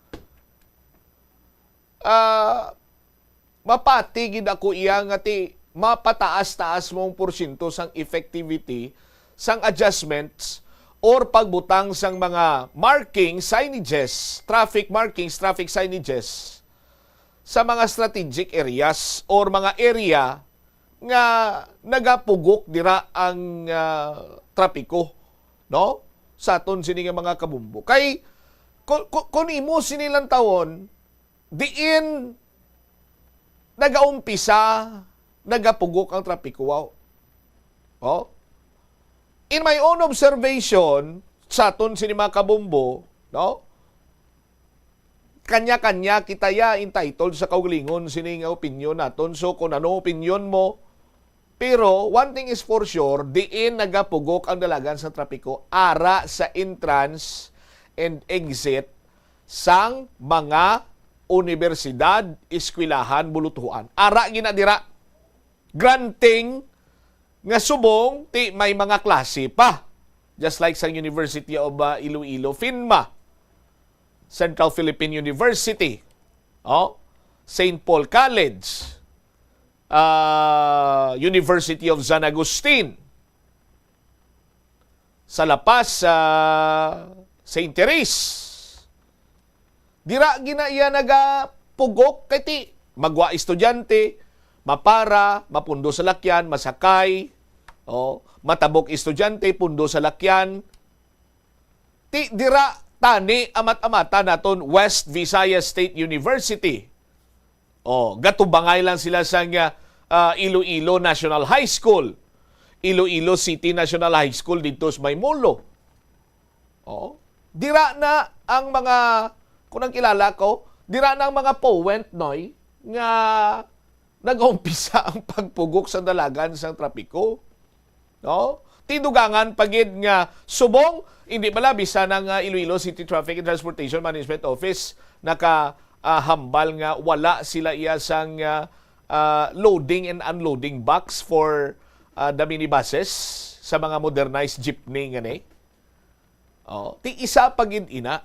mapatigid ako iyang ati mapataas-taas mong porsyento sang effectivity sang adjustments or pagbutang sang mga marking signages, traffic markings, traffic signages sa mga strategic areas or mga area nga nagapugok dira ang trapiko, no? Sa aton sini nga mga kabumbo. Kay kung imo sinilang tawon diin nagaumpisa nagapugok ang trapiko. Wow. Oh. In my own observation sa aton sini mga kabumbo, no? Kanya-kanya kita ya entitled sa kaugalingon sini nga opinion naton. So kung ano opinion mo, pero one thing is for sure, diin nagapugok ang dalagan sa trapiko ara sa entrance and exit sang mga universidad, eskwelahan, bulutuhan. Ara ginadira. Granting nga subong ti may mga klase pa. Just like sa University of Iloilo, FINMA, Central Philippine University, St. Paul College, University of San Agustin, sa La Paz, St. Therese. Dira ginaya nagapugok kay ti magwa estudyante, mapara, mapundo sa lakyan, masakay, matabok estudyante, pundo sa lakyan. Ti dira tani amat-amata naton West Visayas State University. Gatubangay lang sila sa Iloilo National High School. Iloilo City National High School dito sa Maymolo. Dira na ang mga, kung ang kilala ko, dira na ang mga powent, noy, nga nag-umpisa ang pagpugok sa dalagan sa trapiko. Tidugangan pagid nga subong, hindi pala bisa ng Iloilo City Traffic and Transportation Management Office nakahambal nga wala sila iya sang loading and unloading box for the minibuses sa mga modernized jeepney ngani. Ti isa pagid ina.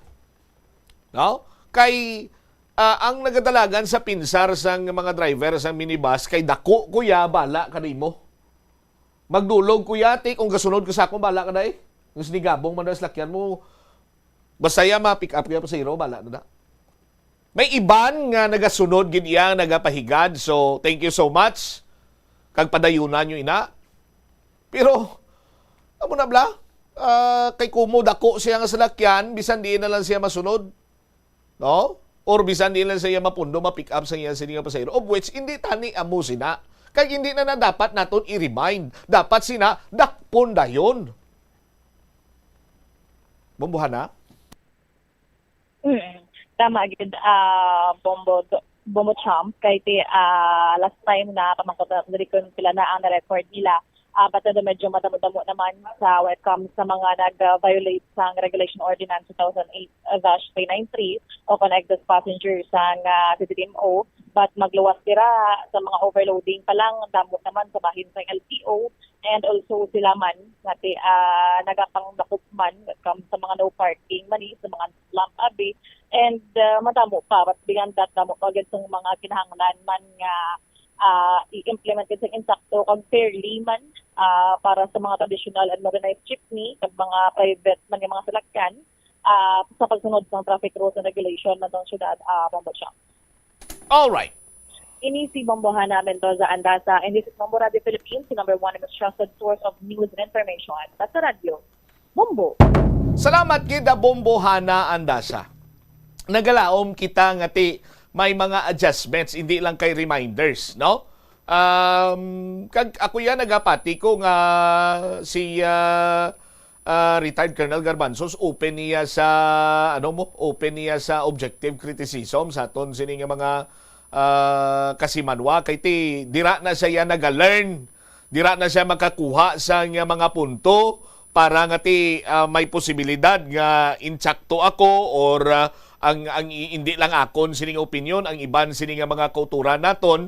Kay ang nagadalagan sa pinsar sang mga driver sang minibus kay dako kuya bala kanimo. Magdulog kuya ti kung gasunod ka sa akong bala ka day. Kung sinigabong man sa lakyan mo, basta ya ma-pick up kaya pa sa iro, bala na. May iban nga nagasunod gid iya nagapahigad. So, thank you so much. Kag padayunan nyo ina. Pero, amo na bla, kay kumo dako siya nga sa lakyan, bisan di na lang siya masunod. No? Or bisan di lang siya mapundo, ma-pick up sa iya sininga pa sa iro. Of which, hindi tani amo sina. Kag hindi na dapat naton i-remind. Dapat sina dakpon dayon. Bombohana? Tama gid Bombo Champ kay last time na pamangkot diri kon pila na ang record nila. But medyo madamo-damo naman sa when it comes sa mga nag-violate sa Regulation Ordinance 2008-393 o connected passengers sa CDMO. But magluwas tira sa mga overloading pa lang, damo naman sa bahin sa LTO and also sila man nati nagapangdakop man come sa mga no parking mani sa mga slum abi and madamo pa but beyond that damo pa gyud sa mga kinahanglan man nga i-implement sa insakto kag fairly man para sa mga traditional and modernized jeepney kag mga private man nga mga salakyan sa pagsunod ng traffic rules and regulation na ng syudad Bombo siya. All right. Ini si Bombohana Mendoza Andasa, and this is Bombo Radio Philippines, the number one and most trusted source of news and information. That's the radio. Bombo. Salamat kita Bombohana Andasa. Nagalaom kita ngati may mga adjustments, hindi lang kay reminders, no? Kag ako yan nagapati ko nga si retired Colonel Garbanzos open niya sa objective criticism sa aton sini nga mga kasimanwa kay ti dira na siya naga-learn, dira na siya makakuha sa mga punto para nga ti may posibilidad nga insakto ako or ang hindi lang akon sining opinion, ang iban sining nga mga kauturan naton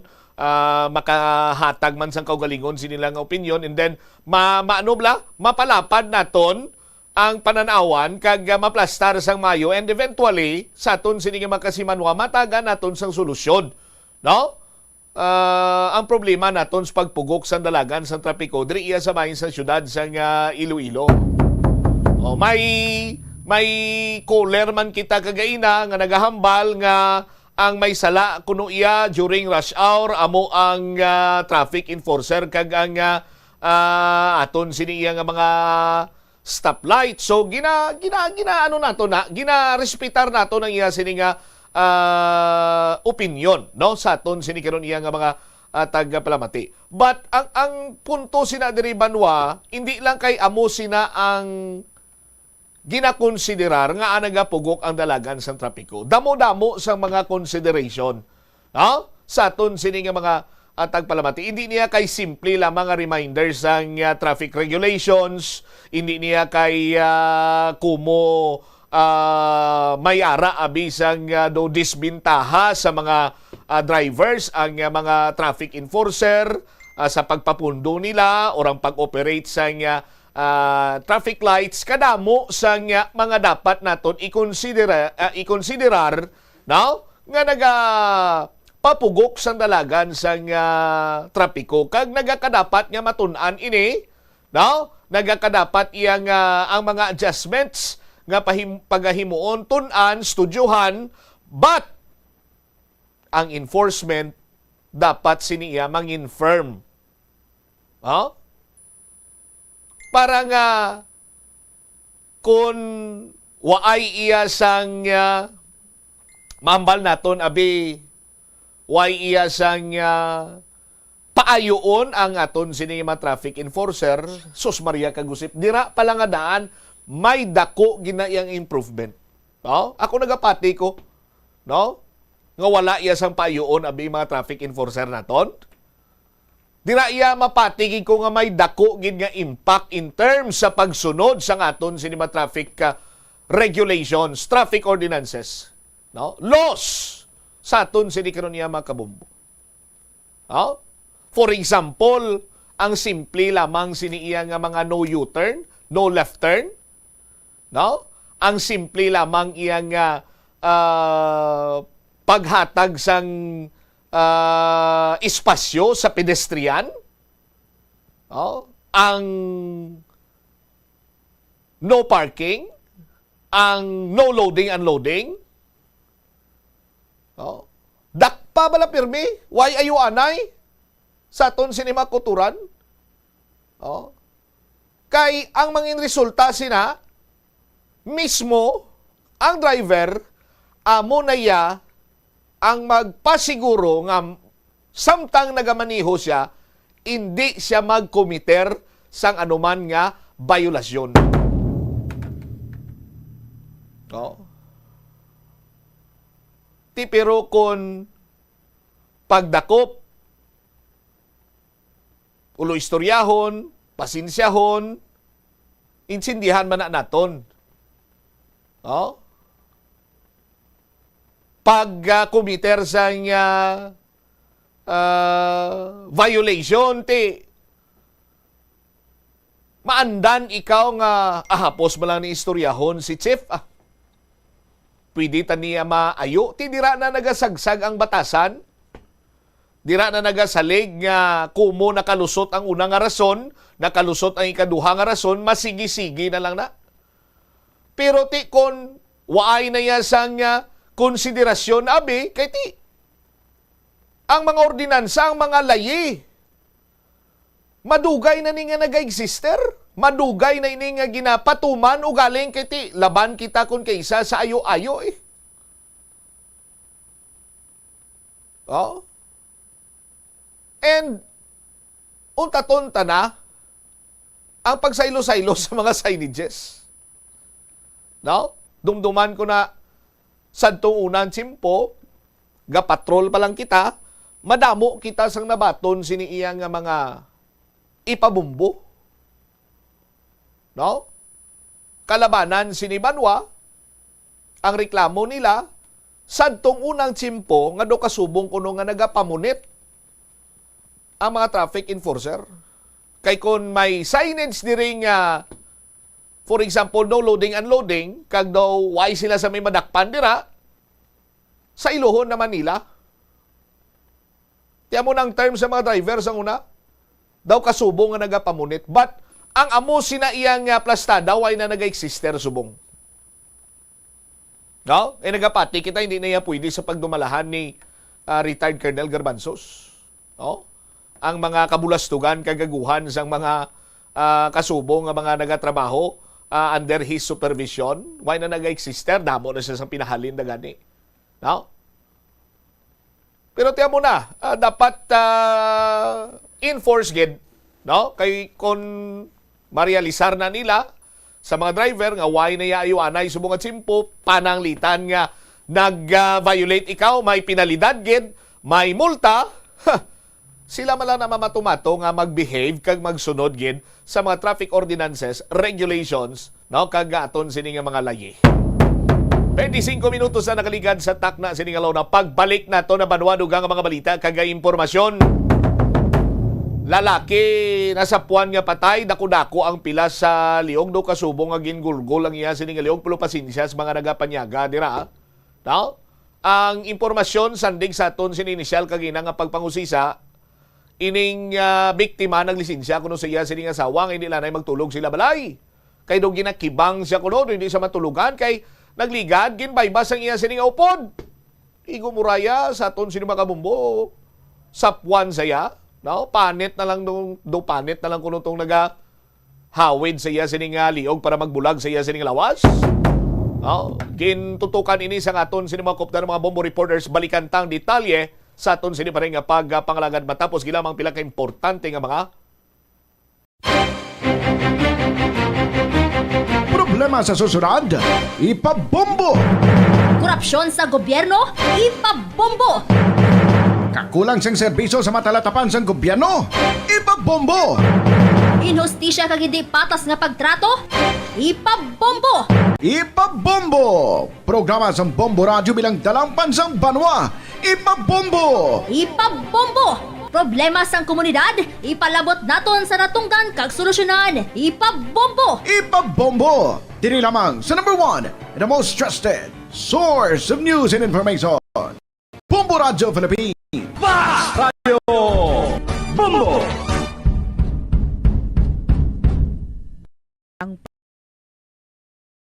makahatag man sang kaugalingon sinilang opinion and then mapalapad naton ang pananawan kag maplastar sang mayo and eventually sa aton sining makasimanwa mataga naton sang solusyon, no? Ang problema naton sa pagpugok sang dalagan sang trapiko diri iya sa bahin sa syudad sang Iloilo. May caller man kita kagaina nga nagahambal nga ang may sala kuno iya during rush hour amo ang traffic enforcer kag ang aton sini iya nga mga stoplight. So ano nato na gina-respetar nato ng iya sini nga opinion, no, sa aton sini karon iya nga mga taga-palamati. But ang punto sina diri banwa hindi lang kay amo sina ang ginakonsiderar nga nagapugok ang dalagan sa trapiko. Damo-damo sa mga consideration, no? Sa aton sini nga mga tagpalamati. Hindi niya kay simple lamang nga reminders ang traffic regulations, hindi niya kay kumo mayara abisang do disbintaha sa mga drivers ang mga traffic enforcer sa pagpapundo nila o ang pag-operate sa traffic lights kadamo sa mga dapat naton ikonsiderar no nga papugok sa dalagan sa trapiko kag nagakadapat nga matun-an ini no nagakadapat iyang ang mga adjustments nga pagahimuon tun-an studyohan but ang enforcement dapat siniya mang-infirm. Para nga kung waay iya sang mambal naton abi waay iya sang paayoon ang aton sinima traffic enforcer, sus Maria kagusip, dira pala nga daan, may dako ginayang improvement. Ako nagapati ko, nga wala iya sang paayoon abi mga traffic enforcer naton. Dira iya mapatigi ko nga may dako gid nga impact in terms sa pagsunod sa aton sinima traffic regulations, traffic ordinances, laws sa aton sini karon iya makabumbo. For example, ang simple lamang siniiya nga mga no U-turn, no left turn, ang simple lamang iya nga paghatag sang espasyo sa pedestrian, ang no parking, ang no loading, unloading, dakpa bala pirmi, why ayo anay, sa aton sinima kuturan, kay ang mangin resulta sina, mismo, ang driver, amo na ya, ang magpasiguro nga samtang nagamaniho siya, hindi siya magkomiter sang anuman nga violasyon. Pero kung pagdakop, ulo istoryahon, pasinsyahon, insindihan man na naton. Pag kumiter sa violation, maandan ikaw nga ahapos mo lang ni istoryahon si Chief. Pwede taniya maayo. Dira na nagasagsag ang batasan. Dira na nagasalig nga kumo nakalusot ang unang nga rason, nakalusot ang ikaduha nga rason, masigi-sigi na lang na. Pero kon waay na ya sang konsiderasyon abi kay ang mga ordinansa, ang mga layi, madugay na ni nga naga-exister, madugay na ini nga ginapatuman o galing kay laban kita kun kaysa sa ayo-ayo And unta-tunta na ang pagsaylo-saylo sa mga signages. Dumduman ko na sadtong unang tsimpo, gapatrol pa lang kita, madamo kita sang nabaton siniiya nga mga ipabumbo. Kalabanan sinibanwa, ang reklamo nila, sadtong unang tsimpo, nga do kasubong kuno nga nagapamunit ang mga traffic enforcer. Kay kung may signage diri nga, for example, no loading, unloading, kag daw why sila sa may madakpan dira, sa Ilohon naman nila. Tiyan mo ng term sa mga drivers ang una, daw kasubong nga nagapamunit. But, ang amo sinaiyang plastada, why na nag-exister subong. Nagapati kita, hindi na yan pwede sa pagdumalahan ni retired Colonel Garbanzos. Ang mga kabulastugan, kagaguhan sang mga kasubong nga mga nagatrabaho under his supervision, why na nag-exister, damo na siya sa pinahalin na gani. Pero tiyan mo na, dapat enforce gid, kay kung marealisar na nila sa mga driver nga why na yaayo anay subong at simpo, pananglitan nga nag-violate ikaw, may penalidad gid, may multa, sila mala na mamatumato nga mag-behave kag magsunod gid sa mga traffic ordinances, regulations, kag aton sini nga mga layi. 25 minutos na nakaligad sa takna sini nga law na pagbalik nato na banwa dugang mga balita kag impormasyon. Lalaki nasa puwan nga patay, dako-dako ang pila sa liong do kasubong nga gingulgol ang iya sini nga liong pulo pasensya sa mga nagapanyaga dira. Ang impormasyon sandig sa aton sini inisyal kagina nga pagpangusisa ining biktima ng lisensya kuno sa iya sining asawa nga hindi lanay magtulog sila balay. Kay do ginakibang siya kuno hindi siya matulugan kay nagligad ginbaybas ang iya sining upod. Igo muraya sa aton sino makabumbo. Sapwan saya, no? Panit na lang do panit na lang kuno tong naga hawid sa iya sining liog para magbulag sa iya sining lawas. No? Gintutukan ini sa aton sino makuptan mga bombo reporters balikan tang detalye sa aton sini pa rin nga pagpangalagad matapos gilamang pila ka importante nga mga Problema sa susunod, ipabombo! Korupsyon sa gobyerno, ipabombo! Kakulang sang serbisyo sa matalatapan sang gobyerno, ipabombo! Inhustisya kag hindi patas nga pagtrato, ipabombo! Ipabombo! Programa sang Bombo Radio bilang dalampan sang banwa, ipabombo! Ipabombo! Problema sang komunidad, ipalabot naton sa natunggan kag solusyonan, ipabombo! Ipabombo! Diri lamang sa number 1, the most trusted source of news and information. Bombo Radio Philippines. Radio Bombo! Ang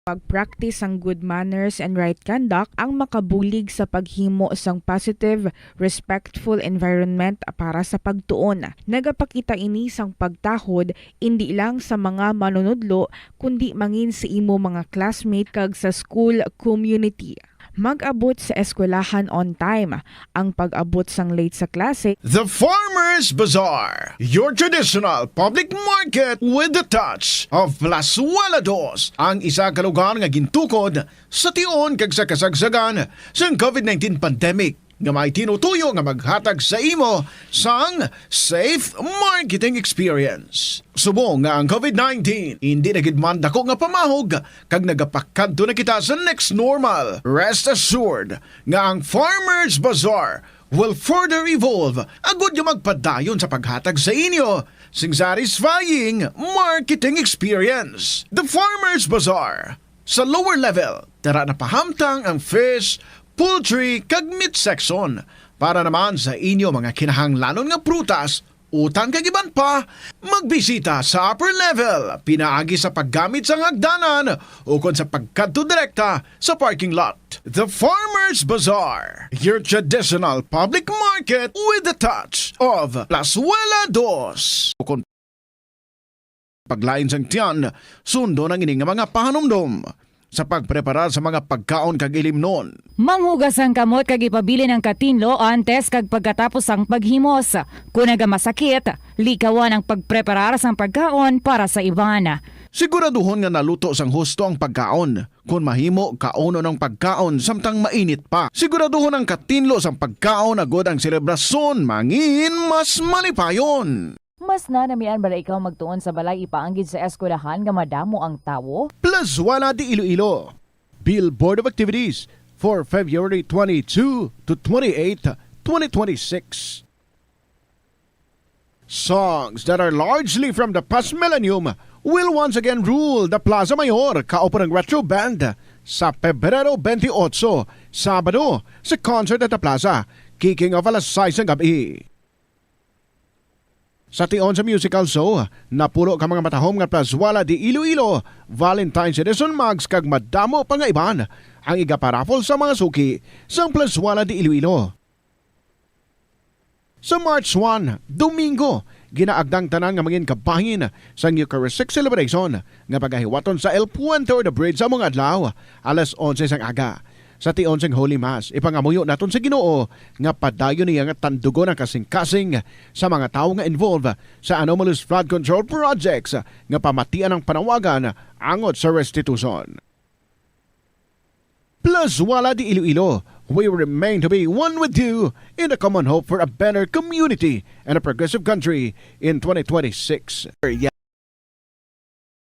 pag-practice ang good manners and right conduct ang makabulig sa paghimo sang positive, respectful environment para sa pagtuon. Nagapakita ini sang pagtahod hindi lang sa mga manunudlo kundi mangin sa imo mga classmate kag sa school community. Mag-abot sa eskwelahan on time. Ang pag-abot sang late sa klase. The Farmers Bazaar, your traditional public market with the touch of Plazuela Dos, ang isa ka lugar nga gintukod sa tion kag sa kasagsagan sa COVID-19 pandemic nga may tinutuyo nga maghatag sa imo sang safe marketing experience. Subong nga ang COVID-19 hindi nagidman dako nga pamahog kag nagapakadto na kita sa next normal. Rest assured nga ang Farmers Bazaar will further evolve agud yung magpadayon sa paghatag sa inyo sing satisfying marketing experience. The Farmers Bazaar sa lower level, tara na pahamtang ang fish, poultry kag meat section para naman sa inyo mga kinahanglanon nga prutas, utan kag iban pa, magbisita sa upper level, pinaagi sa paggamit sa hagdanan o kon sa pagkadto direkta sa parking lot. The Farmers Bazaar, your traditional public market with the touch of Plazuela Dos. O kon paglain sang tiyan, sundo ng ining mga pahanumdom sa pagprepara sa mga pagkaon kag ilimnon. Manghugas ang kamot kag ipabili ng katinlo antes kag pagkatapos ang paghimos. Kung nagamasakit, likawan ang pagpreparar sang pagkaon para sa iban. Siguraduhon nga naluto sang husto ang pagkaon. Kung mahimo, kauno ng pagkaon samtang mainit pa. Siguraduhon ang katinlo sang pagkaon agod ang selebrasyon mangin mas malipayon. Mas na namian bala ikaw magtuon sa balay ipaanggid sa eskwelahan nga madamo ang tawo? Plazuela de Iloilo. Bill Board of Activities for February 22 to 28, 2026. Songs that are largely from the past millennium will once again rule the Plaza Mayor kaupo ng Retro Band sa Pebrero 28, Sabado sa concert at the Plaza, kicking off alas 6 ng gabi. Sa tion sa musical show, napulo ka mga matahom nga Plazuela de Iloilo, Valentine's Edition Mags kag madamo pa nga iban ang igaparapol sa mga suki sa Plazuela de Iloilo. Sa March 1, Domingo, ginaagdang tanan nga mangin kabahin sa Eucharistic Celebration nga pagahiwaton sa El Puente or the Bridge sa mga adlaw, alas 11 sang aga. Sa tion sang Holy Mass, ipangamuyo naton sa Ginoo nga padayon niya nga tandugon ang kasing-kasing sa mga tawo nga involved sa anomalous flood control projects nga pamatian ang panawagan angot sa restitution. Plazuela de Iloilo, we remain to be one with you in the common hope for a better community and a progressive country in 2026.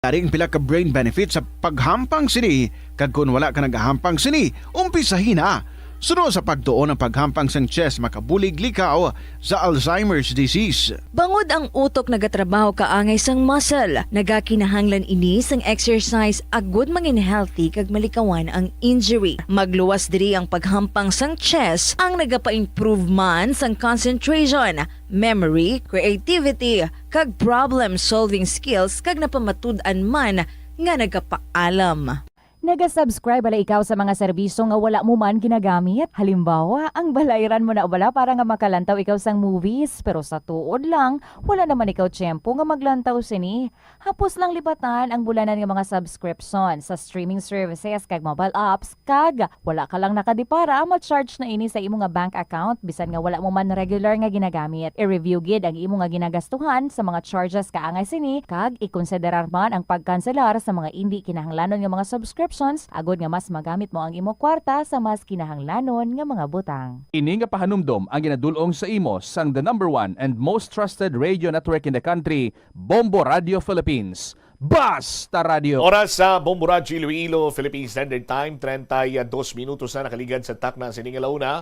Daring pila ka brain benefit sa paghampang sini, kag kung wala ka nagahampang sini, umpisahin na. Sunod sa pagtuon ng paghampang sang chest makabulig likaw sa Alzheimer's disease. Bangod ang utok nagatrabaho kaangay sang muscle, nagakinahanglan ini sang exercise agud mangin healthy kag malikawan ang injury. Magluwas diri ang paghampang sang chest ang nagapa-improve man sang concentration, memory, creativity kag problem solving skills kag napamatud-an man nga nagapaalam. Naga-subscribe bala ikaw sa mga serbisyo nga wala mo man ginagamit? Halimbawa, ang balayran mo na bala para nga makalantaw ikaw sang movies, pero sa tuod lang, wala naman ikaw tiyempo nga maglantaw sini. Hapos lang libatan ang bulanan nga mga subscription sa streaming services kag mobile apps, kag wala ka lang nakadipara, ma-charge na ini sa imo nga bank account bisan nga wala mo man regular nga ginagamit. I-review gid ang imo nga ginagastuhan sa mga charges kaangay sini, kag ikonsiderar man ang pagkanselar sa mga hindi kinahanglanon nga mga subscription agod nga mas magamit mo ang imo kwarta sa mas kinahanglanon nga mga butang. Ini nga pahanumdom ang ginadulong sa imo sang the number 1 and most trusted radio network in the country, Bombo Radio Philippines. Basta Radio! Oras sa Bombo Radio Iloilo, Philippine Standard Time, 32 minutos na nakaligad sa takna siningalauna.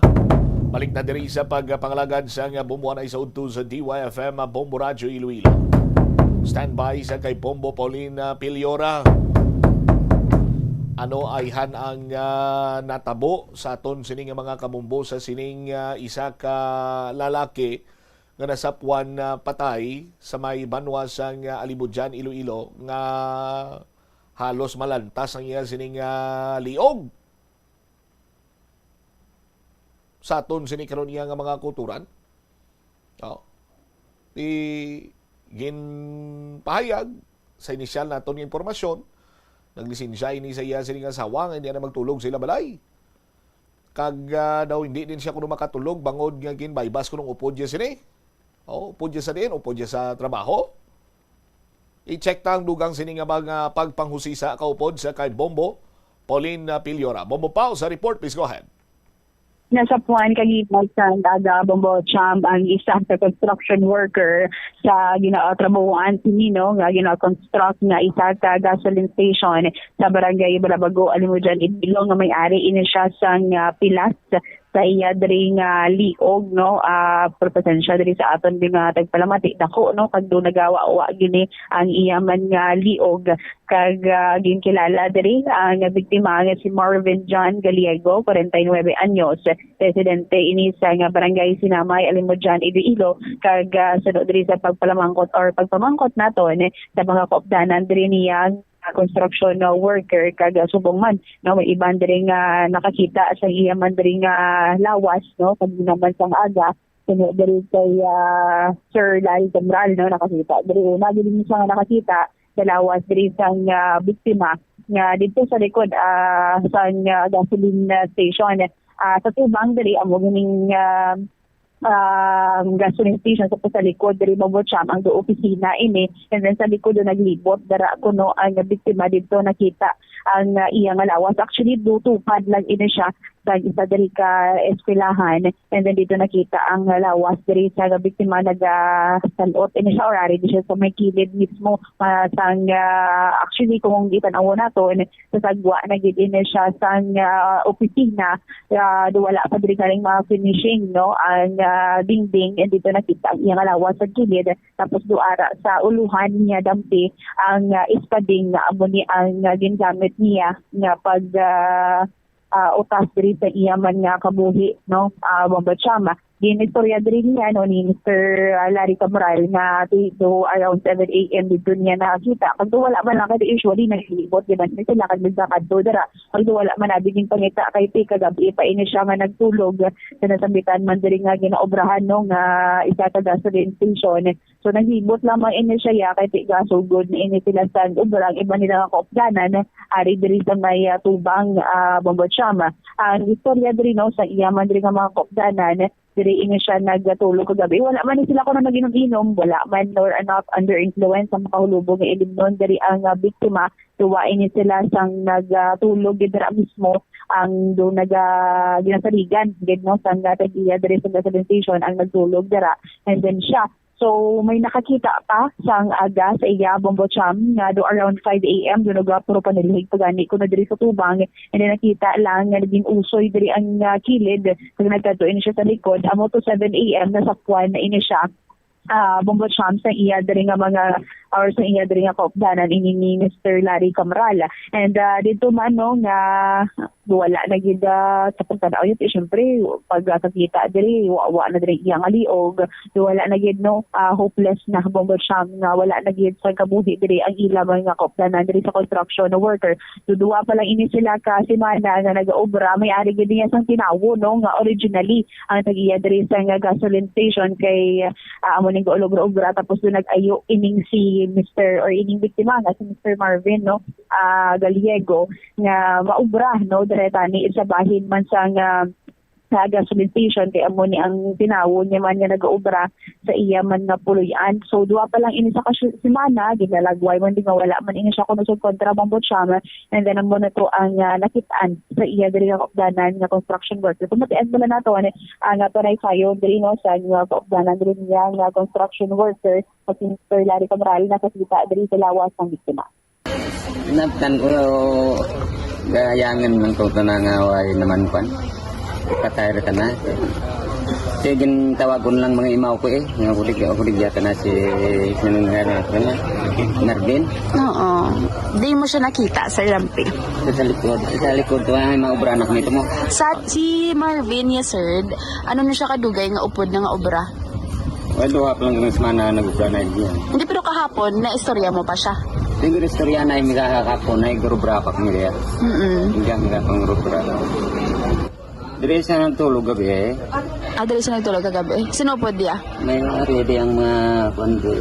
Balik na diri sa pagpangalagad sa Bombo Anay sa udto sa DYFM Bombo Radio Iloilo. Standby sa kay Bombo Paulina Piliora. Ano ay ang natabo sa aton sining mga kamumbo sa sining isa ka lalaki nga nasapwan patay sa may banwa sang Alibudyan, Iloilo nga halos malantas ang iya sining liog sa aton sining karon iya nga mga kulturan. Ginpahayag sa inisyal naton nga impormasyon, naglisensya ini sa iya sining asawa nga hindi na magtulog sila balay. Kag daw hindi din siya kuno makatulog bangod nga ginbaybas kuno upod siya sini. Upod siya sa din, upod siya sa trabaho. I-check ta ang dugang sini nga mga pagpanghusisa kaupod sa kay Bombo Pauline Piliora. Bombo Pao sa report, please go ahead. Nasa puan kagitan sa Daga Bombo Champ ang isa sa construction worker sa ginatrabahoan sinino nga gina-construct nga isa ka gasoline station sa barangay Balabago, Alimujan, Iloilo nga may-ari ini siya sang pilas sa iya diri nga liog no propesensya diri sa aton nga tagpalamati dako no kag do nagawa gini ang iya man nga liog kag ginkilala diri ang biktima nga si Marvin John Galiego 49 anyos, residente ini sa nga barangay Sinamay, Alimujan, Iloilo kag sado diri sa pagpalamangkot or pagpamangkot naton sa mga kaupdanan diri niya construction worker kag subong man no may iban diri nga nakakita sa iya man diri nga lawas no kag naman sang aga sino diri kay Sir Larry Cabral no nakakita diri una gid ni siya nakakita sa lawas diri sang biktima nga dito sa likod sang gasoline station sa tubang diri amo gining gasoline station sa likod diri Mabocham ang do opisina ini, and then sa likod do naglibot dara kuno ang biktima dito nakita ang iya nga lawas. Actually do tupad lang ini siya sa isa diri ka eskwelahan, and then dito nakita ang lawas diri sa biktima nagasalot ini siya orari di siya sa may kilid mismo sang actually kung gitanaw nato sa sagwa na gid ini siya sang opisina do wala pa diri kaning mga finishing no ang dingding, and dito nakita ang iyang lawas sa kilid tapos duara sa uluhan niya dampi ang ispading amo ni ang gingamit niya nga pag utas diri sa iya man nga kabuhi no Bombachama. Ginistorya diri niya no ni Mr. Larry Cabral nga to around 7 a.m. dito niya nakakita. Pag wala man lang kasi usually naglibot di ba sila kag nagdakad do dara. Pag wala man nabiging pangita kay kagabi pa ini siya nga nagtulog sa nasambitan man diri nga ginaobrahan no nga isa ka gasoline station. So naglibot lamang ini siya kay tiga so good ni ini sila sa obrang iba nila nga kaupdanan ari diri sa may tubang Bombachama. Ang istorya diri no sa iya man diri nga mga kaupdanan diri ini siya nagtulog kagabi. Wala man sila kuno naginom-inom, wala man nor not under influence ang makahulubog nga ilimnon diri ang biktima. Tuwa ini sila sang nagtulog dira mismo ang do ginasaligan gid no sang tagiya diri sa gasoline station ang nagtulog dira, and then siya. So may nakakita pa sang aga sa iya Bombacham nga do around 5 a.m. do nagapuro pa nilihig pagani kuno diri sa tubang, and then nakita lang nga naging usoy diri ang kilid kag nagkadto ini siya sa likod amo to 7 a.m. nasakwan na ini siya Bombacham sa iya diri nga mga or sa iya diri nga kaupdanan ini ni Mr. Larry Cabral, and dito man no nga wala na gid sa pagtanaw yun syempre pag kakita diri wa na diri iyang aliog wala na gid no hopeless na Bombo Cham nga wala na gid sa kabuhi diri ang ila mga kaupdanan diri sa construction na worker duwa pa lang ini sila ka semana nga nagaobra may ari gid niya sang tinawo no nga originally ang tagiya diri sa nga gasoline station kay amo ning obra tapos doon nag-ayo ining si Mr. or ining biktima nga si Mr. Marvin no Gallego nga maubra no diretani sa bahin man sa gasoline station kay amo ni ang tinawo niya man nga nag-obra sa iya man nga puloy-an. So duwa pa lang ini sa semana ginalagway man di nga wala man ini siya kuno sa kontra Bombo Cham and then amo na to ang nakitaan sa iya diri nga kaupdanan nga construction worker. Pumatian pala nato ang tunay kayo diri no sa nga kaupdanan diri niya nga construction worker at si Mr. Larry Camral nakakita diri sa lawas ng biktima. Naptan ko gayangan man ko tanangaway naman pan. Katayra ka na. Sige, tawagon lang mga imaw ko nga kulig yata na si Marvin. Oo. Di mo siya nakita sa rampi. Sa likod ko ay maobra anak nito mo. Si Marvin, yes sir, ano na siya kadugay nga upod na nga obra? Duha pa lang ng semana nag-obra na diyan. Hindi pero kahapon, na istorya mo pa siya? Siguro istorya na yung kakapon na gurubra pa kami diyan. Hindi pang gurubra. Dili siya nagtulog gabi Dili siya nagtulog kagabi? Sino po diya? May ready ang mga kundi.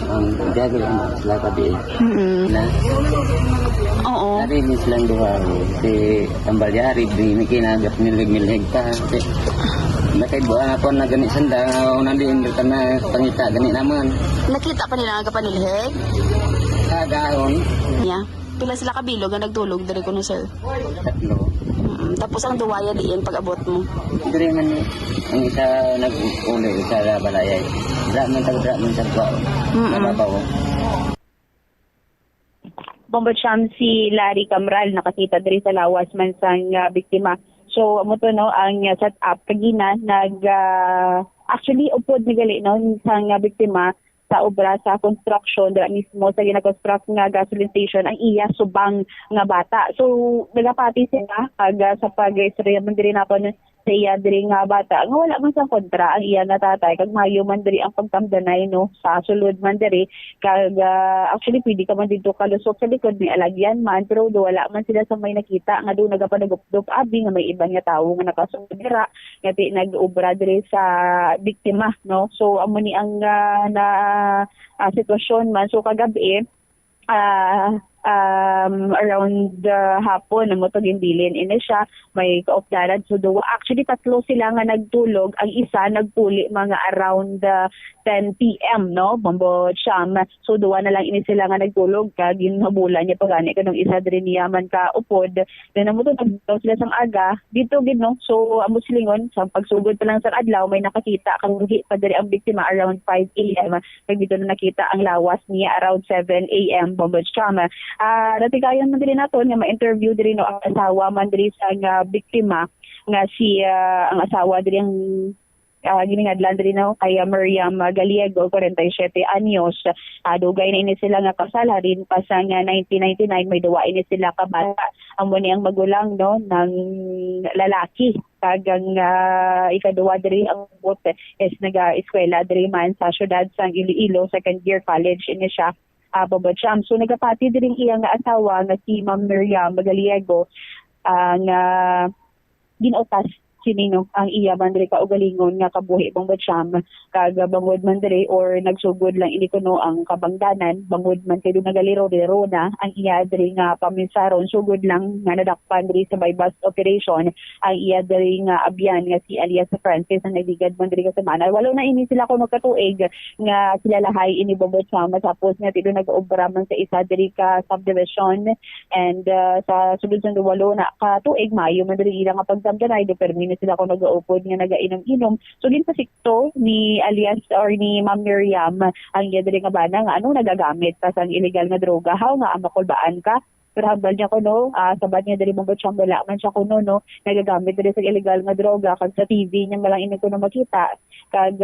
Ang jagol ang sila gabi. Na? Oo. Narinis lang duha. Si Tambalyari, may kinagap milig pa. Nakay buwan ako na ganit sanda. Nandiyan dito na pangita ganit naman. Nakita pa nila ang kapanilhig? Kagaon. Yeah. Pila sila kabilog ang nagtulog dari ko no sir? 3. Tapos ang duwaya diin pag-abot mo? Diri man ang isa nag-uli sa balayay. Dra man sa bao. Nababaw. Bombo Cham si Larry Camral nakakita diri sa lawas man sang biktima. So amo to no ang set up kagina actually upod ni gali no sang biktima sa obra sa construction dira mismo sa gina-construct nga gasoline station ang iya subang nga bata. So nagapati sila sa pag-istorya man diri napon sa iya diri nga bata nga wala man sa kontra ang iya nga tatay kag mayo man diri ang pagtamdanay no sa sulod man diri kag actually pwede ka man dito kalusok sa likod ni alagyan man pero wala man sila sa may nakita nga do nagapanagupdop abi nga may ibang nga tawo nga nakasunod dira nga nag-obra diri sa biktima no. So amo ni ang sitwasyon man so kagabi around hapon ang motog indilin ini siya may kaupdanan so do actually tatlo sila nga nagtulog ang isa nagpuli mga around 10 PM no Bombo Cham so duwa na lang ini sila nga nagtulog kag ginhabulan niya pagani kanang isa diri niya man ka upod then amo to nagdaw sila sang aga dito gid no so amo silingon sa pagsugod pa lang sa adlaw may nakakita kang ruhi pa diri ang biktima around 5 AM kag dito na nakita ang lawas niya around 7 AM Bombo Cham natigayon man diri naton nga ma-interview diri no ang asawa man diri sa biktima nga si ang asawa diri ang giningadlan diri no kay Miriam Gallego 47 anyos dugay na ini sila nga kasal rin pa sa 1999 may duwa ini sila ka bata amo ni ang magulang no ng lalaki kagang ikaduwa diri ang bot is naga-eskwela diri man sa syudad sang Iloilo second year college ini siya Bombo Cham. So nagapati din iyang asawa nga si Ma'am Miriam Gallego nga ginautas sinino ang iya man diri kaugalingon nga kabuhi Bombo Cham kag bangod man diri or nagsugod lang ini kuno ang kabangdanan bangod man kay nagaliro na ang iya diri nga paminsaron sugod lang nga nadakpan diri sa bypass operation ang iya diri nga abyan nga si alias Francis ang nagligad man diri ka semana walo na ini sila kuno katuig nga kilalahay ini Bombo Cham tapos nga tido nag-obra man sa isa diri ka subdivision and sa sulod sa walo na katuig Mayo man diri ila nga pagtamdanay do permi sila ko nag-uupod nga nagainom-inom. So ginpasikto ni alias or ni Ma'am Miriam ang yadri nga bana nga ano nagagamit pa sang illegal nga droga. How nga makulbaan ka? Pero hambal niya ko no, sabat niya diri Bombo Cham wala man siya kuno no, nagagamit diri sa illegal nga droga kag sa TV niya malang ini ko na makita. kag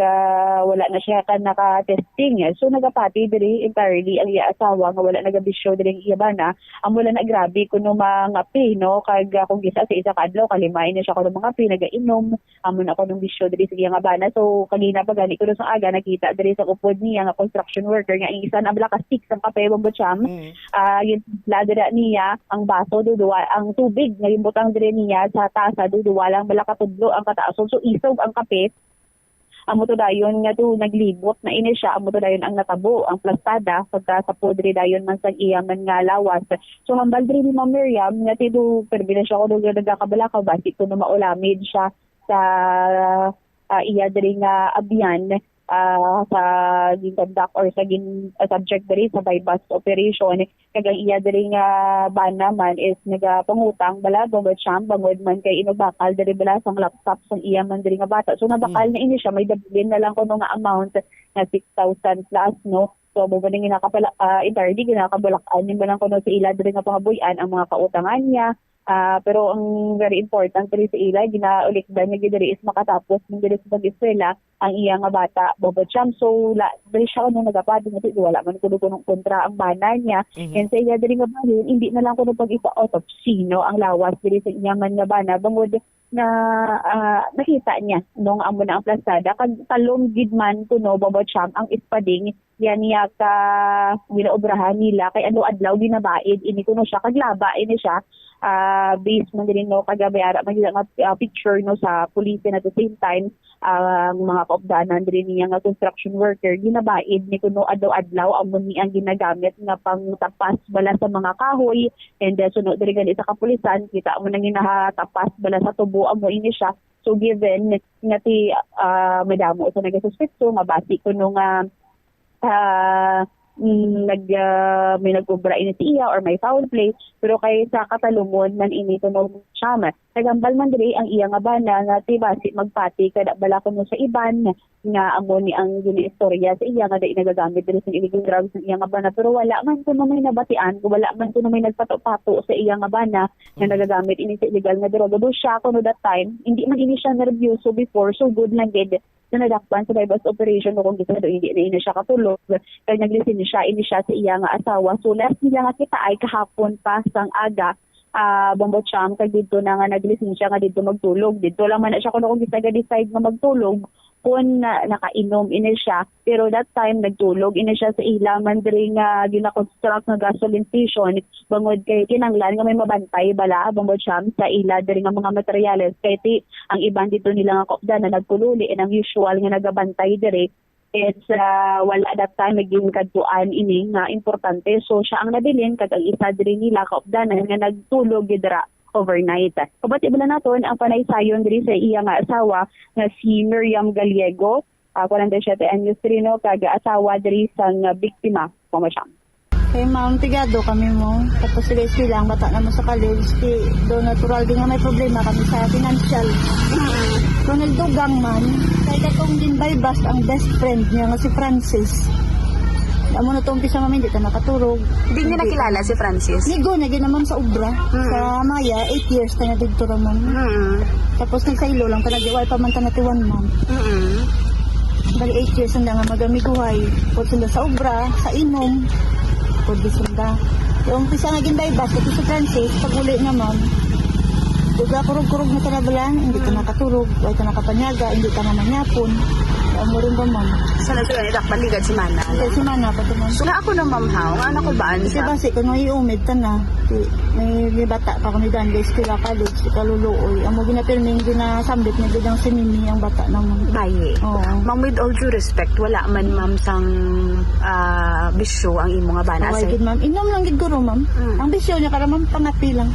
wala na siya kan naka-testing. So nagapati diri entirely ang iya asawa nga wala nagabisyo diri ang iya bana. Amo wala na grabe kuno mga pi no kag kung gisa sa isa ka adlaw kalimay na siya kuno mga pi nagainom. Amo na kuno bisyo diri sa iya nga bana. So kanina pa gani kuno sa aga nakita diri sa upod niya nga construction worker nga isa na bala ka stick sa kape bombocham. Yun ladera niya ang baso duduwa ang tubig nga butang diri niya sa tasa duduwa lang bala ka tudlo ang kataason. So isog ang kape. Amo to dayon nga to naglibot na ini siya, amo to dayon ang natabo ang plastada pagka sa podre dayon man sa iyaman nga lawas. So hambal diri ni Ma'am Miriam nga tido perbila siya ko nagakabala ka basi kuno maulamid siya sa iya diri nga abyan sa ginconduct or sa subject diri sa bypass operation kag ang iya diri nga bana man is nagapangutang bala bombocham bangod man kay inubakal diri bala sang laptop sang iya man diri nga bata. So nabakal na ini siya may dabilin na lang kuno nga amount na 6,000 plus no. So mo baning entirely ginakabalakan nin balang kuno sa ila diri nga pangabuyan ang mga kautangan niya. Pero ang very important diri sa ila ginaulik ba niya diri is makatapos ng diri sa pag-eskwela ang iya nga bata bombocham. So diri siya kuno nagapadi nga wala man kuno kontra ang bana niya. And sa iya diri nga bahin hindi na lang kuno pag-autopsy no ang lawas diri sa iya man nga bana bangod na nakita niya nung amo na ang plastada kag talong gid man kuno bombocham ang ispading yan niya ka ginaobrahan nila kay adlaw ginabaid ini kuno siya kag laba ini siya based man din no kagabayara man nga picture no sa police at the same time ang mga kaupdanan din niya nga construction worker ginabaid ni kuno adlaw amo ni ang ginagamit nga pangtapas bala sa mga kahoy and sunod diri gani sa kapulisan kita mo nang ginahatapas bala sa tubo amo ini siya. So given nga ti madamo sa nagasuspekto mabasi kuno nga may nag-ubra ini si iya or may foul play pero kay sa katalumon man ini tunog siya nagambal man diri ang iya nga bana nga tibasi magpati kada bala kuno sa iban nga amo ni ang ginaistorya sa iya nga dai nagagamit diri sa illegal drugs ng iya nga bana pero wala man kuno may nabatian wala man kuno may nagpato-pato sa iya nga bana nga nagagamit ini sa illegal nga droga do siya kuno that time hindi man ini siya nervyoso before so good lang gid na nadakpan sa bypass operation kung gisa do hindi na siya katulog kay naglisin siya ini siya sa iya nga asawa. So last nila nga kita ay kahapon pa sang aga bombocham kag dito na nga naglisin siya nga dito magtulog dito lang man na siya kung decide nga magtulog kung nakainom ini siya pero that time nagtulog ini siya sa ila man diri nga gina-construct nga gasoline station bangod kay kinanglan nga may mabantay bala bombocham sa ila diri nga mga materyales kay ang iban dito nila nga kopda na nagpululi and ang usual nga nagabantay diri it's wala that time naging kadtuan ini nga importante so siya ang nabilin kag ang isa diri nila kaupdanan nga nagtulog gidra overnight. Kabati bala naton ang panaysayon diri sa iya nga asawa nga si Miriam Gallego 47 anyos no kag asawa diri sang biktima pamasyam. Kay ma'am, tigado kami mo. Tapos sige lang, bata naman sa college. Do natural din nga may problema kami sa financial. Kung nagdugang man, kay katong din bypass ang best friend niya nga si Francis. Amo na itong umpisa mami, hindi ka nakaturog. Hindi niya nakilala si Francis? Ligo na ginamam sa ubra. Sa Maya, 8 years na nagdito raman. Tapos nagsailo lang, kanag-iway pa man tanati 1 month. Bali 8 years na nga magamiguhay. Put sila sa ubra, sa inom. Pwede sila. Yung umpisa naging bypass, ito si Francis, pag uli naman, duga kurog-kurog na tarabalan, hindi ka nakaturog, huwag ka nakapanyaga, hindi ka namanyapon. Amo rin ba, ma'am? Sana ito lang itakbaligan si Mana? Si Mana pa ito, ma'am. So na ako ng mamhaw, nga ako baan kasi sa? Kasi kung may umid ka na, may bata pa kami daan, guys, kila college, kaluluoy. Amo ginapirming, ginasambit niya biglang si Mimi ang bata naman. Baye. Ma'am, with all due respect, wala man, ma'am, sang bisyo ang imo nga bana? Gid, ma'am. Inom lang gid guro, ma'am. Ang bisyo niya karamang pangapi lang.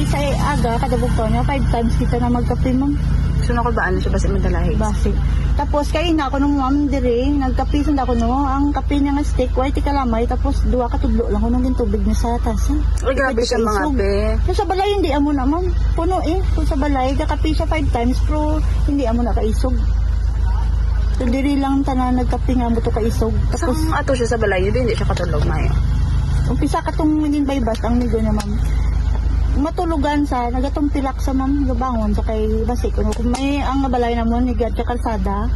Sa aga, kada buktaw niya, 5 times kita na magkape, ma'am. So ako baan siya basi madalahig? Basi. Tapos kayo na ako nung ma'am diri, nagkapisan ako no, ang kape niya nga stick, white kalamay, tapos 2 ka tudlo lang ko nung tubig niya sa tasa. Ay, grabe siya mga pe. Kung sa balay, hindi amo na ma'am. Puno kung sa balay, kakape siya 5 times, pero hindi amo na kaisog. So diri lang tanan nagkape nga mo to kaisog. Tapos ato siya sa balay, hindi siya katulog na yun. Umpisa ka tong naging bypass ang migo niya ma'am. matulugan sa nagatumtilak sa ma'am gabangon sa kay basi kuno kung may ang balay namon ni gadya kalsada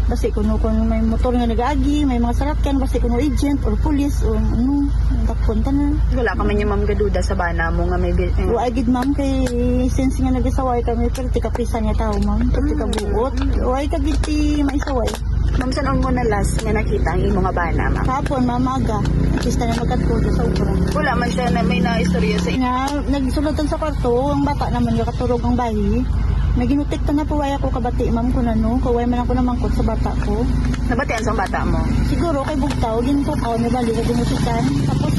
basi kuno kung may motor nga nagaagi may mga saratkan basi kuno agent or police o ano takpon tanan. Wala ka man yung ma'am gaduda sa bana mo nga may Wa gid ma'am kay since nga nagasaway kami perti ka prisa niya tao ma'am perti ka buot wa ka gid ti maisaway. Ma'am, saan mo na last nga nakita ang imo nga bana, ma'am? Kapon, mamaga. Kista na magkatkudo sa ukra. Wala man siya na may naistorya sa inyo. Nagsulatan sa kwarto, ang bata naman nakaturog ang bayi. Naginutik ta na puwaya ko kabati, ma'am ko na no. Kaway man ako namangkot sa bata ko. Nabatian sa bata mo? Siguro kay bugtaw, gintukaw niya bali ka ginusikan. Tapos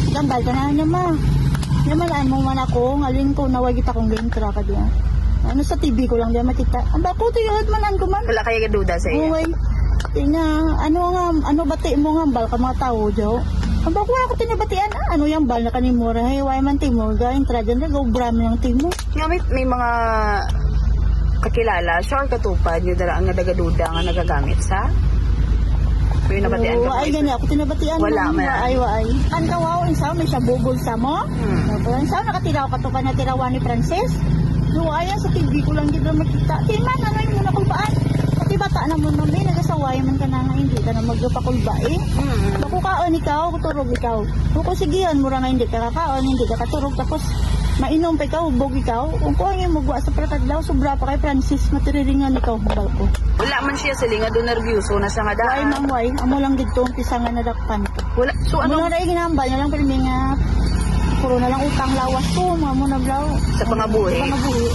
gambal ka na niya ma. Namalaan mo man ako, ngaling ko nawagit akong gintra ka diya. Ano sa TV ko lang diya makita. Ang bako tuyod manan ko man. Wala kaya gaduda sa inyo? Uway. Tina, ano bati mo nga bal ka mga tao, Jo? Ang bako ako tinabatian, ano yung bal na kanimura? Hey, why man timur, galing trajan na, go bram yung timo. Nga may mga kakilala, sure katupad, yung dala ang nagagaduda nga nagagamit sa? Pero nabatian ka? Ay, ganyan ako tinabatian. Wala man. Waay. Ang kawaw, ang sao, may siya bubol sa mo. Ang sao, nakatiraw katupad na tirawan ni Francis. Ayan, sa TV ko lang dito makita. Timan, ano yung muna kulbaan? Pati bata naman mami, nagasaway man ka na nga hindi ka na magpakulba eh. Baku kaon ikaw, kuturog ikaw. Kung sigihan mo nga hindi ka kakaon, hindi ka katurog, tapos mainom pa ikaw, hubog ikaw. Kung kuha yung magwa sa pratadlaw, sobra pa kay Francis, matiriringan ikaw, hubal ko. Wala man siya sila nga doon nervyoso na sa nga daan. Why ma'am, why? Amo lang dito, umpisa nga nadakpan ko. Wala, so ano? Mula na ginambal niya lang, pero may nga puro na lang utang lawas ko, mga muna blaw. Sa pangabuhi? Sa pangabuhi.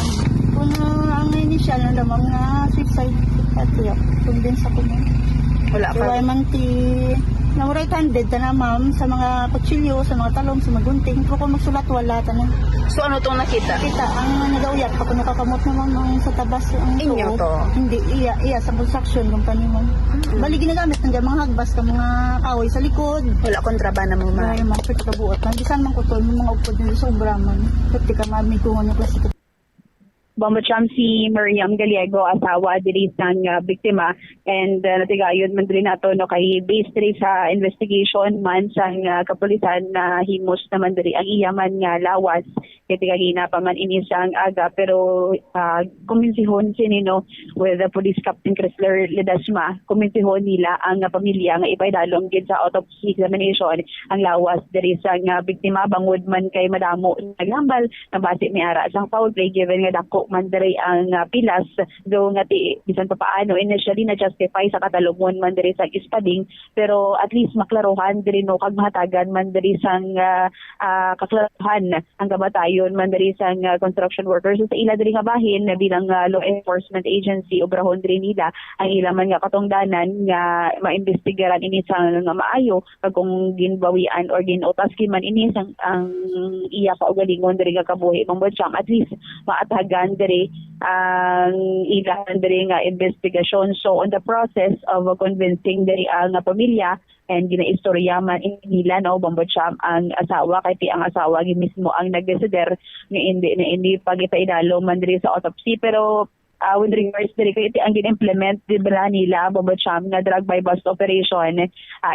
Kung ang initial na lamang nga suicide patriot, convince ako mo. Wala pa. Kaya man ti, na right handed na ma'am, sa mga kutsilyo, sa mga talong, sa mga gunting, pero kung magsulat wala tanong. So ano itong nakita? Kita, ang nagawyak, pag nakakamot naman ang sa tabas. Ang inyo to? Hindi, iya, sa construction company mo. Bali ginagamit ng mga hagbas ka mga kahoy sa likod. Wala kontrabana mo ma? Ay, mga pwede ka buot. Bisan man ko to, yung mga upod nila sa ubraman. Pwede ka mamigungan yung klasiko. Bombacham si Miriam Gallego, asawa diri sang biktima, and natigayon man diri nato no kay based diri sa investigation man sang kapulisan na himos naman diri ang iyaman nga lawas kay tigagina pa man ini sang aga, pero kuminsihon sinino with the police captain Chrysler Ledesma, kuminsihon nila ang pamilya nga ipaidalong gid sa autopsy examination ang lawas diri sang biktima bangod man kay madamo naghambal na base mi ara sang foul play given nga dako man diri ang pilas do nga bisan pa paano initially na justify sa katalumon man diri sa ispading, pero at least maklarohan diri no kag mahatagan man diri sang kaklarohan ang kamatayon man diri sang construction workers sa ila diri nga bahin bilang law enforcement agency obrahon diri nila ang ila man nga katungdanan nga maimbestigaran ini sang nga maayo kag kung ginbawian or ginutas man ini sang ang iya kaugalingon diri nga kabuhi Bombacham, at least maatagan diri ang ilan diri nga investigation. So on the process of convincing diri ang pamilya and ginaistorya man nila no Bombacham ang asawa kay ang asawa gi mismo ang nagdesider nga hindi pagipaidalo man diri sa autopsy, pero with regards diri kay ang gin-implement dibra nila Bombacham nga drug by bust operation,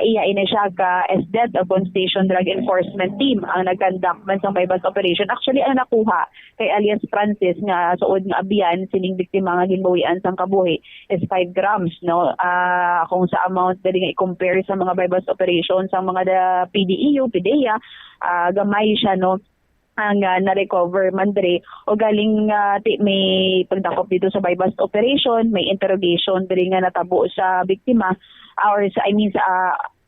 iya ina siya ka SDET upon station drug enforcement team ang nag-conduct man sa by bust operation. Actually ang nakuha kay alias Francis nga suod nga abiyan sining biktima nga ginbawian sang kabuhi is 5 grams no, kung sa amount diri nga i-compare sa mga by bust operation sa mga PDEU, PDEA, gamay siya no ang na-recover man diri o galing may pagdakop dito sa by bust operation, may interrogation diri nga natabo sa biktima or sa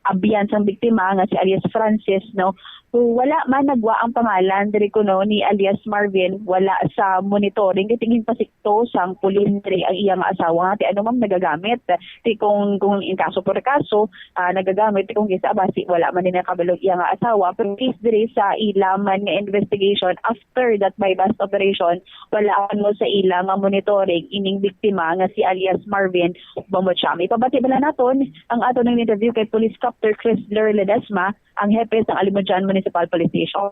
abiyan sang biktima nga si alias Francis no. Wala man nagwa ang pangalan diri kuno ni alias Marvin, wala sa monitoring kay tingin pasikto sang pulis diri ang iyang asawa ti ano man nagagamit ti kung in kaso por kaso nagagamit kung gisa basi wala man ni nakabalog iyang asawa, pero case diri sa ilaman nga investigation after that by bust operation wala ano sa ilang nga monitoring ining biktima nga si alias Marvin Bombacham. Ipabati bala naton ang ato ng interview kay Police Captain Chrysler Ledesma, ang hepe ng Alimanjan Municipal Police Station.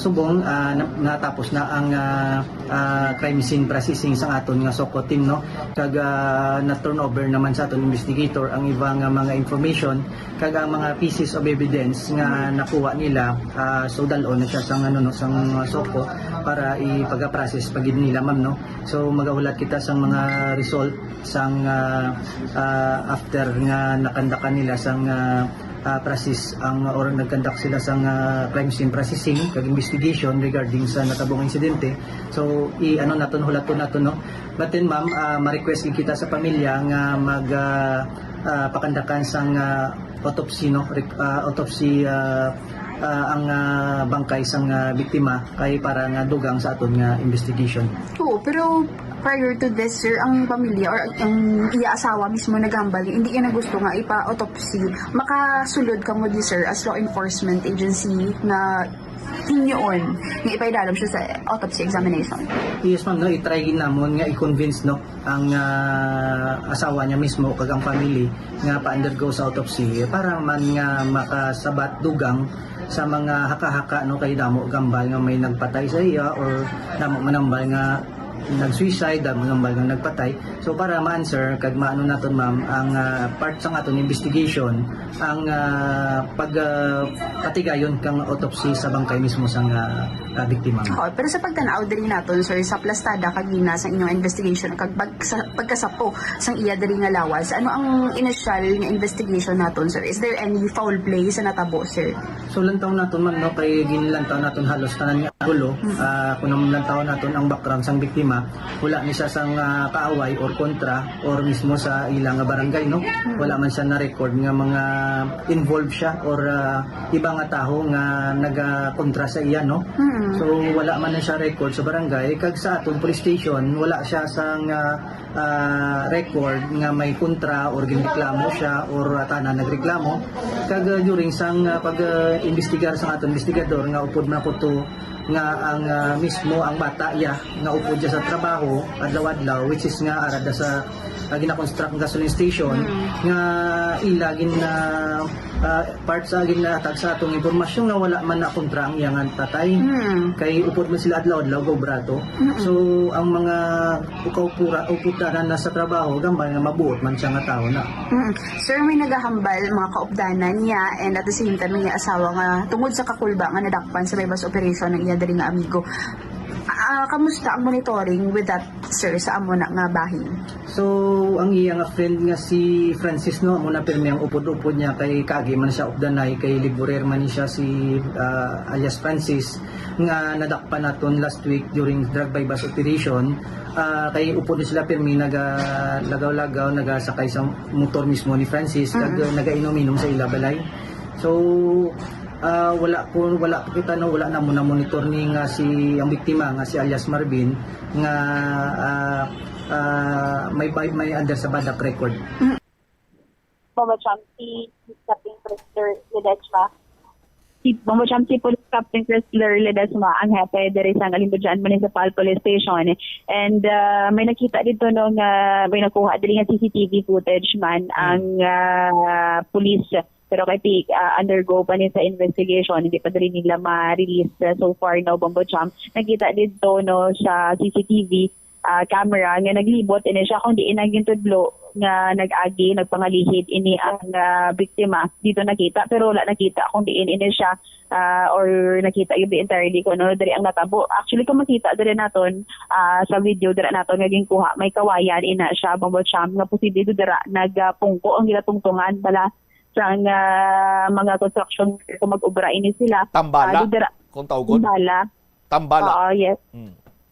Subong natapos na ang crime scene processing sa aton nga SOCO team, no, kag na turnover naman sa aton investigator ang ibang mga information kag ang mga pieces of evidence nga nakuha nila, so dalon na siya sang sang SOCO para ipag-process pagid nila, ma'am, no. So magahulat kita sang mga result sang after nga nakandakan nila sang process ang or nagkandak sila sa crime scene processing kag investigation regarding sa natabong insidente. So naton hulaton naton, no. But then, ma'am, ma-request kita sa pamilya nga mag pakandakan sang autopsy, no, autopsy ang bangkay sang biktima kay para nga dugang sa aton nga investigation. Oo, pero prior to this, sir, ang pamilya or ang iya-asawa mismo nagambal, hindi niya na gusto nga ipa-autopsy. Makasulod ka mo di, sir, as law enforcement agency na inyoon nga ipaidalam siya sa autopsy examination. Yes, ma'am, no, i-try namon nga i-convince, no, ang asawa niya mismo kag ang family nga pa-undergo sa autopsy para man nga makasabat dugang sa mga haka-haka, no, kay damo gambal nga may nagpatay sa iya or damo manambal nga nag-suicide, damo gambal nga nagpatay. So para ma-answer kag maano naton, ma'am, ang part sa aton investigation ang pagkatigayon kang autopsy sa bangkay mismo sa biktima. Okay, pero sa pagtanaw diri naton, sir, sa plastada kagina sa inyong investigation kag pagkasapo sang iya diri nga lawas, ano ang initial nga investigation naton, sir? Is there any foul play sa natabo, sir? So lantaw naton, ma'am, no, kay ginlantaw naton halos tanan nga gulo. Kung lantaw naton ang background sang biktima, wala ni siya sang kaaway or kontra or mismo sa ilang nga barangay, no. Wala man siya na record nga mga involved siya or iba nga taho nga nagakontra sa iya, no. So wala man na siya record sa barangay kag sa aton police station wala siya sang record nga may kontra or ginreklamo siya or tanan nagreklamo. Kag during sang pag-imbestigar sa aton investigador nga upod na ko to nga ang mismo ang bata nga upod siya sa trabaho adlaw-adlaw, which is nga arada sa gina-construct gasoline station nga ilagin na part sa ginatag sa atong impormasyon nga wala man na kontra ang iyang tatay kay upod man sila adlaw-adlaw go brato. So ang mga uputanan na sa trabaho gambal nga mabuot man siya nga tao na. Sir, may nagahambal mga kaupdanan niya and at the same time niya asawa nga tungod sa kakulba nga nadakpan sa bypass operation ng iya diri nga amigo. Kamusta ang monitoring with that, sir, sa amo na nga bahin? So ang iya nga friend nga si Francis, no, amo na pirmi ang upod-upod niya kay kagi man siya updanay kay liburer man siya si alias Francis nga nadakpan naton last week during drug bypass operation. Kay upod na sila pirmi nagalagaw-lagaw nagasakay sa motor mismo ni Francis kag nagainom-inom sa ilabalay. So wala po kita, no, wala na muna monitor ni nga si ang biktima nga si alias Marvin nga may under sa badak record. Bombo Champi Captain Chrysler Ledesma. Si Bombo Champi Police Captain Chrysler Ledesma ang hepe diri sa Alimbajan Municipal Police Station, and may nakita dito no nga may nakuha diri nga CCTV footage man ang police. Pero kay undergo pa ni sa investigation, hindi pa rin nila ma-release so far, no, Bombo Champ. Nakita dito, no, sa CCTV camera nga naglibot ini siya kung diin ang tudlo nga nag-agi, nagpangalihid ini ang biktima. Dito nakita, pero wala nakita kung diin ini siya or nakita yung entirely ko, no, dari ang natabo. Actually, kung makita dari naton sa video dari naton naging kuha, may kawayan ina siya, Bombo Champ, nga posible dira nagpungko ang gilatungtungan bala sa mga construction kung mag-ubra ini sila. Tambala? Kung tawgon? Tambala. Oo, yes.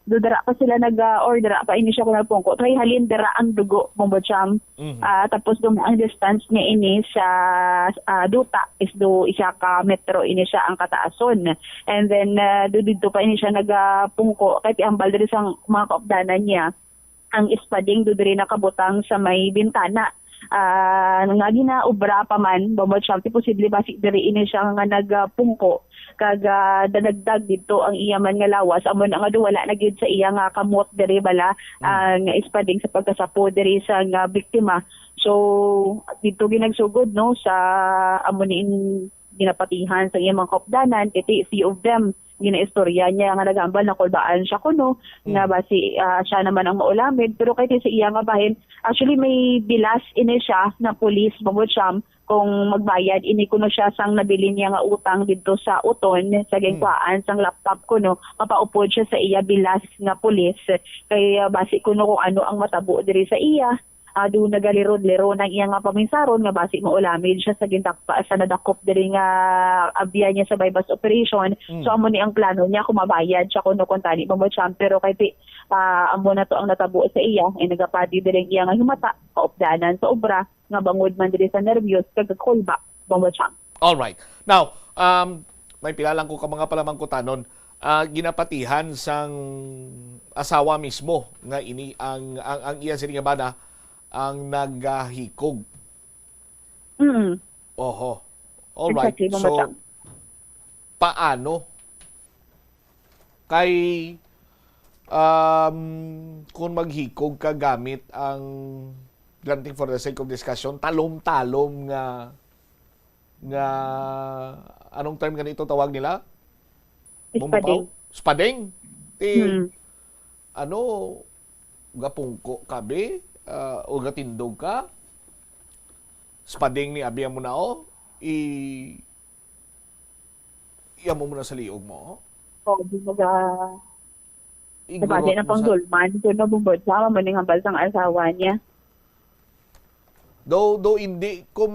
Dudara pa sila nag-order pa ini siya kung nagpungko. Try halin dira ang dugo, Bombo Champ. Tapos ang distance niya ini sa duta is do isa ka metro ini siya ang kataason. And then dito pa ini siya nagpungko kahit ang balde sa mga kaupdanan niya ang ispading do diri nakabutang sa may bintana. Nga ginaubra pa man, Bombo Champ, posible basi diri ini siya nga nagpungko kag danagdag dito ang iya man nga lawas amon nga do wala na gyud sa iya nga kamot diri bala nga ispading sa pagkasapo diri sa nga biktima. So dito ginagsugod, no, sa amon ni ginapatihan sa iya mga kaupdanan, kay few of them ginaistorya niya nga nagambal na kulbaan siya kuno nga basi siya naman ang maulamid pero kay sa iya nga bahin actually may bilas ini siya na pulis bangod siyam kung magbayad ini kuno siya sang nabili niya nga utang dito sa uton sa gingkwaan sang laptop kuno mapaupod siya sa iya bilas nga pulis kay basi kuno kung ano ang matabo diri sa iya doon nagalirod-liro ng iyang nga paminsaron nga basi mo ulamid siya sa gintakpa sa nadakop diri nga abya niya sa bypass operation. So amo ni ang plano niya kumabayad siya kuno kuntani mo pero kay amo na to ang natabo sa iya ay nagapadi diri iya nga himata kaupdanan sa obra nga bangod man diri sa nervyos kag kulba bambocham. All right. Now, may pilalang ko ka mga palamangkutanon. Ginapatihan sang asawa mismo nga ini ang iya sini nga bana ang naghahikog. Oho. All right. Exactly, so paano kay kung maghikog ka gamit ang granting for the sake of discussion talom-talom nga anong term ganito tawag nila? Spading. Spading. Ano gapungko kabe o gatindog ka spading ni abiya mo na iya mo muna sa liog mo di mo Sabagay na pang dulman kung nabumbod sa maning hambal sang asawa niya. Do hindi ko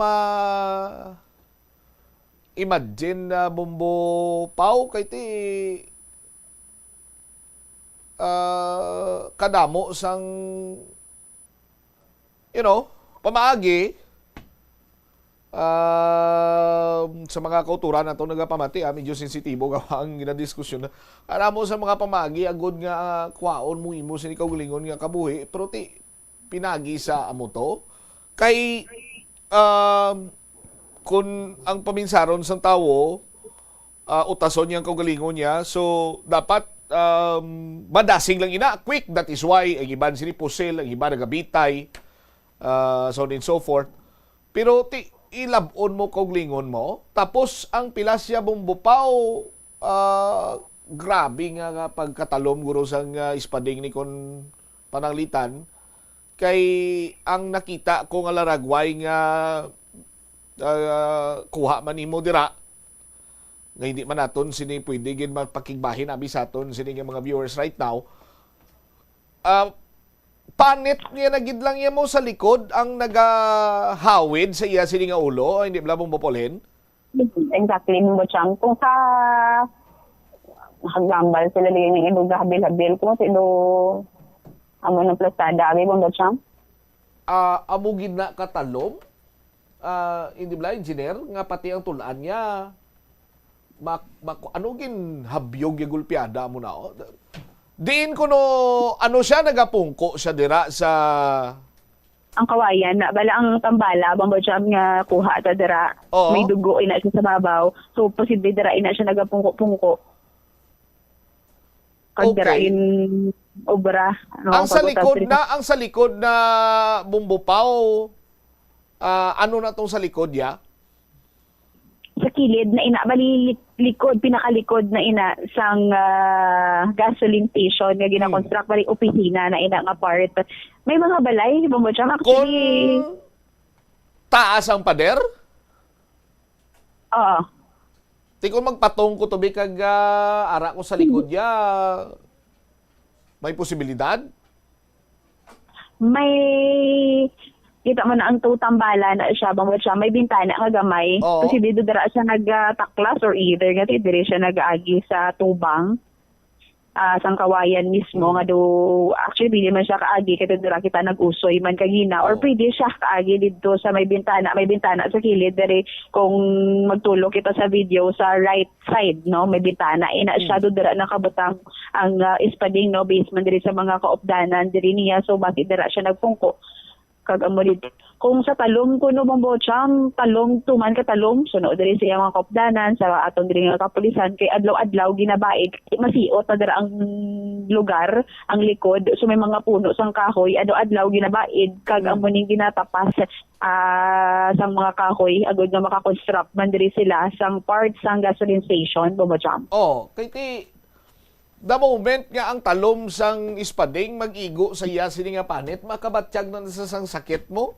imagine na bumbo pau kay ti kadamo sang pamaagi sa mga kauturan nato nagapamati medyo sensitibo gawa ang ginadiskusyon na mo sa mga pamaagi agod nga kwaon mo imo sa kaugalingon nga kabuhi pero ti pinagi sa amo to kay kung ang paminsaron sang tawo utason niya ang kaugalingon niya so dapat madasing lang ina quick that is why ang iban sinipusil ang iban nagabitay so on and so forth. Pero ilabon mo kaugalingon mo tapos ang pilasya bumbupaw grabe nga pagkatalom guro sang ispading ni kon pananglitan kay ang nakita ko nga laragway nga kuha man nimo dira nga hindi man naton sini pwede gid magpakigbahin abi sa aton sini nga mga viewers right now panit niya nagid lang iya mo sa likod ang nagahawid sa iya sini nga ulo hindi bala mong mapolhin. Exactly mo chang kung sa hagambal sila din ng iluga habil-habil ko sino amo ng plastada abi mo chang amo gid na katalom hindi bala engineer nga pati ang tulaan niya ano gin habyog yung gulpiada mo na diin ko ano siya nagapungko siya dira sa ang kawayan na bala ang tambala bambo jam nga kuha ta dira may dugo ina siya sa babaw so posible dira ina siya nagapungko kag dira in obra ang sa likod na bumbupaw ano na tong sa likod ya sa kilid na ina bali likod pinakalikod na ina sang gasoline station nga gina-construct bali opisina na ina nga part may mga balay bambo jam actually kung taas ang pader kung magpatong ko tubi kag ara ko sa likod ya may posibilidad may kita mo na ang tutambala na siya bangod siya may bintana nga gamay kasi dito dira siya nagtaklas or either nga dire siya nag-agi sa tubang sang kawayan mismo nga do actually hindi man siya kaagi kaya dira kita nag-usoy man kagina or pwede siya kaagi dito sa may bintana sa kilid dire kung magtulog kita sa video sa right side no may bintana ina siya do dira nakabutang ang ispading no basement dire sa mga kaupdanan dire niya so bakit dira siya nagpungko kag amo dito kung sa talom ko no Bombocham, talom tuman ka talom, sunod diri sa iyang mga kaupdanan sa aton diri nga kapulisan kay adlaw-adlaw ginabaid masiot na dira ang lugar, ang likod. So may mga puno sang kahoy, adlaw-adlaw ginabaid kag ang muning ginatapas sang mga kahoy agud nga maka-construct man diri sila sang part sang gasoline station Bombocham. Oh, kay ti the moment nga ang talom sang ispading mag-igo sa iya sini nga panit, makabatsyag na sa sang sakit mo.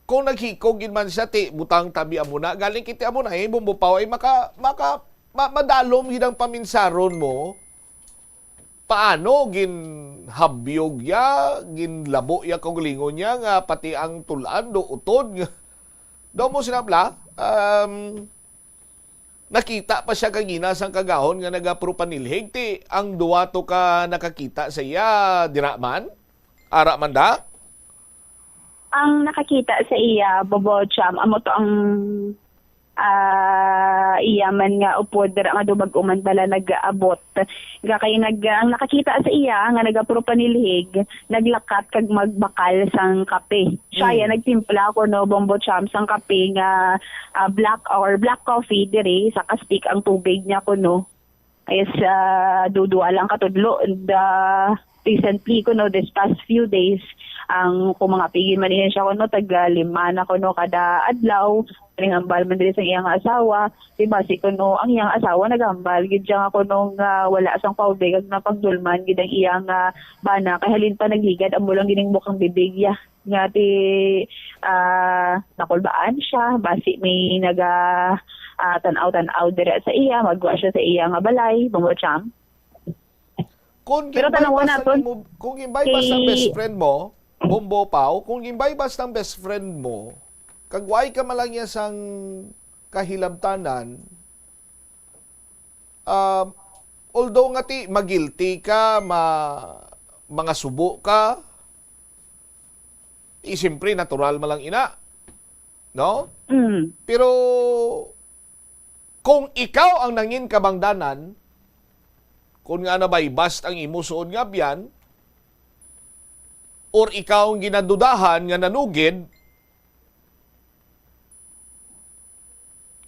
Kung naghikog man siya, butang tabi amo na, galing kiti amo na, bumbupaw, ay madalom ginang paminsaron mo, paano ginhabyog ya, ginlabo ya kagalingon niya, nga pati ang tulan, do utod, do mo sinabla, nakita pa siya kagina sang kagahon nga nagapropanilhig, ang duwato ka nakakita sa iya, diraman, ara man da? Ang nakakita sa iya Bobocham amo to ang iya man nga upod dira nga dubag uman bala nag-aabot ga kay ang nakakita sa iya nga nagapropanilhig naglakat kag magbakal sang kape siya nagtimpla ko no Bombocham sang kape nga black coffee diri sa kastik ang tubig niya kuno is dudua lang katudlo recently kuno this past few days ang kung mga pigin man siya kuno taga 5 na kuno kada adlaw ring ambal man diri sa iyang asawa diba si kuno ang iyang asawa nagambal gid siya nga kuno wala sang paubig ag napagdulman gid ang iyang bana kay halin pa nagligad amo lang gining bukang bibig ya nga ti nakulbaan siya basi may naga tan-aw diri sa iya magwa siya sa iya nga balay Bombocham. Kung Pero tanawan naton kung gimbay basta best friend mo, Bombo Pao, kung gimbay basta best friend mo, kagway ka malang niya sang kahilabtanan, although nga ti magilty ka, mga subo ka, siyempre natural malang ina. No? Pero kung ikaw ang nangin kabangdanan, kung nga na ba'y bast ang imusuon nga biyan, or ikaw ang ginadudahan nga nanugid,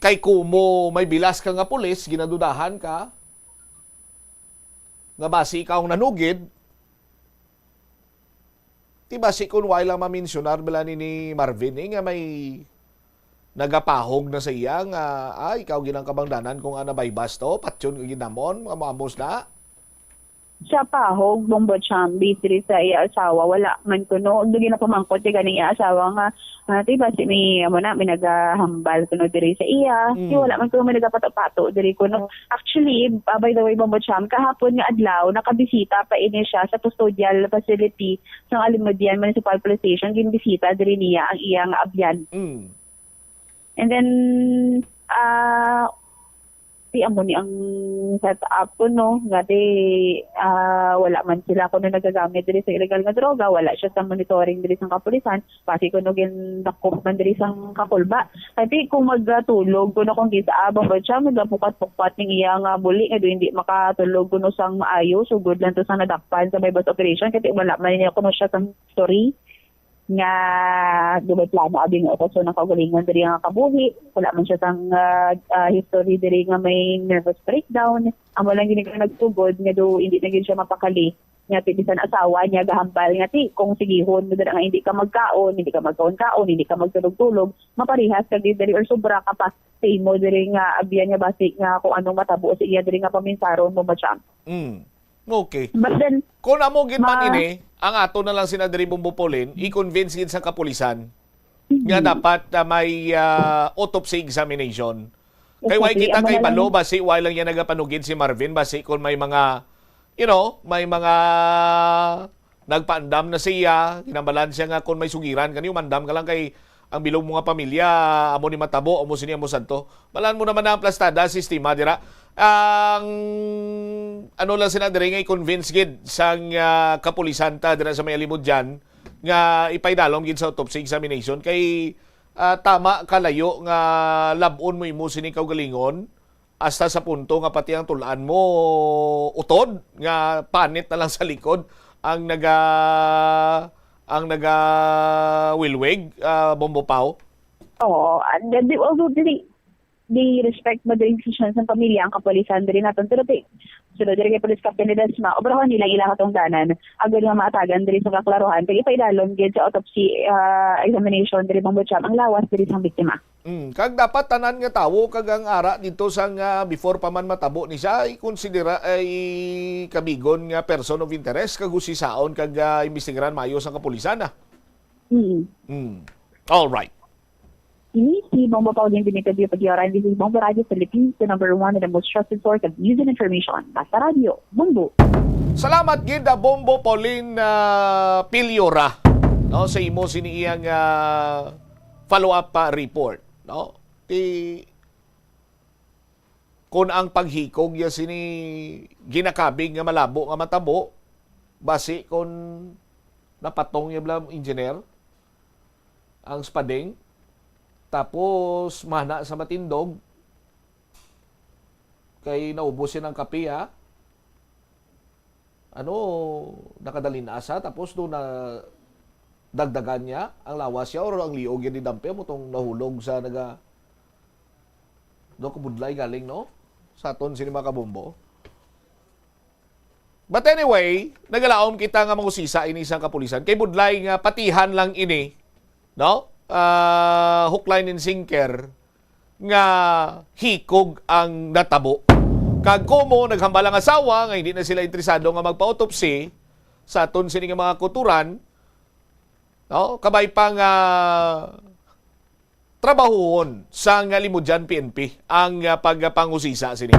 kay kumo may bilas ka nga pulis, ginadudahan ka, nga basi ikaw ang nanugid, ti basi kung wala lang maminsunar bala ni Marvin, nga may nagapahog na sa iya nga ikaw ginang kabangdanan kung ana bay basto patyon ginamon mamamos na siya pahog Bombocham bitri sa iya asawa wala man kuno dugi na pamangkot ti ganing iya asawa nga diba si may amo na may nagahambal kuno diri sa iya di wala man kuno may nagapato-pato diri kuno actually by the way Bombocham kahapon nga adlaw nakabisita pa ini siya sa custodial facility sa Alimodian Municipal Police Station ginbisita diri niya ang iya nga abyan. And then, ti amo ni ang setup ko, no? Ngati, wala man sila ko na nagagamit diri sa illegal nga droga, wala siya sa monitoring diri sa kapulisan, pati ko no ginakop man diri sa kakulba. Kasi kung magtulog ko no kung kita abang ba siya, magapukat-pukat ng iya nga buli, nga hindi makatulog ko no sang maayo, so good lang to sang nadakpan sa may bus operation, kasi wala man niya ko no siya sang story nga dubay plano abing otoso ng kagalingan diri nga kabuhi wala man siya sang history diri nga may nervous breakdown amo lang gini ka nagtugod nga do hindi na gid siya mapakali nga bisan asawa niya gahambal nga ti kung sigihon mo nga hindi ka magkaon hindi ka magtulog-tulog maparihas ka diri or sobra ka pa say mo diri nga abiyan nga basic nga kung anong matabo sa iya diri nga paminsaron mo ba siya. Okay. But then, kung amo gid man ini, ang ato na lang sina diri Bombopolin, i-convince gid sa kapulisan nga dapat may autopsy examination. Kay why kita kay balo basi why lang yan nagapanugid si Marvin basi kung may mga may mga nagpaandam na siya, kinambalan siya nga kung may sugiran kaniyo mandam ka lang kay ang bilog mga pamilya amo ni matabo amo sini amo santo. Balan mo naman ang plastada sistema dira. Ang ano lang sila diri nga i-convince gid sang kapulisan ta dira sa may alimod dyan nga ipaydalom gid sa autopsy examination kay tama kalayo nga labon mo imo sini kaugalingon hasta sa punto nga pati ang tulaan mo utod nga panit na lang sa likod ang wilwig, Bombo Pao? Oo. Although they respect mo the decisions ng pamilya, ang kapulisan din natin. Pero sunod rin kay Police Captain Ledesma, obrahan nila ilang katungdanan, agad nga maatagan din sa kaklaruhan, kaya ipaidalon gid sa autopsy examination din Bombo Cham, ang lawas din sa biktima. Kag dapat tanan nga tawo kag ang ara dito sang before pa man matabo ni siya ay konsidera ay kabigon nga person of interest kag usisaon kag imbestigaran mayo sa kapulisan na. All right. Ini si Bombo Pauline Binitagyo Pag-Ioran. This is Bombo Radio Philippines, the number one and the most trusted source of news and information. Basta Radio, Bombo. Salamat gid Bombo Pauline Pilyora, no, sa imo siniyang follow-up report, no? Kung ang paghikog ya sini ginakabig nga malabo nga matabo base kung napatong ya blam engineer ang spadeng tapos mana sa matindog kay naubos siya ng kape nakadalin asa tapos doon na dagdagan niya ang lawas niya o ang liog yan ni Dampe mo itong nahulog sa kubudlay galing sa aton sinima kabombo. But anyway, nagalaom kita nga mangusisa ini isang kapulisan kay budlay nga patihan lang ini, no? Hook, line, and sinker nga hikog ang natabo. Kag komo naghambal ang asawa nga hindi na sila interesado nga magpa-autopsy sa aton sini nga mga kuturan, no? Kabay pang trabahoon sa nga limudyan PNP ang pagpangusisa sini.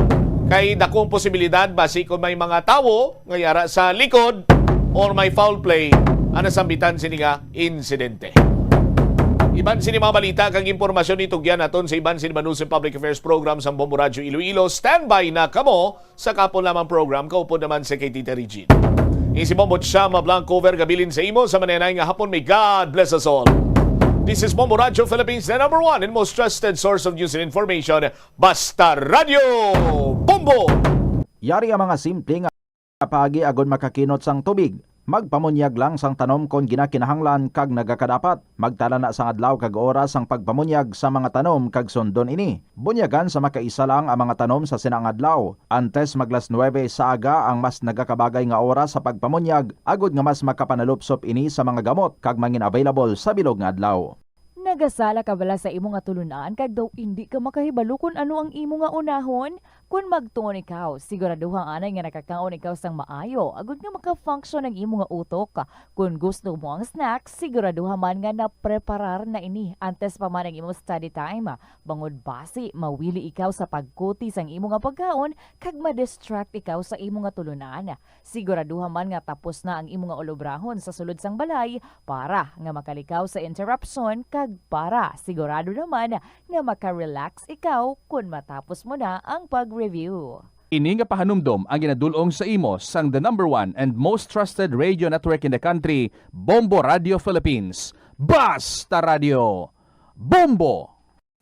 Kay dakong posibilidad basi kung may mga tawo nga yara sa likod or may foul play ang nasambitan sini nga insidente. Iban sini mga balita kang impormasyon itugyan naton sa iban sini News and Public Affairs Program sa Bombo Radio Iloilo. Standby na kamo sa kapon lamang program. Kaupo naman sa kay Tita Regine. Si Bombo Chama Blanco Vergabilin sa imo sa manenay nga hapon. May God bless us all. This is Bombo Radio Philippines, the number one and most trusted source of news and information. Basta Radio Bombo! Yari ang mga simple nga pagi agon makakinot sang tubig. Magpamunyag lang sang tanom kon ginakinahanglan kag nagakadapat. Magtala na sang adlaw kag oras sang pagpamunyag sa mga tanom kag sundon ini. Bunyagan sa makaisa lang ang mga tanom sa sinang adlaw. Antes maglas 9 sa aga ang mas nagakabagay nga oras sa pagpamunyag agod nga mas makapanalupsop ini sa mga gamot kag mangin available sa bilog nga adlaw. Nagasala ka bala sa imo nga tulunan kag daw hindi ka makahibalo kung ano ang imo nga unahon? Kung magtuon ikaw, siguraduhang anay nga nakakaon ikaw sang maayo, agud nga maka-function ang imo nga utok. Kung gusto mo ang snacks, siguraduhan man nga na-preparar na ini antes pa man ang imo study time. Bangod basi, mawili ikaw sa pagkuti sang imo nga pagkaon kag ma-distract ikaw sa imo nga tulunan. Siguraduhan man nga tapos na ang imo nga olobrahon sa sulod sang balay para nga makalikaw sa interruption kag para sigurado naman nga maka-relax ikaw kung matapos mo na ang pag-review. Ini nga pahanumdom ang ginadulong sa imo sang the number one and most trusted radio network in the country, Bombo Radio Philippines. Basta Radio Bombo!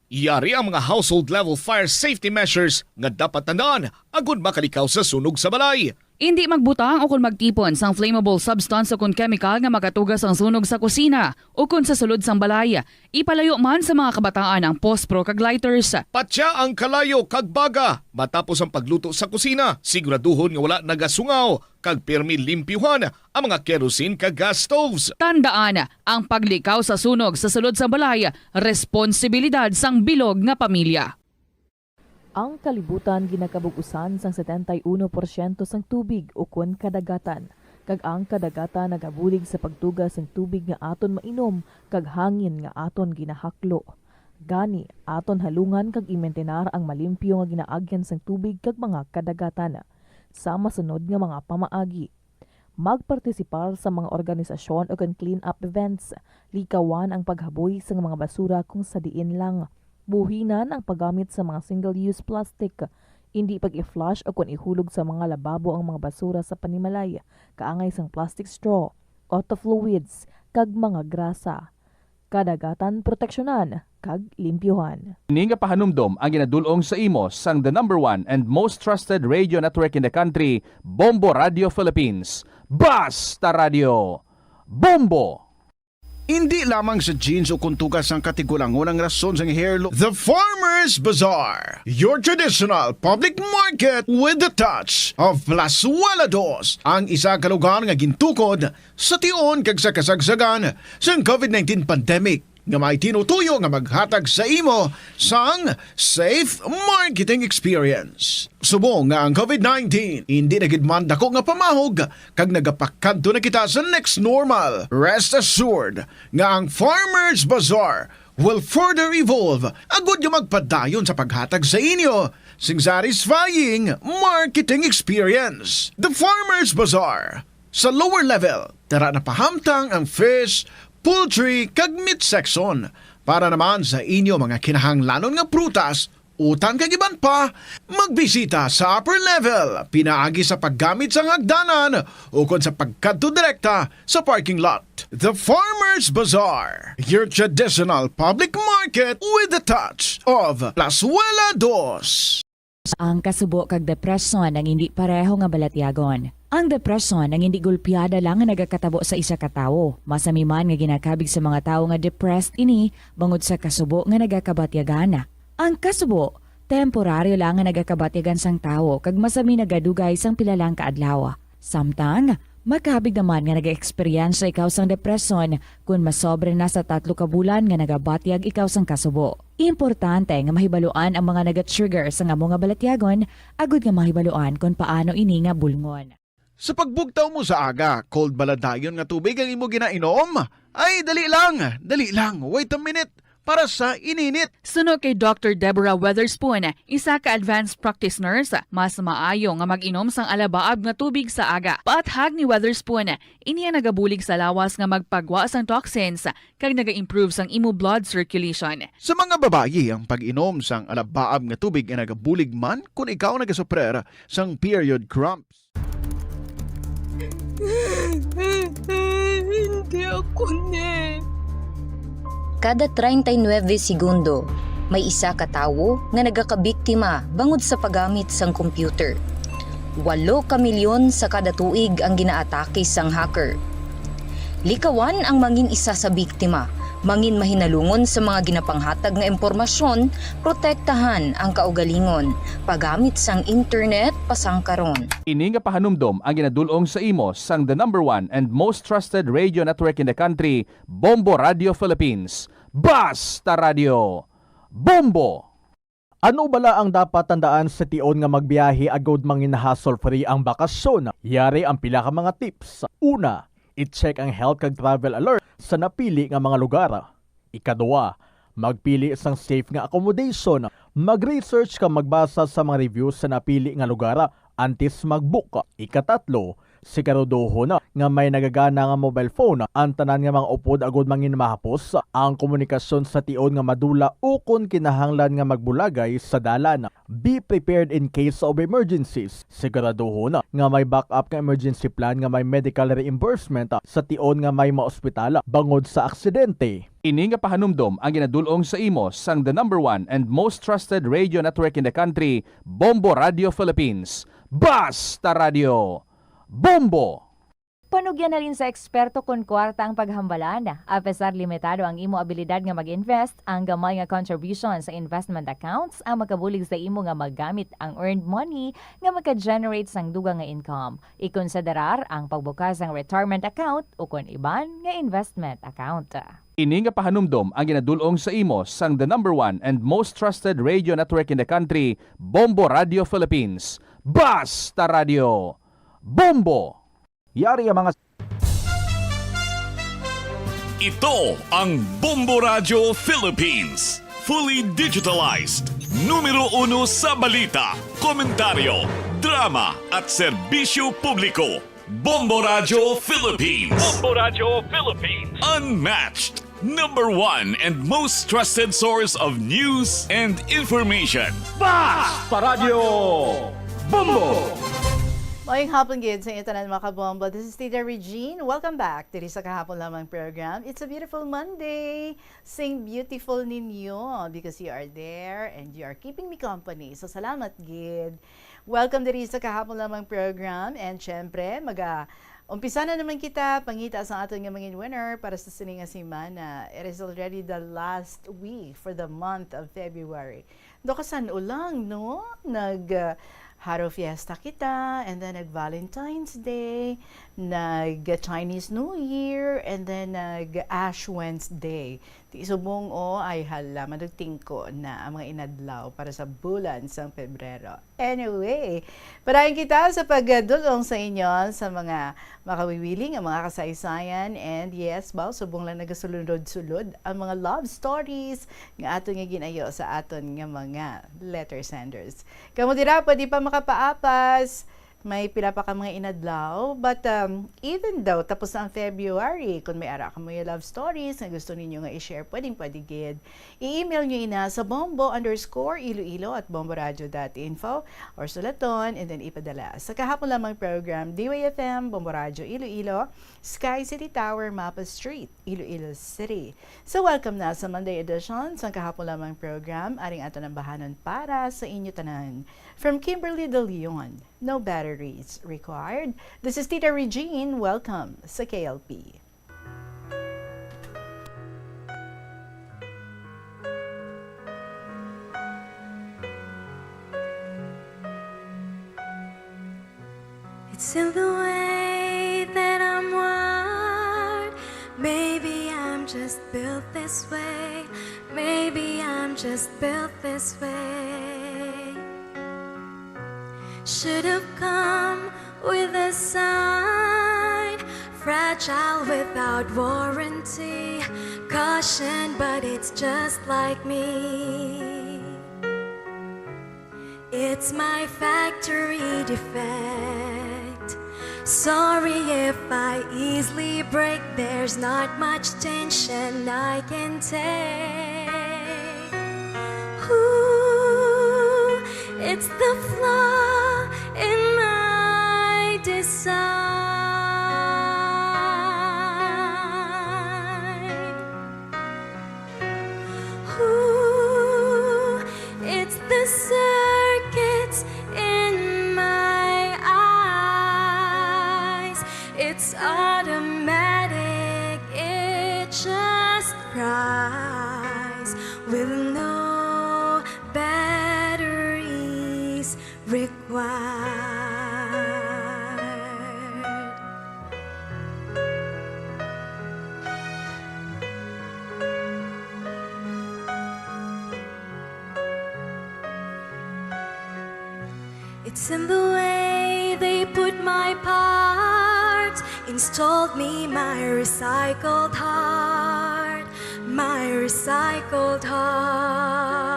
Yari ang mga household level fire safety measures nga dapat tandaan agud makalikaw sa sunog sa balay. Hindi magbutang o kung magtipon sang flammable substance o kung chemical nga makatugas ang sunog sa kusina o kung sa sulod sang balay. Ipalayo man sa mga kabataan ang pospro kag lighters. Patya ang kalayo kag baga matapos ang pagluto sa kusina. Siguraduhon nga wala nagasungaw kag pirmi limpyuhan ang mga kerosene kag gas stoves. Tandaan, ang paglikaw sa sunog sa sulod sang balay, responsibilidad sang bilog nga pamilya. Ang kalibutan ginakabugusan sang 71% sang tubig o kun kadagatan. Kag ang kadagatan nagabulig sa pagtugas sang tubig nga aton mainom kag hangin nga aton ginahaklo. Gani, aton halungan kag imentenar ang malimpyo nga ginaagyan sang tubig kag mga kadagatan. Sa masunod nga mga pamaagi. Magpartisipar sa mga organisasyon o clean up events. Likawan ang paghaboy sa mga basura kung sa diin lang. Buhinan ang paggamit sa mga single-use plastic, hindi pag-i-flush o kung ihulog sa mga lababo ang mga basura sa panimalay, kaangay sang plastic straw, auto fluids, kag mga grasa. kadagatan proteksyonan kag limpyuhan. Ini nga pahanumdom ang ginadulong sa imo sang the number one and most trusted radio network in the country, Bombo Radio Philippines. Basta Radio! Bombo! Hindi lamang sa jeans o kuntugas ang katigulangon ang rason sa hair look. The Farmer's Bazaar, your traditional public market with the touch of Plazuela Dos, ang isa ka lugar nga gintukod sa tion kag sa kasagsagan sa COVID-19 pandemic nga may tinutuyo nga maghatag sa imo sang safe marketing experience. Subong nga ang COVID-19 hindi nagidman dako nga pamahog kag nagapakadto na kita sa next normal. Rest assured nga ang Farmer's Bazaar will further evolve agud nga magpadayon sa paghatag sa inyo sing satisfying marketing experience. The Farmer's Bazaar sa lower level tara na pahamtang ang fish, poultry kag meat section para naman sa inyo mga kinahanglanon nga prutas, utang kag iban pa, magbisita sa upper level pinaagi sa paggamit sa hagdanan o kon sa pagkadto direkta sa parking lot. The Farmer's Bazaar, your traditional public market with the touch of Plazuela Dos. Ang kasubo kag depresyon ang hindi pareho nga balatyagon. Ang depresyon ang hindi gulpiyada lang nga nagakatabo sa isa ka tawo. Masami man nga ginakabig sa mga tawo nga depressed ini bangod sa kasubo nga nagakabatyagana. Ang kasubo, temporaryo lang nga nagakabatyagan sang tawo kag masami nagadugay sang pilalang kaadlaw. Samtang, makabig naman nga nag-experience ikaw sang depresyon kung masobre na sa 3 ka bulan nga nagabatyag ikaw sang kasubo. Importante nga mahibaluan ang mga naga-trigger sa nga mga balatyagon, agud nga mahibaluan kung paano ini nga bulngon. Sa pagbugtaw mo sa aga, cold baladayon nga tubig ang imo ginainom? Ay, dali lang, wait a minute, para sa ininit. Suno kay Dr. Deborah Weatherspoon, isa ka advanced practice nurse, mas maayo nga mag-inom sang alabaab nga tubig sa aga. Paathag ni Weatherspoon, iniya nagabulig sa lawas nga magpagwa sang toxins kag naga-improve sang imo blood circulation. Sa mga babayi, ang pag-inom sang alabaab nga tubig ay nagabulig man kung ikaw nagasuprer sang period cramps. Hindi ako Kada 39 segundo, may isa ka tawo nga nagakabiktima bangod sa paggamit sang computer. 8 ka milyon sa kada tuig ang ginaatake sang hacker. Likawan ang mangin isa sa biktima, mangin mahinalungon sa mga ginapanghatag nga impormasyon, protektahan ang kaugalingon, paggamit sang internet pasangkaron. Ini nga pahanumdom ang ginadulong sa imo sang the number one and most trusted radio network in the country, Bombo Radio Philippines. Basta Radio! Bombo! Ano bala ang dapat tandaan sa tion nga magbiyahe agod mangin hassle-free ang bakasyon? Yari ang pila ka mga tips. Una, i-check ang health kag travel alert sa napili nga mga lugar. Ikadua, magpili sang safe nga accommodation. Mag-research ka magbasa sa mga reviews sa napili nga lugar antes mag-book. Ikatatlo, siguraduho na nga may nagagana nga mobile phone ang tanan nga mga upod agud mangin mahapos ang komunikasyon sa tion nga madula o kun kinahanglan nga magbulagay sa dalan. Be prepared in case of emergencies. Siguraduho na nga may backup nga emergency plan nga may medical reimbursement sa tion nga may maospitala bangod sa aksidente. Ini nga pahanumdom ang ginadulong sa imo sang the number one and most trusted radio network in the country, Bombo Radio Philippines. Basta Radio! Bombo! Panugyan na rin sa eksperto kung kwarta ang paghambalan. Apesar limitado ang imo abilidad nga mag-invest, ang gamay nga contribution sa investment accounts ang makabulig sa imo nga maggamit ang earned money nga maka-generate sang dugang nga income. Ikonsiderar ang pagbukas ng retirement account o kung iban nga investment account. Ini nga pahanumdom ang ginadulong sa imo sang the number one and most trusted radio network in the country, Bombo Radio Philippines. Basta Radio! Bombo! Yari ang mga... Ito ang Bombo Radio Philippines. Fully digitalized. Numero 1 sa balita, komentaryo, drama at serbisyo publiko. Bombo Radio Philippines. Bombo Radio Philippines. Unmatched. Number 1 and most trusted source of news and information. Basta Radio Bombo! Maayong hapon gid sa inyo tanan mga kabombo. This is Tita Regine. Welcome back diri sa kahapon lamang program. It's a beautiful Monday. Sing beautiful ninyo because you are there and you are keeping me company. So salamat gid. Welcome diri sa kahapon lamang program and syempre umpisa na naman kita pangita sa aton nga mga winner para sa sininga semana. It is already the last week for the month of February. Dokasan ulang no Haro Fiesta kita, and then nag-Valentine's Day, nag-Chinese New Year, and then nag-Ash Wednesday. Ti subong ay hala, madugtingko na ang mga inadlaw para sa bulan sa Pebrero. Anyway, parayan kita sa pagdulong sa inyo sa mga makawiwiling, ang mga kasaysayan, and yes, subong lang nagasulod-sulod ang mga love stories nga aton nga ginayo sa aton nga mga letter senders. Kamu dira pwede pa makapaapas, may pila pa ka mga inadlaw, but even though tapos na ang February, kung may ara ka mo yung love stories na gusto ninyo nga i-share, pwede gid. I-email nyo ina sa bombo_iloilo@bomboradio.info or sulaton and then ipadala sa kahapon lamang program DYFM Bombo Radio Iloilo, Sky City Tower, Mapa Street, Iloilo City. So welcome na sa Monday edition sa kahapon lamang program, aring ato ng bahanon para sa inyo tanan. From Kimberly De Leon, no batteries required. This is Tita Regine. Welcome sa KLP. It's in the way that I'm wired. Maybe I'm just built this way. Maybe I'm just built this way. Should have come with a sign, fragile without warranty, caution, but it's just like me. It's my factory defect. Sorry if I easily break, there's not much tension I can take. Ooh, it's the flaw in my design. Ooh, it's the circuits in my eyes. It's automatic, it just cries with no batteries required. It's in the way they put my parts, installed me my recycled heart, my recycled heart.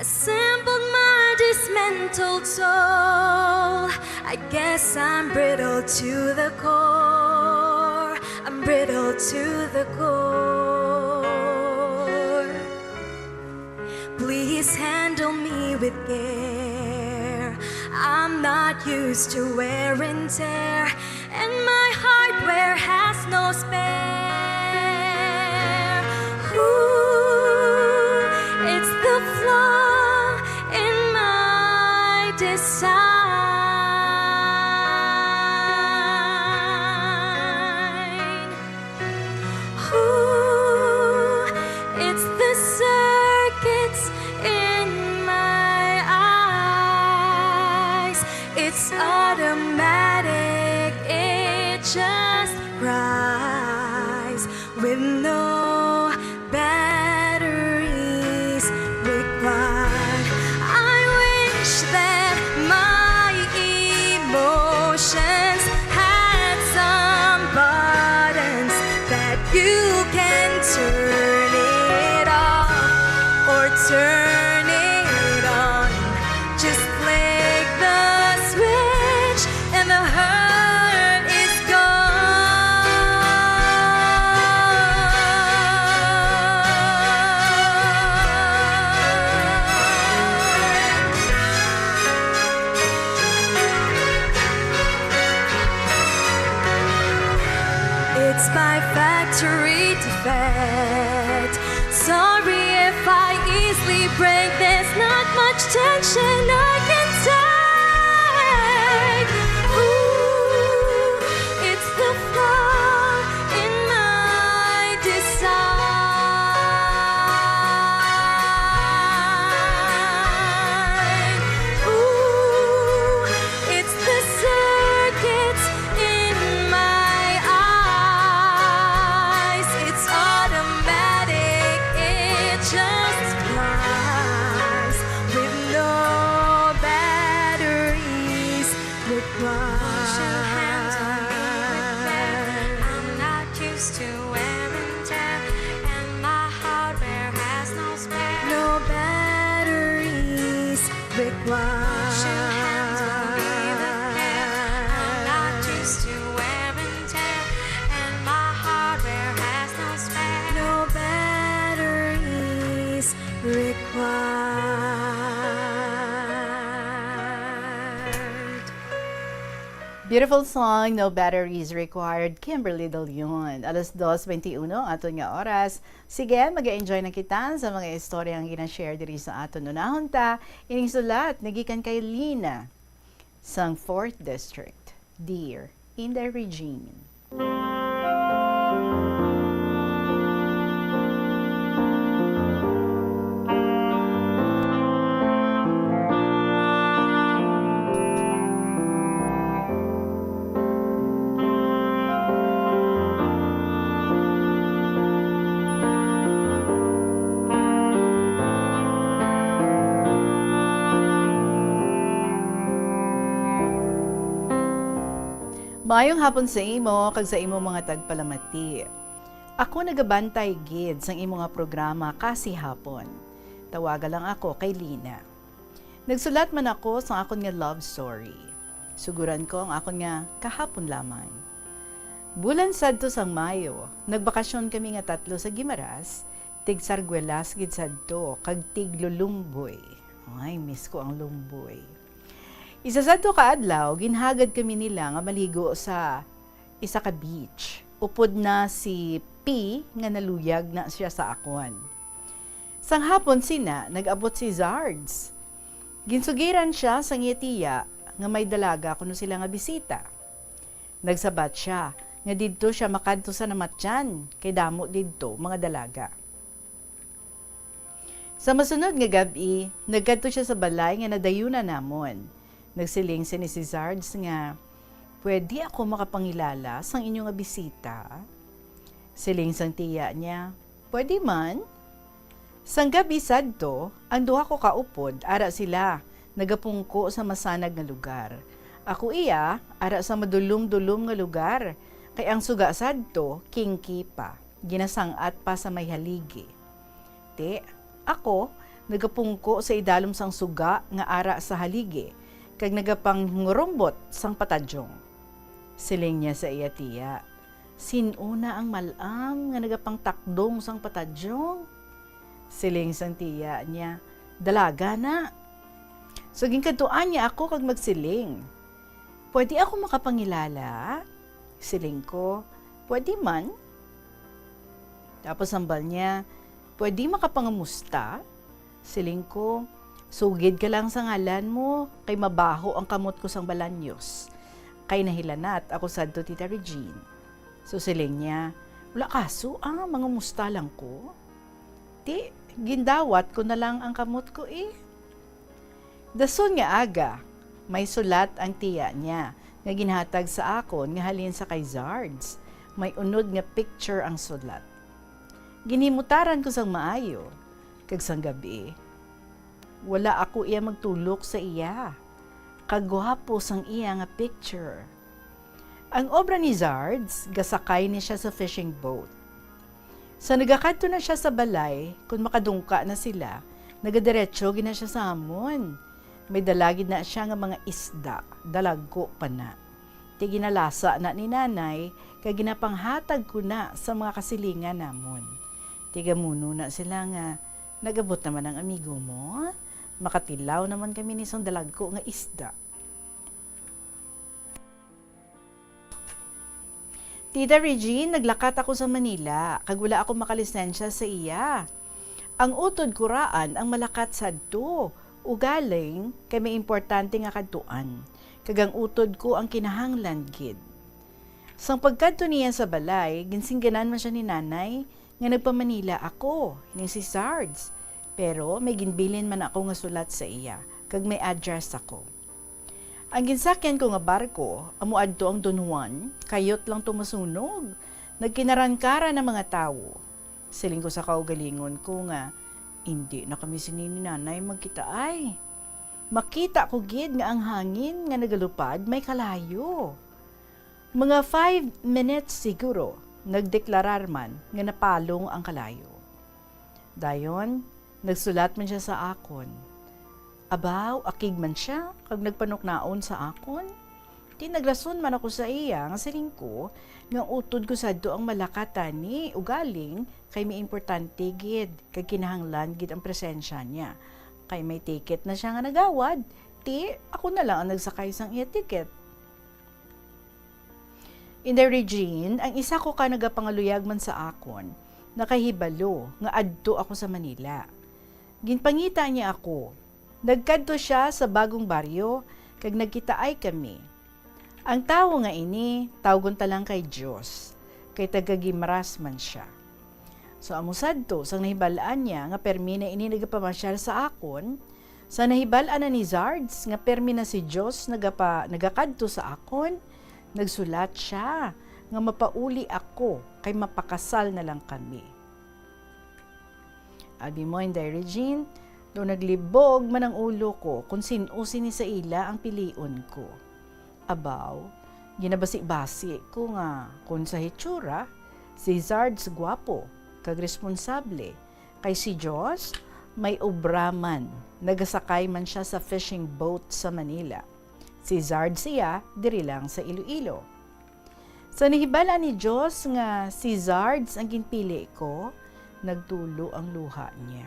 Assembled my dismantled soul. I guess I'm brittle to the core. I'm brittle to the core. Please handle me with care. I'm not used to wear and tear, and my hardware has no spare. Ooh, it's the flaw in my design. Ooh, it's the circuits in my eyes. It's automatic, it just cries with no batteries required. I wish that my emotions had some buttons that you can turn it off or turn it on. Just flick the switch and the hurt is gone. fixed by factory defect. Sorry if I easily break, there's not much tension I can take. Ooh, it's the flaw in my design. Ooh, it's the circuits in my eyes. It's automatic, it just flies with no batteries required. I'm not used to wear and tear, and my hardware has no spare. No batteries required. I'm not used to wear and tear, and my hardware has no spare. No batteries required. Beautiful song, No Batteries Required, Kimberly De Leon. Alas 2:21 aton nga oras. Sige, mag-enjoy na kita sa mga istorya ang gina-share diri sa aton unahon ta. Ining sulat, nagikan kay Lina, sang 4th District. Dear Inday Regine. Maayong hapon sa imo, kag sa imo mga tagpalamati. Ako nagabantay gid sang imo nga programa kasi hapon. Tawaga lang ako kay Lina. Nagsulat man ako sa akon nga love story. Suguran ko ang akon nga kahapon lamang. Bulan sadto sang Mayo, nagbakasyon kami nga tatlo sa Gimaras, tig Sarguelas gid sadto kag tig Lulumboy. Ay, miss ko ang Lumboy. Isa sa to kaadlaw, ginhagad kami nila nga maligo sa isa ka beach. Upod na si P nga naluyag na siya sa akon. Sang hapon sina, nag-abot si Zards. Ginsugiran siya sa ngitiya nga may dalaga kuno sila nga bisita. Nagsabat siya nga didto siya makadto sa namatyan kay damo didto mga dalaga. Sa masunod nga gabi, nagkadto siya sa balay nga nadayunan namon. Nagsiling si Zards nga, pwede ako makapangilala sang inyong nga bisita? Siling sang tiya niya, pwede man. Sang gabi sadto, ang duha ko kaupod, ara sila, nagapungko sa masanag nga lugar. Ako iya, ara sa madulom-dulom nga lugar, kay ang suga sadto, kingki pa, ginasangat pa sa may haligi. Te, ako, nagapungko sa idalom sang suga nga ara sa haligi, kag nagapangurumbot sang patadyong. Siling niya sa iya tiya, sinuna ang malam nga nagapangtakdong sang patadyong. Siling sang tiya niya, dalaga na. So ginkadtuan niya ako kag magsiling. Pwede ako makapangilala? Siling ko, pwede man. Tapos sambal niya, pwede makapangamusta? Siling ko, sugid ka lang sa ngalan mo, kay mabaho ang kamot ko sang balanyos. Kay nahilanat ako sadto Tita Regine. So siling niya, wala kaso mga musta lang ko. Ti, gindawat ko na lang ang kamot ko eh. Dason nga aga, may sulat ang tiya niya, nga ginhatag sa akon nga halin sa kay Zards. May unod nga picture ang sulat. Ginimutaran ko sang maayo, kag sang gabi, wala ako iya magtulok sa iya. Kagwapo sang iya nga picture. Ang obra ni Zards, gasakay ni siya sa fishing boat. Sa nagakadto na siya sa balay, kung makadungka na sila, nagadiretso gina siya sa hamon. May dalagid na siya nga mga isda, dalagko pa na. Ti ginalasa na ni nanay, kag ginapanghatag ko na sa mga kasilingan namon. Tigamuno na sila nga, nagabot naman ang amigo mo, makatilaw naman kami ni isang dalagko nga isda. Tita Regine, naglakat ako sa Manila, kag wala ako makalisensya sa iya. Ang utod kuraan ang malakat sadto, ugaling kay may importante nga kadtuan. Kag ang utod ko ang kinahanglan gid. Sang pagkadto niya sa balay, ginsingganan man siya ni nanay nga nagpa-Manila ako, ning si Sards. Pero may ginbilin man ako nga sulat sa iya, kag may address ako. Ang ginsakyan ko nga barko, amo adto ang Don Juan, kayot lang tumasunog. Nagkinarangkara ng mga tawo. Siling ko sa kaugalingon ko nga, hindi na kami sinini nanay magkita ay. Makita ko gid nga ang hangin nga nagalupad may kalayo. Mga 5 minutes siguro, nagdeklarar man nga napalong ang kalayo. Dayon, nagsulat man siya sa akon. Abaw, akig man siya, kag nagpanuknaon sa akon. Di nagrason man ako sa iya, nga siling ko, nga utod ko sadto ang malakatan ni ugaling kay may importante gid, kag kinahanglan gid ang presensya niya. Kay may ticket na siya nga nagawad, ti ako na lang ang nagsakay sang iya ticket. In the Regine, ang isa ko ka nagapangaluyag man sa akon, nakahibalo nga adto ako sa Manila. Ginpangita niya ako. Nagkadto siya sa bagong baryo, kag nagkitaay kami. Ang tawo nga ini, tawgon talang kay Diyos, kay tagagimras man siya. So amusad to, sang nahibalaan niya, nga permi na ini nagapamasyal sa akon, sa nahibalaan na ni Zards, nga permi na si Diyos nagakadto sa akon, nagsulat siya, nga mapauli ako, kay mapakasal na lang kami. Abi mo, Inday Regine, do naglibog man ang ulo ko kung sinusin ni sa ila ang pilion ko. Abaw, ginabasi-basi ko nga kung sa hitsura, si Zards gwapo, kag responsable. Kay si Diyos, may obraman, nagasakay man siya sa fishing boat sa Manila. Si Zards siya, diri lang sa Iloilo. Sa nahibala ni Diyos nga si Zards ang ginpili ko, nagtulo ang luha niya.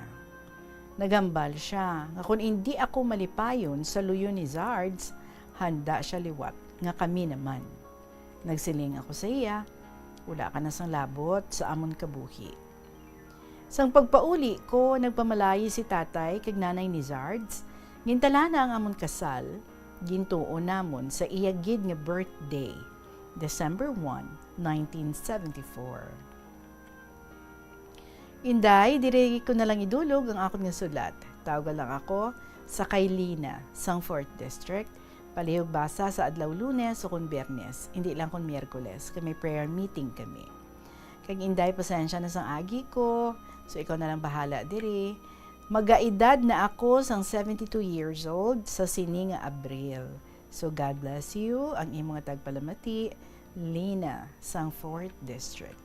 Nagambal siya nga kung hindi ako malipayon sa luyo ni Zards, handa siya liwat nga kami naman. Nagsiling ako sa iya, wala ka na sang labot sa amon kabuhi. Sang pagpauli ko, nagpamalayi si tatay kag nanay ni Zards, gintala na ang amon kasal, gintuo namon sa iya gid nga birthday, December 1, 1974. Inday, dire ko na lang idulog ang akong nga sulat. Tawagan lang ako sa Kaylina, sang 4th District. Palihog basa sa adlaw Lunes o kung Biyernes, hindi lang kung Miyerkules, kaya may prayer meeting kami. Kag Inday, pasensya na sang agi ko, so ikaw na lang bahala dire. Magaedad na ako sang 72 years old sa sini nga Abril. So God bless you, ang imong tagpalamati, Lina, sang 4th District.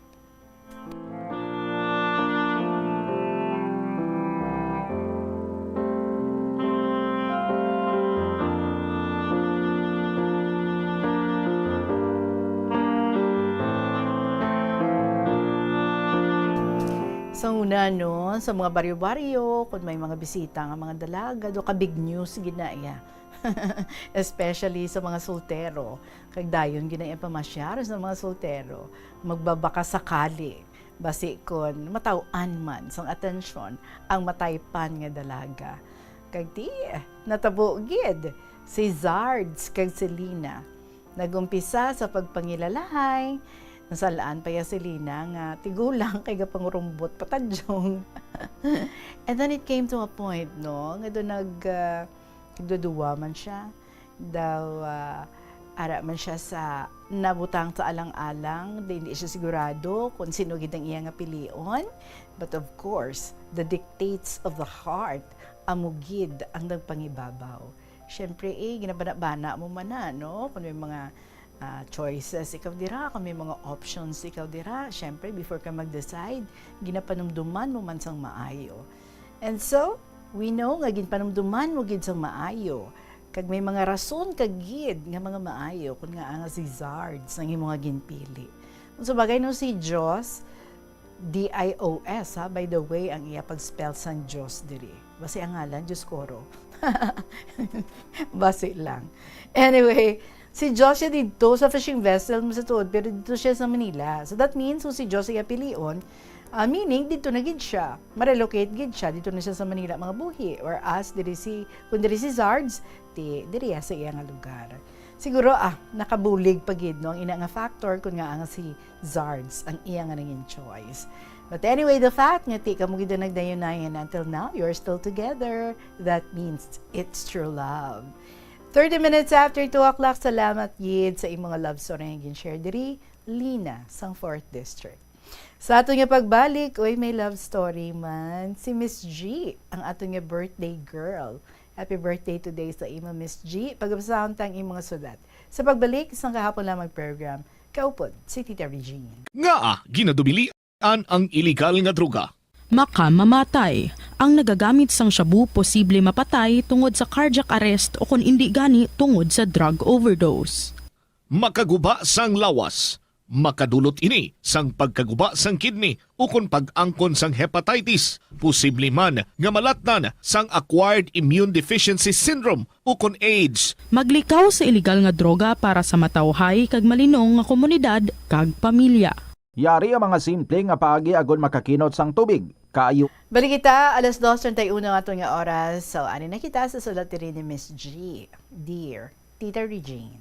Sa una, no, sa mga baryo-baryo, kung may mga bisita nga mga dalaga, do ka big news ginaya. Especially sa mga soltero. Kag dayon ginaya pamasyar sa mga soltero. Magbabaka sakali. Basi kon mataw-an man sang atensyon ang mataypan nga dalaga. Kag ti natabo gid si Zards kag si Lina. Nagumpisa sa pagpangilalahay. Nasalaan pa ya si Lina nga tigulang kay gapangurumbot patadyong. And then it came to a point, no, nga doon nagduduwa man siya. Daw ara man siya sa nabutang sa alang-alang, hindi siya sigurado kung sino gid ang iya nga pilion. But of course, the dictates of the heart amugid ang nagpangibabaw. Syempre ginabana-bana mo man na, no, kung may mga choices ikaw dira, kung may mga options ikaw dira, syempre before ka mag-decide, ginapanumduman mo man sang maayo. And so, we know nga ginpanumduman mo gid sang maayo. Kag may mga rason kag gid nga mga maayo kun nga si Zards ang imong ginpili. So bagay no si Diyos, D-I-O-S, by the way, ang iya pag-spell sang Diyos diri. Basi ang ngalan, Diyos Koro. Basi lang. Anyway, Si Joshua dito sa fishing vessel mo sa tuod, pero dito siya sa Manila. So that means kung si Joshua apilion, meaning dito na gid siya. Marelocate gid siya dito na siya sa Manila mga buhi. Or as kung diri si Zards, diri sa iya nga lugar. Siguro nakabulig pa gid no ang ina nga factor kun nga ang si Zards ang iya nga naging choice. But anyway, the fact nga ka mo gid nagdayon-nayon until now, you're still together. That means it's true love. 30 minutes after 2 o'clock, salamat yid sa imong love story nga share diri, Lina, sang 4th District. Sa ato nga pagbalik, may love story man, si Miss G, ang ato nga birthday girl. Happy birthday today sa imo, Miss G. Pag-usahan tang imong sulat. Sa pagbalik, isang kahapon lamang program, kaupod si Tita Regine. Ginadubilian ang illegal nga droga. Makamamatay. Ang nagagamit sang shabu posible mapatay tungod sa cardiac arrest o kung hindi gani tungod sa drug overdose. Makaguba sang lawas. Makadulot ini sang pagkaguba sang kidney o kung pag-angkon sang hepatitis. Posible man nga malatnan sang acquired immune deficiency syndrome o kung AIDS. Maglikaw sa illegal nga droga para sa matawhay kag malinong nga komunidad kag pamilya. Yari ang mga simple nga paagi agon makakinot sang tubig. Kaayo. Balik kita, 2:31 ato nga oras. So, ano na kita sa sulat rin ni Miss G. Dear Tita Regine.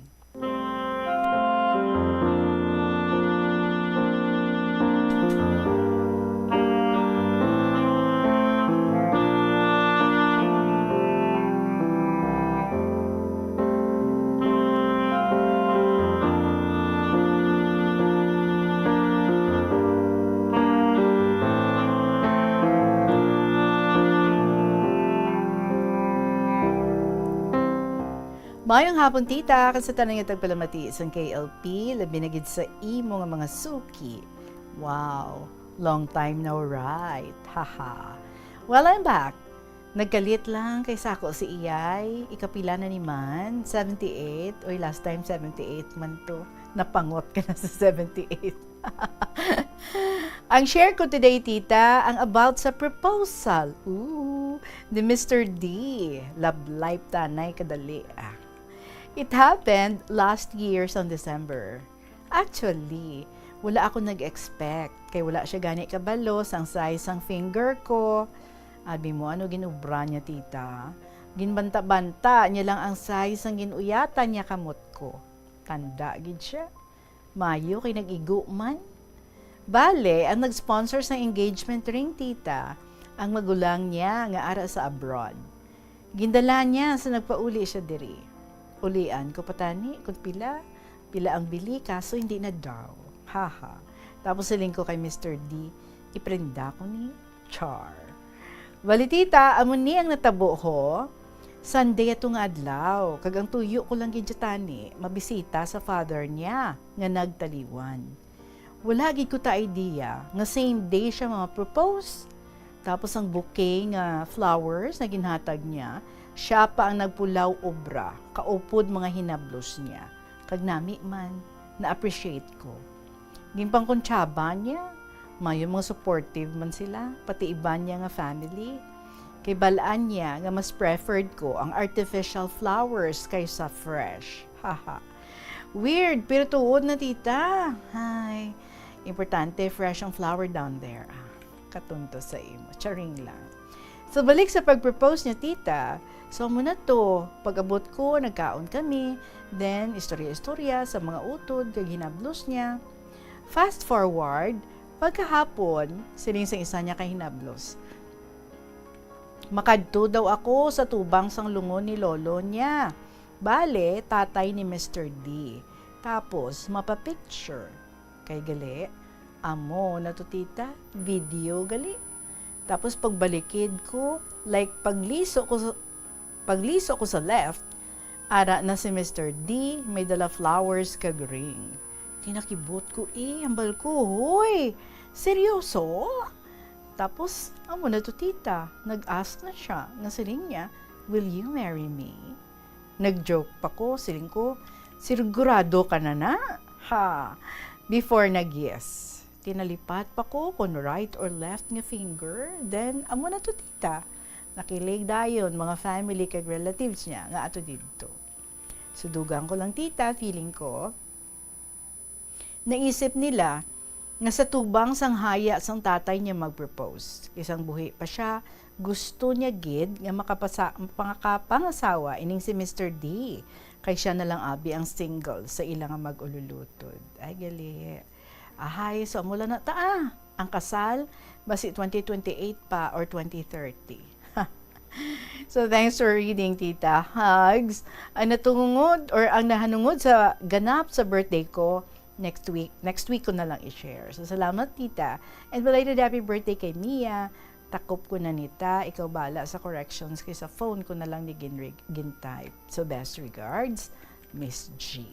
Mayong hapon tita, kan sa tanang nga tagpalamati isang KLP, labi na gid sa imo nga mga suki. Wow, long time no right. Haha. Well, I'm back. Nagkalit lang kay sako si Iyay, ikapila na ni man, 78, oy last time 78 man to. Napangot ka na sa 78. Ang share ko today, tita, ang about sa proposal. Ni Mr. D. Love life tanay kadali. It happened last year sa December. Actually, wala ako nag-expect. Kay wala siya gani kabalo sang size sang finger ko. Abi mo, ano ginubra niya, tita? Ginbanta-banta niya lang ang size sang ginuyata niya kamot ko. Tanda gid siya. Mayo kay nag-igo man. Bale, ang nag-sponsor sa engagement ring, tita, ang magulang niya nga ara sa abroad. Gindala niya sa nagpauli siya diri. Ulian ko patani kung pila ang bili kaso hindi na daw. Haha. Tapos siling ko kay Mr. D, iprenda ko ni Char. Balitita, amon ni ang natabo ho. Sunday atong adlaw, kag ang tuyo ko lang gidjatani, mabisita sa father niya nga nagtaliwan. Wala gid ko ta idea nga same day siya propose. Tapos ang bouquet nga flowers na ginhatag niya, siya pa ang nagpulaw obra, kaupod mga hinablos niya. Kag nami man, na-appreciate ko. Gimpang kontsaba niya, mayo mga supportive man sila, pati iba niya nga family. Kay balaan niya nga mas preferred ko ang artificial flowers kaysa fresh. Haha. Weird, pero tuod na tita. Hay, importante fresh ang flower down there. Katunto sa imo, charing lang. So balik sa pag-propose niya tita, so muna to, pag-abot ko, nagkaon kami, then istorya-istorya sa mga utod, kag hinablos niya. Fast forward, pagkahapon, siling sa isa niya kay hinablos. Makadto daw ako sa tubang sang lungon ni lolo niya. Bale, tatay ni Mr. D. Tapos, mapapicture. Kay gali, amo na to tita, video gali. Tapos pagbalikid ko, like pagliso ko sa left, ara na si Mr. D, may dala flowers kag ring. Tinakibot ko hambal ko, hoy, seryoso? Tapos, amo na to tita, nag-ask na siya, nga siling niya, will you marry me? Nag-joke pa ko, siling ko, sigurado ka na? Ha, before nag-yes. Tinalipat pa ko kung right or left nga finger, then amo na to tita. Nakilig dayon mga family kag relatives niya nga ato dito. Sudugan ko lang tita, feeling ko. Naisip nila nga sa tubang sang haya sang tatay niya mag-propose. Isang buhi pa siya, gusto niya gid nga makapangasawa ining si Mr. D. Kay siya na lang abi ang single sa ilang nga mag-ululutod. Ay gali. Ahay, so mula na ang kasal, basi 2028 pa or 2030. So thanks for reading, tita. Hugs. Ang natungod or ang nahanungod sa ganap sa birthday ko, next week ko na lang i-share. So, salamat, tita. And belated happy birthday kay Mia. Takop ko na nita. Ikaw bala sa corrections kay sa phone ko na lang ni Gintype. So, best regards, Miss G.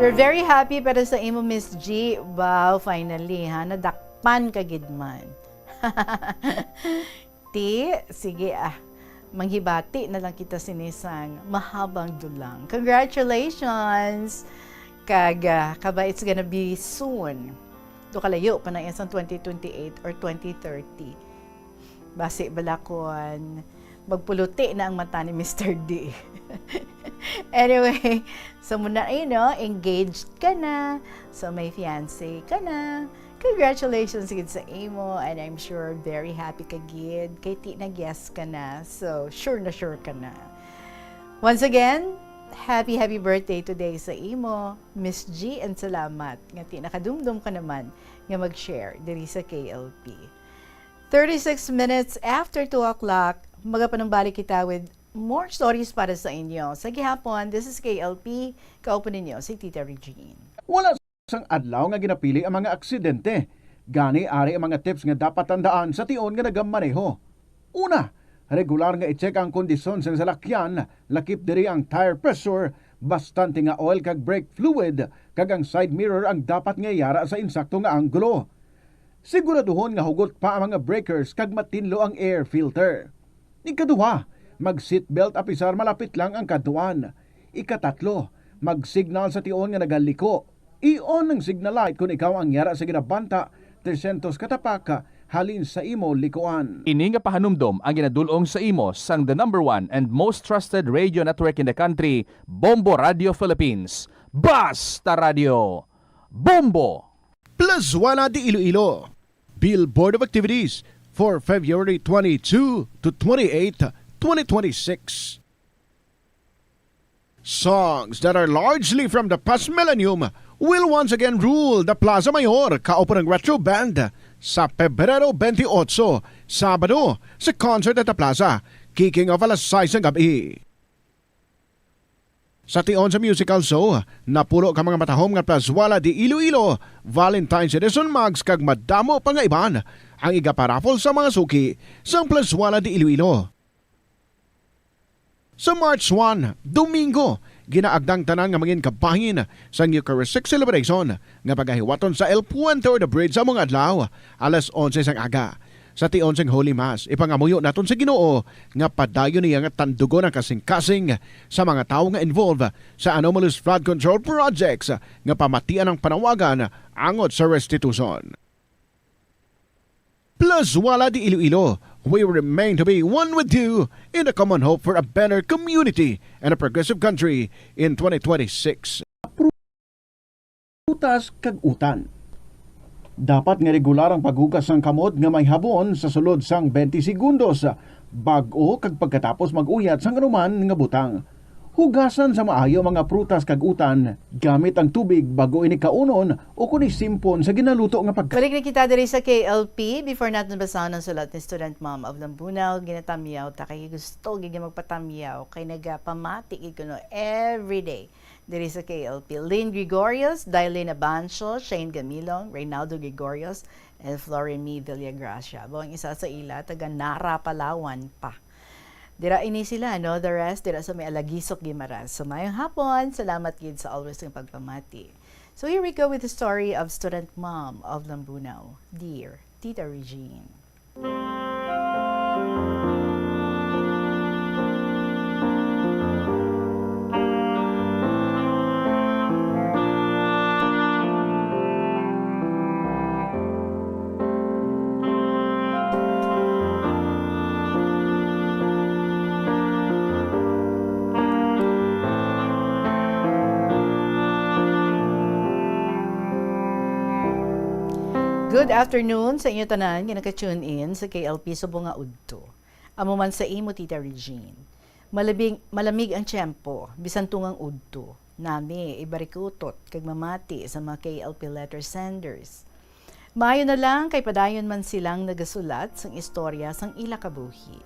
We're very happy para sa imo, Miss G. Wow, finally, ha? Nadakpan ka gidman. Sige manghibati na lang kita sinisang mahabang dulang. Congratulations! Kaba, it's gonna be soon. Do kalayo pa na isang 2028 or 2030. Basi balakon, magpuluti na ang mata ni Mr. D. Anyway, so muna engaged ka na, so may fiancé ka na. Congratulations gid sa imo, and I'm sure very happy ka gid kay ti na guest ka na. So sure ka na. Once again, happy birthday today sa imo, Miss G, and salamat nga ti nakadumdum ka naman nga mag-share diri sa KLP. 36 minutes after 2 o'clock, magapanumbalik kita with more stories para sa inyo. Sa gihapon, this is KLP. Kaupo ninyo si Tita Regine. Wala sang adlaw nga ginapili ang mga aksidente. Gani ari ang mga tips nga dapat tandaan sa tion nga nagamaneho. Una, regular nga i-check ang kondisyon sa salakyan, lakip diri ang tire pressure, bastante nga oil kag brake fluid, kag ang side mirror ang dapat nga yara sa insakto nga anggulo. Siguraduhon nga hugot pa ang mga breakers kag matinlo ang air filter. Ikaduha, mag-seatbelt apisar malapit lang ang kaduan. Ikatatlo, mag-signal sa tion nga nagaliko. I-on ang signal light kung ikaw ang yara sa ginabanta 300 katapaka halin sa imo likuan. Ini nga pahanumdom ang ginadulong sa imo sang the number 1 and most trusted radio network in the country, Bombo Radio Philippines. Basta Radio! Bombo! Plus Wala di Iloilo. Billboard of Activities for February 22 to 28, 2026. Songs that are largely from the past millennium will once again rule the Plaza Mayor kaupo ng Retro Band sa Pebrero 28, Sabado, sa concert at the Plaza, kicking off alas 6 ng gabi. Sa tion sa musical show, napulo ka mga matahom nga Plazwala di Iloilo, Valentine's Edition mugs kag madamo pa nga iban ang igaparapol sa mga suki sa Plazwala di Iloilo. Sa March 1, Domingo, ginaagdang tanan nga mangin kabahin sa Eucharistic Celebration nga pagahiwaton sa El Puente or the Bridge sa mga adlaw, alas 11 sang aga. Sa tion sang Holy Mass, ipangamuyo naton sa Ginoo nga padayon niya nga tandugo ng kasing-kasing sa mga tao nga involved sa anomalous flood control projects nga pamatian ng panawagan angot sa restitution. Plus Wala di Iloilo, we remain to be one with you in the common hope for a better community and a progressive country in 2026. Prutas kag utan. Dapat nga regular ang paghugas ng kamot nga may habon sa sulod sang 20 segundos bag-o kag pagkatapos mag-uyat sang anuman nga butang. Hugasan sa maayo mga prutas kag utan gamit ang tubig bago ini kaunon o kuni simpon sa ginaluto nga pagkain. Balik na kita diri sa KLP. Before natin basahan ang sulat ni Student Mom of Lambunaw, ginatamyaw ta kay gusto gigi magpatamyaw kay nagapamati ikuno everyday diri sa KLP. Lynn Gregorios, Dailin Abancio, Shane Gamilong, Reynaldo Gregorios, and Florine Villagracia. Buong isa sa ila, taga Nara, Palawan pa. Dira ini sila, no? The rest, dira sa may Alagisok, Guimaras. So, mayong hapon, salamat gid sa always ng pagpamati. So, here we go with the story of Student Mom of Lambunaw. Dear Tita Regine. Good afternoon sa inyo tanan nga naka-tune in sa KLP Subong nga Udto. Amo man sa imo Tita Regine. Malamig ang tiyempo, bisan tungang udto. Nami ibarikutot kag mamati sa mga KLP letter senders. Maayo na lang kay padayon man silang nagasulat sang istorya sang ila kabuhi.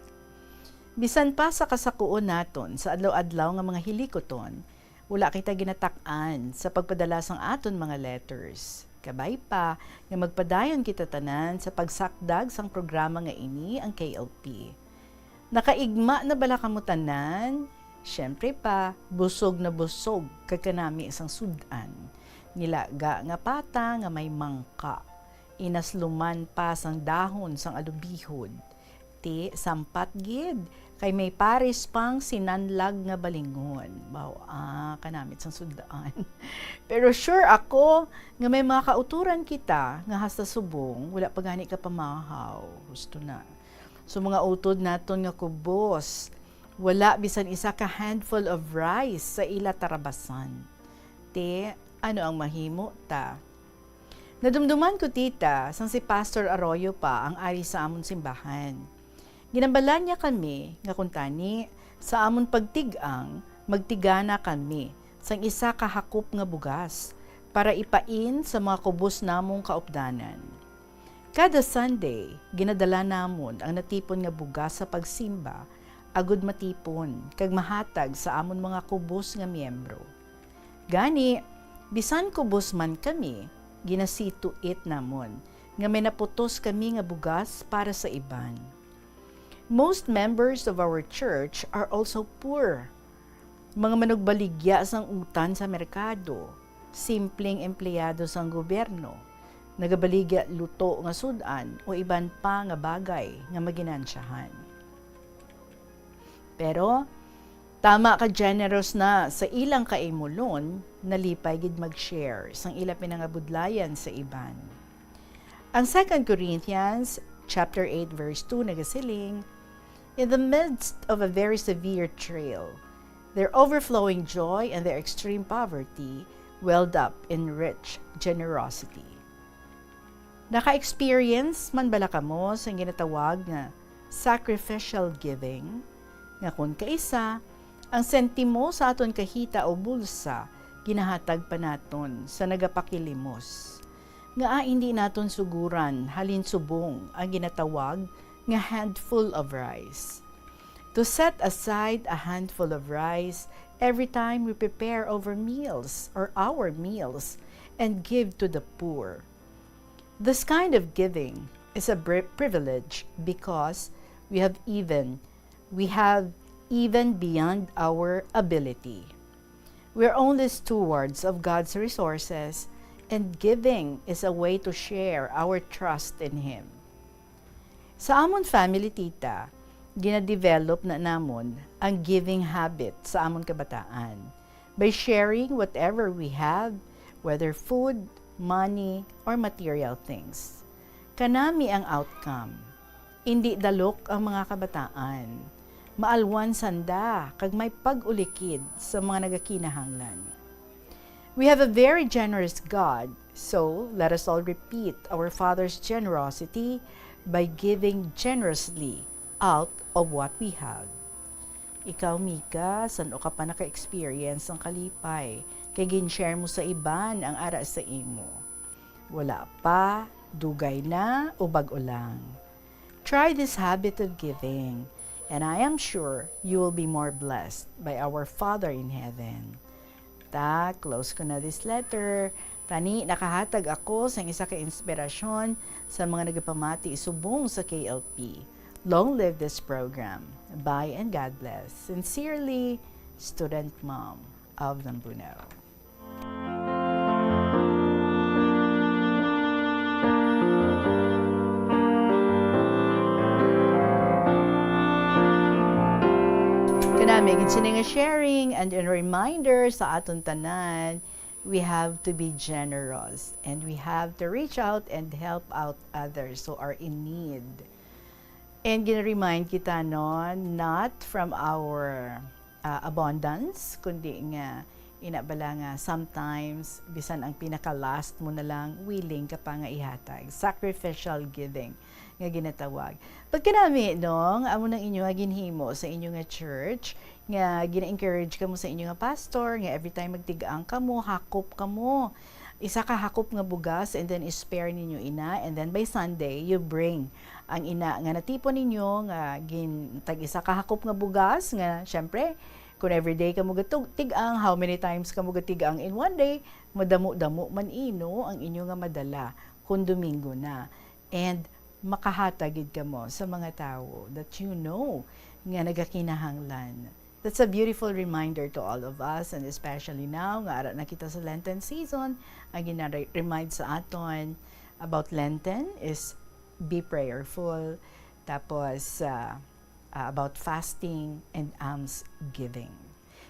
Bisan pa sa kasakuon naton sa adlaw-adlaw nga mga hilikoton, wala kita ginatak-an sa pagpadala sang aton mga letters. Kabay pa nga magpadayon kita tanan sa pagsakdag sang programa nga ini ang KLP. Nakaigma na bala kamo tanan? Syempre pa, busog na busog kagkanami isang sudan. Nilaga nga pata nga may mangka. Inasluman pa sang dahon sang alubihod. Ti sampat gid kay may paris pang sinanlag nga balingon. Kanamit sang sudan. Pero sure ako nga may mga kauturan kita nga hasta subong, wala pa gani ka pamahaw. Gusto na. So mga utod naton nga kubos, wala bisan isa ka handful of rice sa ila tarabasan. Te, ano ang mahimo ta? Nadumduman ko tita, sang si Pastor Arroyo pa ang ari sa amon simbahan. Ginambalan niya kami, nga kuntani, sa amon pagtigang, magtigana kami, sang isa kahakop nga bugas, para ipain sa mga kubos namong kaupdanan. Kada Sunday, ginadala namon ang natipon nga bugas sa pagsimba, agud matipon, kag mahatag sa amon mga kubos nga miyembro. Gani, bisan kubos man kami, ginasituit namon, nga may naputos kami nga bugas para sa iban. Most members of our church are also poor. Mga manugbaligya sang utan sa merkado, simpleng empleyado sang gobyerno, nagabaligya luto nga sudan o iban pa nga bagay nga maginansyahan. Pero, tama ka generous na sa ilang kaimulon, nalipay gid mag-share sang ila pinangabudlayan sa iban. Ang 2 Corinthians chapter 8 verse 2 nagasiling, in the midst of a very severe trial, their overflowing joy and their extreme poverty welled up in rich generosity. Naka-experience man bala kamo sa ginatawag nga sacrificial giving, nga kun kaisa, ang sentimo sa aton kahita o bulsa, ginahatag pa naton sa nagapakilimos. Nga hindi naton suguran halin subong ang ginatawag nga handful of rice. To set aside a handful of rice every time we prepare our meals and give to the poor. This kind of giving is a privilege because we have even beyond our ability. We are only stewards of God's resources, and giving is a way to share our trust in Him. Sa amon family tita, gina-develop na namon ang giving habit sa amon kabataan by sharing whatever we have, whether food, money, or material things. Kanami ang outcome. Hindi dalok ang mga kabataan. Maalwan sanda kag may pag-ulikid sa mga nagakinahanglan. We have a very generous God, so let us all repeat our Father's generosity by giving generously out of what we have. Ikaw, Mika, saan ka pa naka-experience ng kalipay? Kay gin-share mo sa iban ang ara sa imo. Wala pa, dugay na, o bag-o lang. Try this habit of giving, and I am sure you will be more blessed by our Father in Heaven. Close ko na this letter. Tani, nakahatag ako sa isa ka inspirasyon sa mga nagapamati subong sa KLP. Long live this program. Bye and God bless. Sincerely, Student Mom of Nambuno. Kanami, gitsin nga sharing and a reminder sa aton tanan, we have to be generous and we have to reach out and help out others who are in need. And gina-remind kita not from our abundance, kundi nga Ina bala nga, sometimes, bisan ang pinaka-last mo na lang, willing ka pa nga ihatag. Sacrificial giving nga ginatawag. Pagkanami, nung amo ng inyo nga ginhimo sa inyo nga church, nga gina-encourage ka mo sa inyo nga pastor, nga every time magtigaan ka mo, hakop ka mo. Isa ka hakop nga bugas, and then spare ninyo ina, and then by Sunday, you bring ang ina nga natipon ninyo, nga tag-isa ka hakop nga bugas, nga syempre, kung everyday ka mo tigang, how many times ka mo tigang in one day, madamo-damo man ino ang inyo nga madala kung Domingo na. And makahatagid ka mo sa mga tao that you know nga nagakinahanglan. That's a beautiful reminder to all of us, and especially now nga ara na kita sa Lenten season, ang gina-remind sa aton about Lenten is be prayerful, tapos about fasting and alms giving.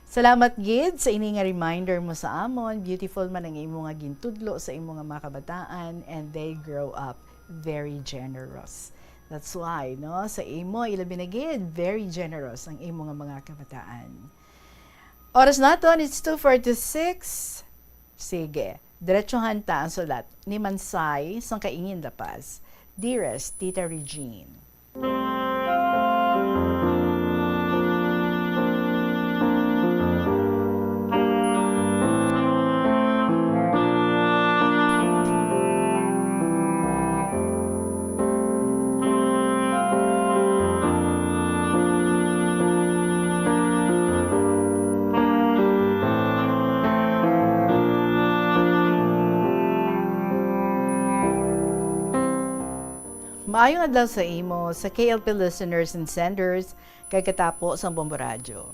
Salamat gid sa ini nga reminder mo sa amon. Beautiful man ang imo nga gintudlo sa imo nga mga kabataan, and they grow up very generous. That's why, no, sa imo ilabi na gid very generous ang imo nga mga kabataan. Oras naton, it's 2:46. Sige, diretsohan ta ang sulat ni Mansay sang Kaingin La Paz. Dearest Tita Regine, maayong adlaw sa imo, sa KLP listeners and senders, kay katapo sa Bombo Radio.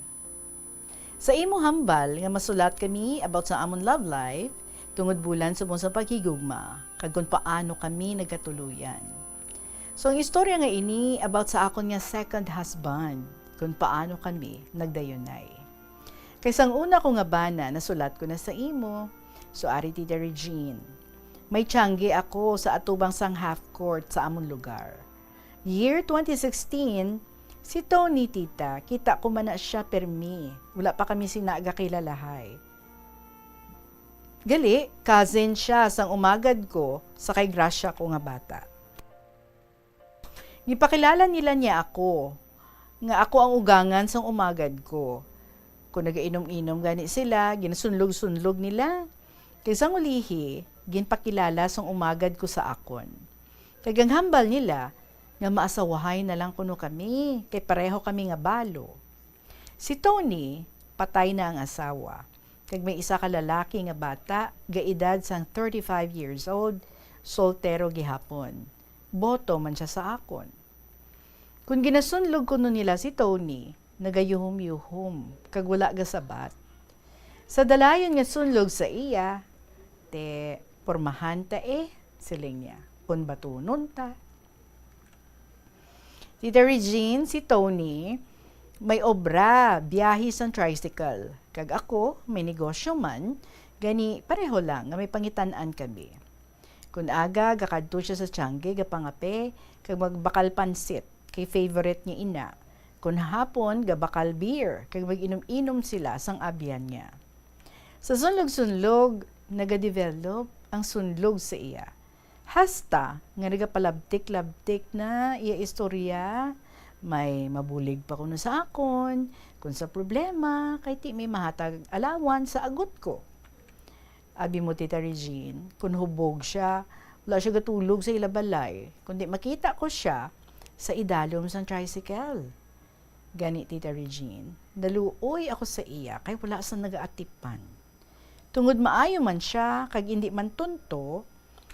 Sa imo hambal, nga masulat kami about sa amon love life, tungod bulan sa sa paghigugma, kag kung paano kami nagkatuluyan. So, ang istorya nga ini, about sa akon nga second husband, kung paano kami nagdayunay. Kaysang una ko nga bana, nasulat ko na sa imo, so ari Tita Regine. May tiyanggi ako sa atubang sang half-court sa among lugar. Year 2016, si Tony tita, kita ko man na siya permi. Wala pa kami sinaga kilalahay. Gali, cousin siya sang umagad ko sa kay Gracia ko nga bata. Gipakilala nila niya ako, nga ako ang ugangan sang umagad ko. Kung nagainom-inom gani sila, ginasunlog-sunlog nila. Kaysang ulihi, ginpakilala sang umagad ko sa akon. Kagang hambal nila, nga maasawahay na lang kuno kami, kay pareho kami nga balo. Si Tony, patay na ang asawa. Kag may isa ka lalaki nga bata, gaedad sang 35 years old, soltero gihapon. Boto man siya sa akon. Kung ginasunlog kuno nila si Tony, nagayuhom-yuhom, kag wala gasabat. Sa dalayon nga sunlog sa iya, te pormahan ta siling niya. Kung batunon ta. Tita Regine, si Tony, may obra, biyahe sa tricycle. Kag ako, may negosyo man, gani pareho lang, nga may pangitanaan kami. Kung aga, gakadto siya sa Tiangge, gapangape, kag magbakal pansit, kay favorite niya ina. Kung hapon, gabakal beer, kag mag-inom-inom sila sang abyan niya. Sa sunlog-sunlog, nagadevelop ang sunlog sa iya. Hasta nga nagapalabtik-labtik na iya istorya, may mabulig pa kuno sa akon, kung sa problema, kay ti may mahatag alawan sa agot ko. Abi mo Tita Regine, kung hubog siya, wala siya gatulog sa ilabalay, kundi makita ko siya sa idalom sa tricycle. Gani Tita Regine, naluoy ako sa iya, kay wala sa nagaatipan. Tungod maayo man siya, kag hindi man tunto,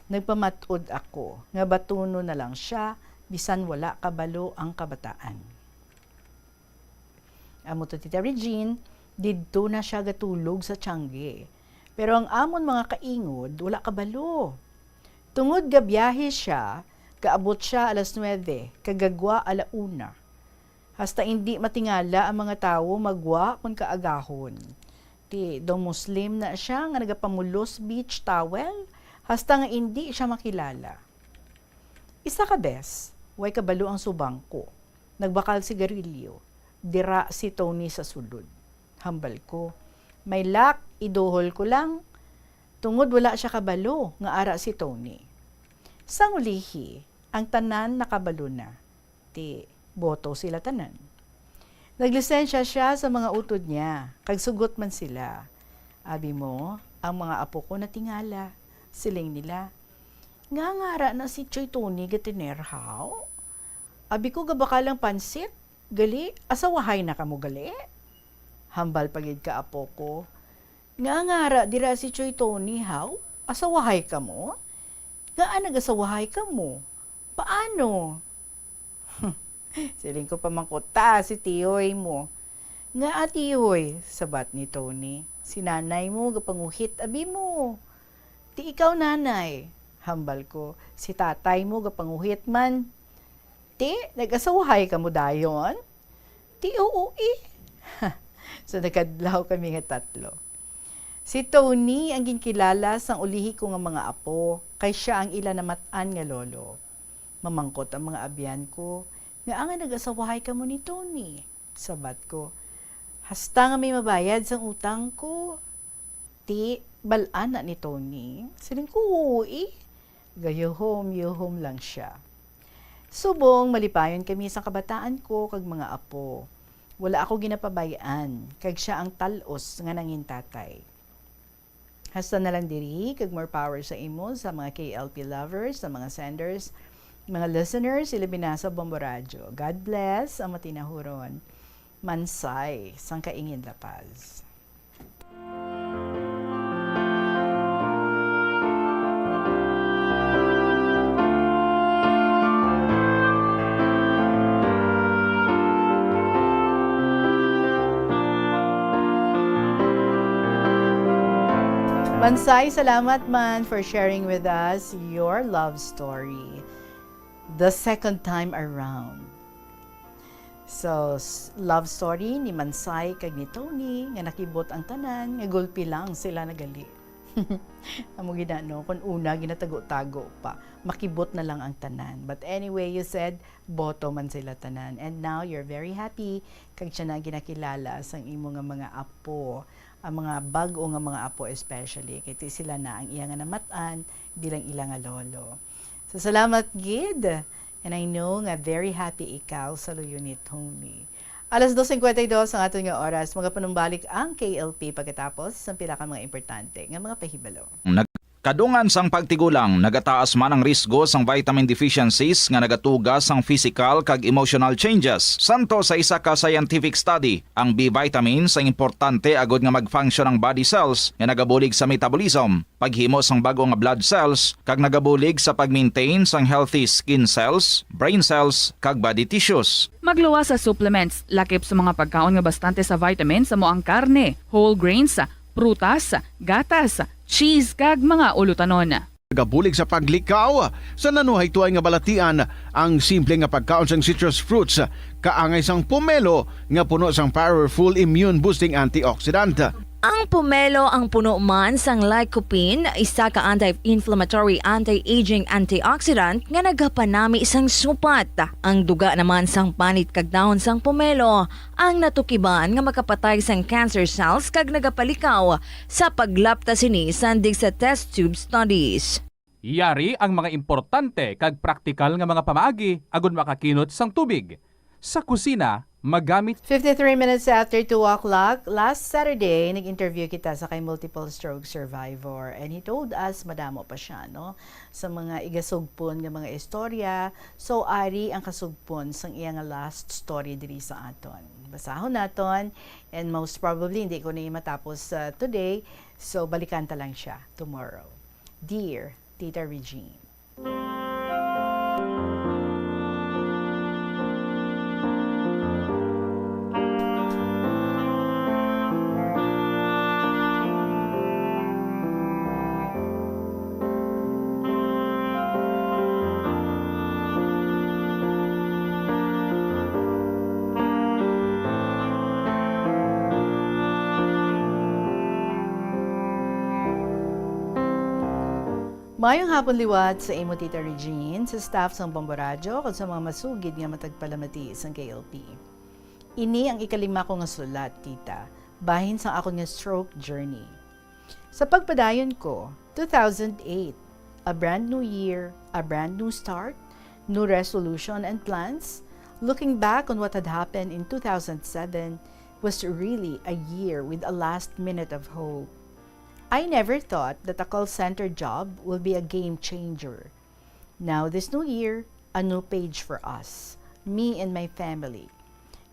nagpamatod ako, nga batuno na lang siya, bisan wala kabalo ang kabataan. Amo to Tita Regine, didto na siya gatulog sa Tiangge. Pero ang amon mga kaingod, wala kabalo. Tungod gabiyahe siya, kaabot siya alas 9, kagagwa alauna. Hasta hindi matingala ang mga tao magwa kung kaagahon. Do Muslim na siya nga nagapamulos beach towel, hasta nga hindi siya makilala. Isa ka bes, way kabalo ang subang ko. Nagbakal sigarilyo, dira si Tony sa sulod. Hambal ko, may luck iduhol ko lang. Tungod wala siya kabalo nga ara si Tony. Sang ulihi, ang tanan nakabalo na. Ti, boto sila tanan. Naglisensya siya sa mga utod niya, kag sugot man sila. Abi mo, ang mga apo ko natingala, siling nila. Nga ngara na si Choy Tony gatinerhaw. Abi ko gabakalang pansit, gali, asawahay na kamo gali. Hambal pagid ka apo ko. Nga ngara dira si Choy Tony haw, asawahay ka mo? Nga nag-asawahay ka mo? Paano? Siling ko pamangkota si tiyoy mo. Nga tiyoy, sabat ni Tony. Si nanay mo gapanguhit abi mo. Ti ikaw nanay. Hambal ko, si tatay mo gapanguhit man. Ti, nag-asawahay ka mo dayon? Ti, oo So nakadlaw kami nga tatlo. Si Tony ang ginkilala sang ulihi ko nga mga apo, kay siya ang ila namatan nga lolo. Mamangkot ang mga abyan ko, nga ang nag-asawahay ka mo ni Tony. Sabat ko, hasta nga may mabayad sang utang ko. Ti, balaan na ni Tony. Siling ko, Gayohom lang siya. Subong, malipayon kami sa kabataan ko kag mga apo. Wala ako ginapabayaan, kag siya ang talos nga nangin tatay. Hasta na lang diri, kag more power sa imo, sa mga KLP lovers, sa mga senders, mga listeners, sila binasa Bombo Radio. God bless ang matinahuron. Mansay, sang kaingin La Paz. Mansay, salamat man for sharing with us your love story. The second time around. So, love story ni Mansay kag ni Tony, nga nakibot ang tanan, nga gulpi lang sila nagali. Amo gina, no? Kung una, ginatago-tago pa. Makibot na lang ang tanan. But anyway, you said, boto man sila tanan. And now, you're very happy kag siya na ginakilala sang imo nga mga apo. Ang mga bago nga mga apo especially. Kaya sila na ang iya nga namatan, bilang ilang nga lolo. So, salamat, Gid. And I know nga very happy ikaw sa luyo ni Tony. Alas 2:52 ang aton nga oras. Magapanumbalik ang KLP pagkatapos sa pila ka mga importante nga mga pahibalo. Kadungan sang pagtigulang, nagataas man ang risgo sang vitamin deficiencies nga nagatugas sang physical kag emotional changes. Santo sa isa ka scientific study, ang B vitamins ang importante agod nga mag-function ang body cells nga nagabulig sa metabolism, paghimo sang bago nga blood cells kag nagabulig sa pag-maintain sang healthy skin cells, brain cells kag body tissues. Magluwas sa supplements, lakip sa mga pagkaon nga bastante sa vitamins sa moang karne, whole grains, prutas, gatas, cheese kag mga ulutanon. Gabulig sa paglikaw sa nanuhay tuay nga balatian ang simple nga pagkaon sang citrus fruits kaangay sang pomelo nga puno sang powerful immune boosting antioxidant. Ang pomelo ang puno man sang lycopene, isa ka anti-inflammatory, anti-aging antioxidant nga nagapanami sang supat. Ang duga naman sang panit kag dahon sang pomelo ang natukiban nga makapatay sang cancer cells kag nagapalikaw sa paglapta sini sandig sa test tube studies. Yari ang mga importante kag praktikal nga mga pamaagi agud makakinot sang tubig. Sa kusina, magamit 53 minutes after 2 o'clock, last Saturday, nag-interview kita sa kay multiple stroke survivor and he told us, madamo pa siya, no? Sa mga igasugpon nga mga istorya, so ari ang kasugpon sang iya nga last story diri sa aton. Basahon naton and most probably hindi ko na matapos today, so balikan ta lang siya tomorrow. Dear Tita Regine. Mayong hapon liwat sa imo Tita Regine, sa staff sang Bombo Radio, kag sa mga masugid nga matagpalamati sang KLP. Ini ang ikalima ko nga sulat, Tita, bahin sang akon nga stroke journey. Sa pagpadayon ko, 2008, a brand new year, a brand new start, new resolution and plans. Looking back on what had happened in 2007 was really a year with a last minute of hope. I never thought that a call center job will be a game changer. Now this new year, a new page for us, me and my family.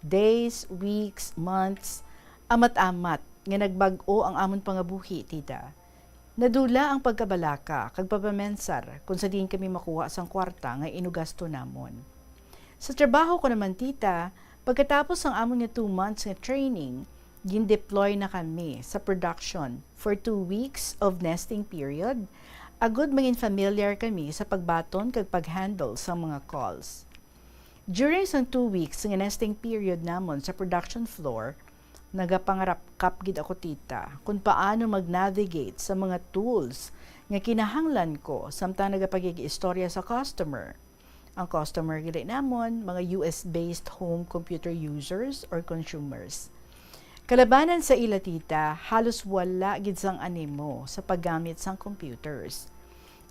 Days, weeks, months, amat-amat nga nagbag-o ang amon pangabuhi, tita. Nadula ang pagkabalaka, kag papamensar kung sa din kami makuha sang kwarta nga inugasto namon. Sa trabaho ko naman, tita, pagkatapos ang amon nga 2 months nga training, gin-deploy na kami sa production for 2 weeks of nesting period. Agud maging familiar kami sa pagbaton kag pag-handle sa mga calls. During sang 2 weeks nga nesting period namon sa production floor, nagapangarap-kap gid ako, tita, kung paano mag-navigate sa mga tools nga kinahanglan ko samtang nagapagigi-istorya sa customer. Ang customer gid namon mga US-based home computer users or consumers. Kalabanan sa ila, tita, halos wala gid sang animo sa paggamit sang computers.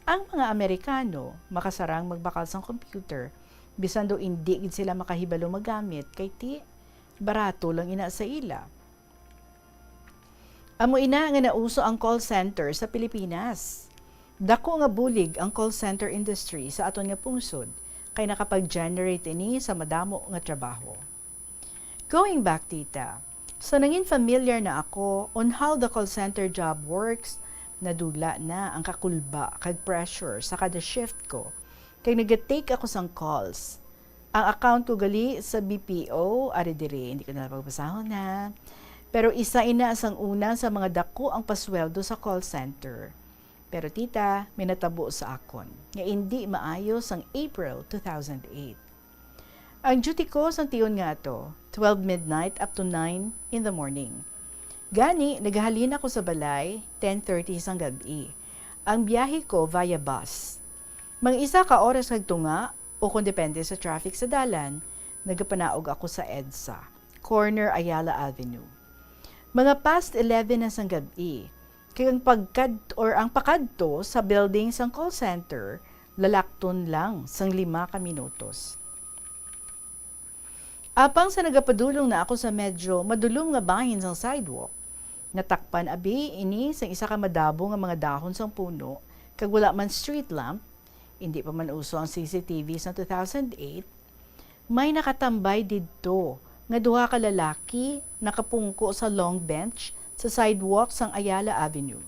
Ang mga Amerikano makasarang magbakal sang computer bisan do hindi gid sila makahibalo magamit kay ti barato lang ina sa ila. Amo ina nga nauso ang call center sa Pilipinas. Dako nga bulig ang call center industry sa aton nga pungsod kay nakapag-generate ini sa madamo nga trabaho. Going back, tita, so nangin familiar na ako on how the call center job works, nadula na ang kakulba kag pressure sa kada shift ko kay nag-take ako sang calls. Ang account ko gali sa BPO, ari diri, hindi ko na pagbasahon na. Pero isa ina sang una sa mga dako ang pasweldo sa call center. Pero tita, minatabo sa akon nga hindi maayos ang April 2008. Ang duty ko sang tiyon nga to, 12 midnight up to 9 in the morning. Gani, naghahalin ako sa balay, 10:30 sang gabi. Ang biyahe ko via bus. Mang isa ka oras kagtunga o kung depende sa traffic sa dalan, nagapanaog ako sa EDSA, corner Ayala Avenue. Mga past 11 na sang gabi, kaya ang pakadto sa building sang call center, lalakton lang sang 5 ka minutos. Apang sa nagapadulong na ako sa medyo madulom nga bahin sang sidewalk, natakpan abi ini sang isa ka madabo nga mga dahon sang puno, kag wala man street lamp, hindi pa man uso ang CCTV sa 2008, may nakatambay didto nga duha ka lalaki nakapungko sa long bench sa sidewalk sang Ayala Avenue.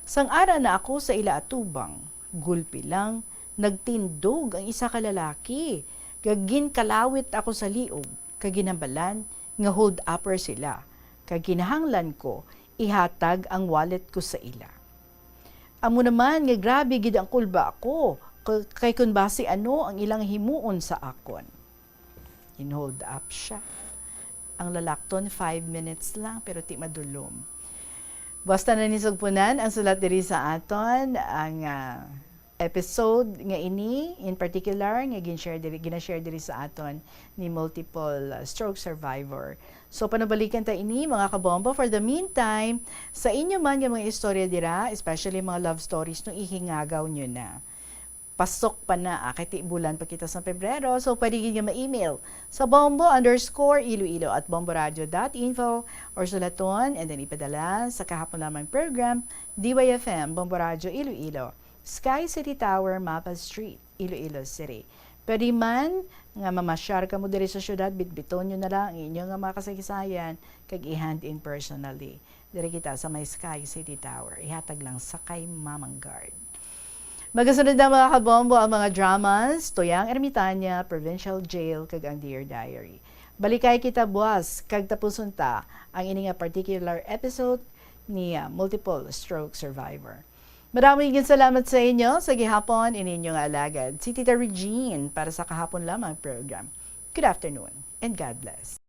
Sang ara na ako sa ila atubang, gulpi lang, nagtindog ang isa ka lalaki, gagin kalawit ako sa liog, kaginambalan nga hold upper sila, kaginahanglan ko ihatag ang wallet ko sa ila. Amo naman nga grabe gid ang kulba ako, kay kun base ano ang ilang himuon sa akon. In-hold up siya. Ang lalakton 5 minutes lang pero ti madulom. Basta na nisugpunan ang sulat diri sa aton ang episode nga ini in particular nga gina-share diri sa aton ni multiple stroke survivor. So panabalikan ta ini mga kabombo. For the meantime, sa inyo man nga mga istorya dira, especially mga love stories no ihingagaw nyo na. Pasok pa na, kay bulan pa kita sa Pebrero, so pwede nga ma-email sa bombo_iloilo@bomboradio.info or sulaton and then ipadala sa kahapon lamang program, DYFM, Bombo Radio Iloilo, Sky City Tower, Mapa Street, Iloilo City. Pwede man nga mamasyar ka mo diri sa syudad, bitbiton nyo na lang ang inyong nga mga kasaysayan kag i-hand in personally. Diri kita sa may Sky City Tower, ihatag lang sa kay Mamang Guard. Magasunod na mga kabombo ang mga dramas, Toyang Ermitanya, Provincial Jail, kag ang Dear Diary. Balikay kita buwas, kag tapuson ta ang ini nga particular episode ni Multiple Stroke Survivor. Maraming salamat sa inyo sa gihapon ininyo nga alagad. Si Tita Regine para sa kahapon lamang program. Good afternoon and God bless.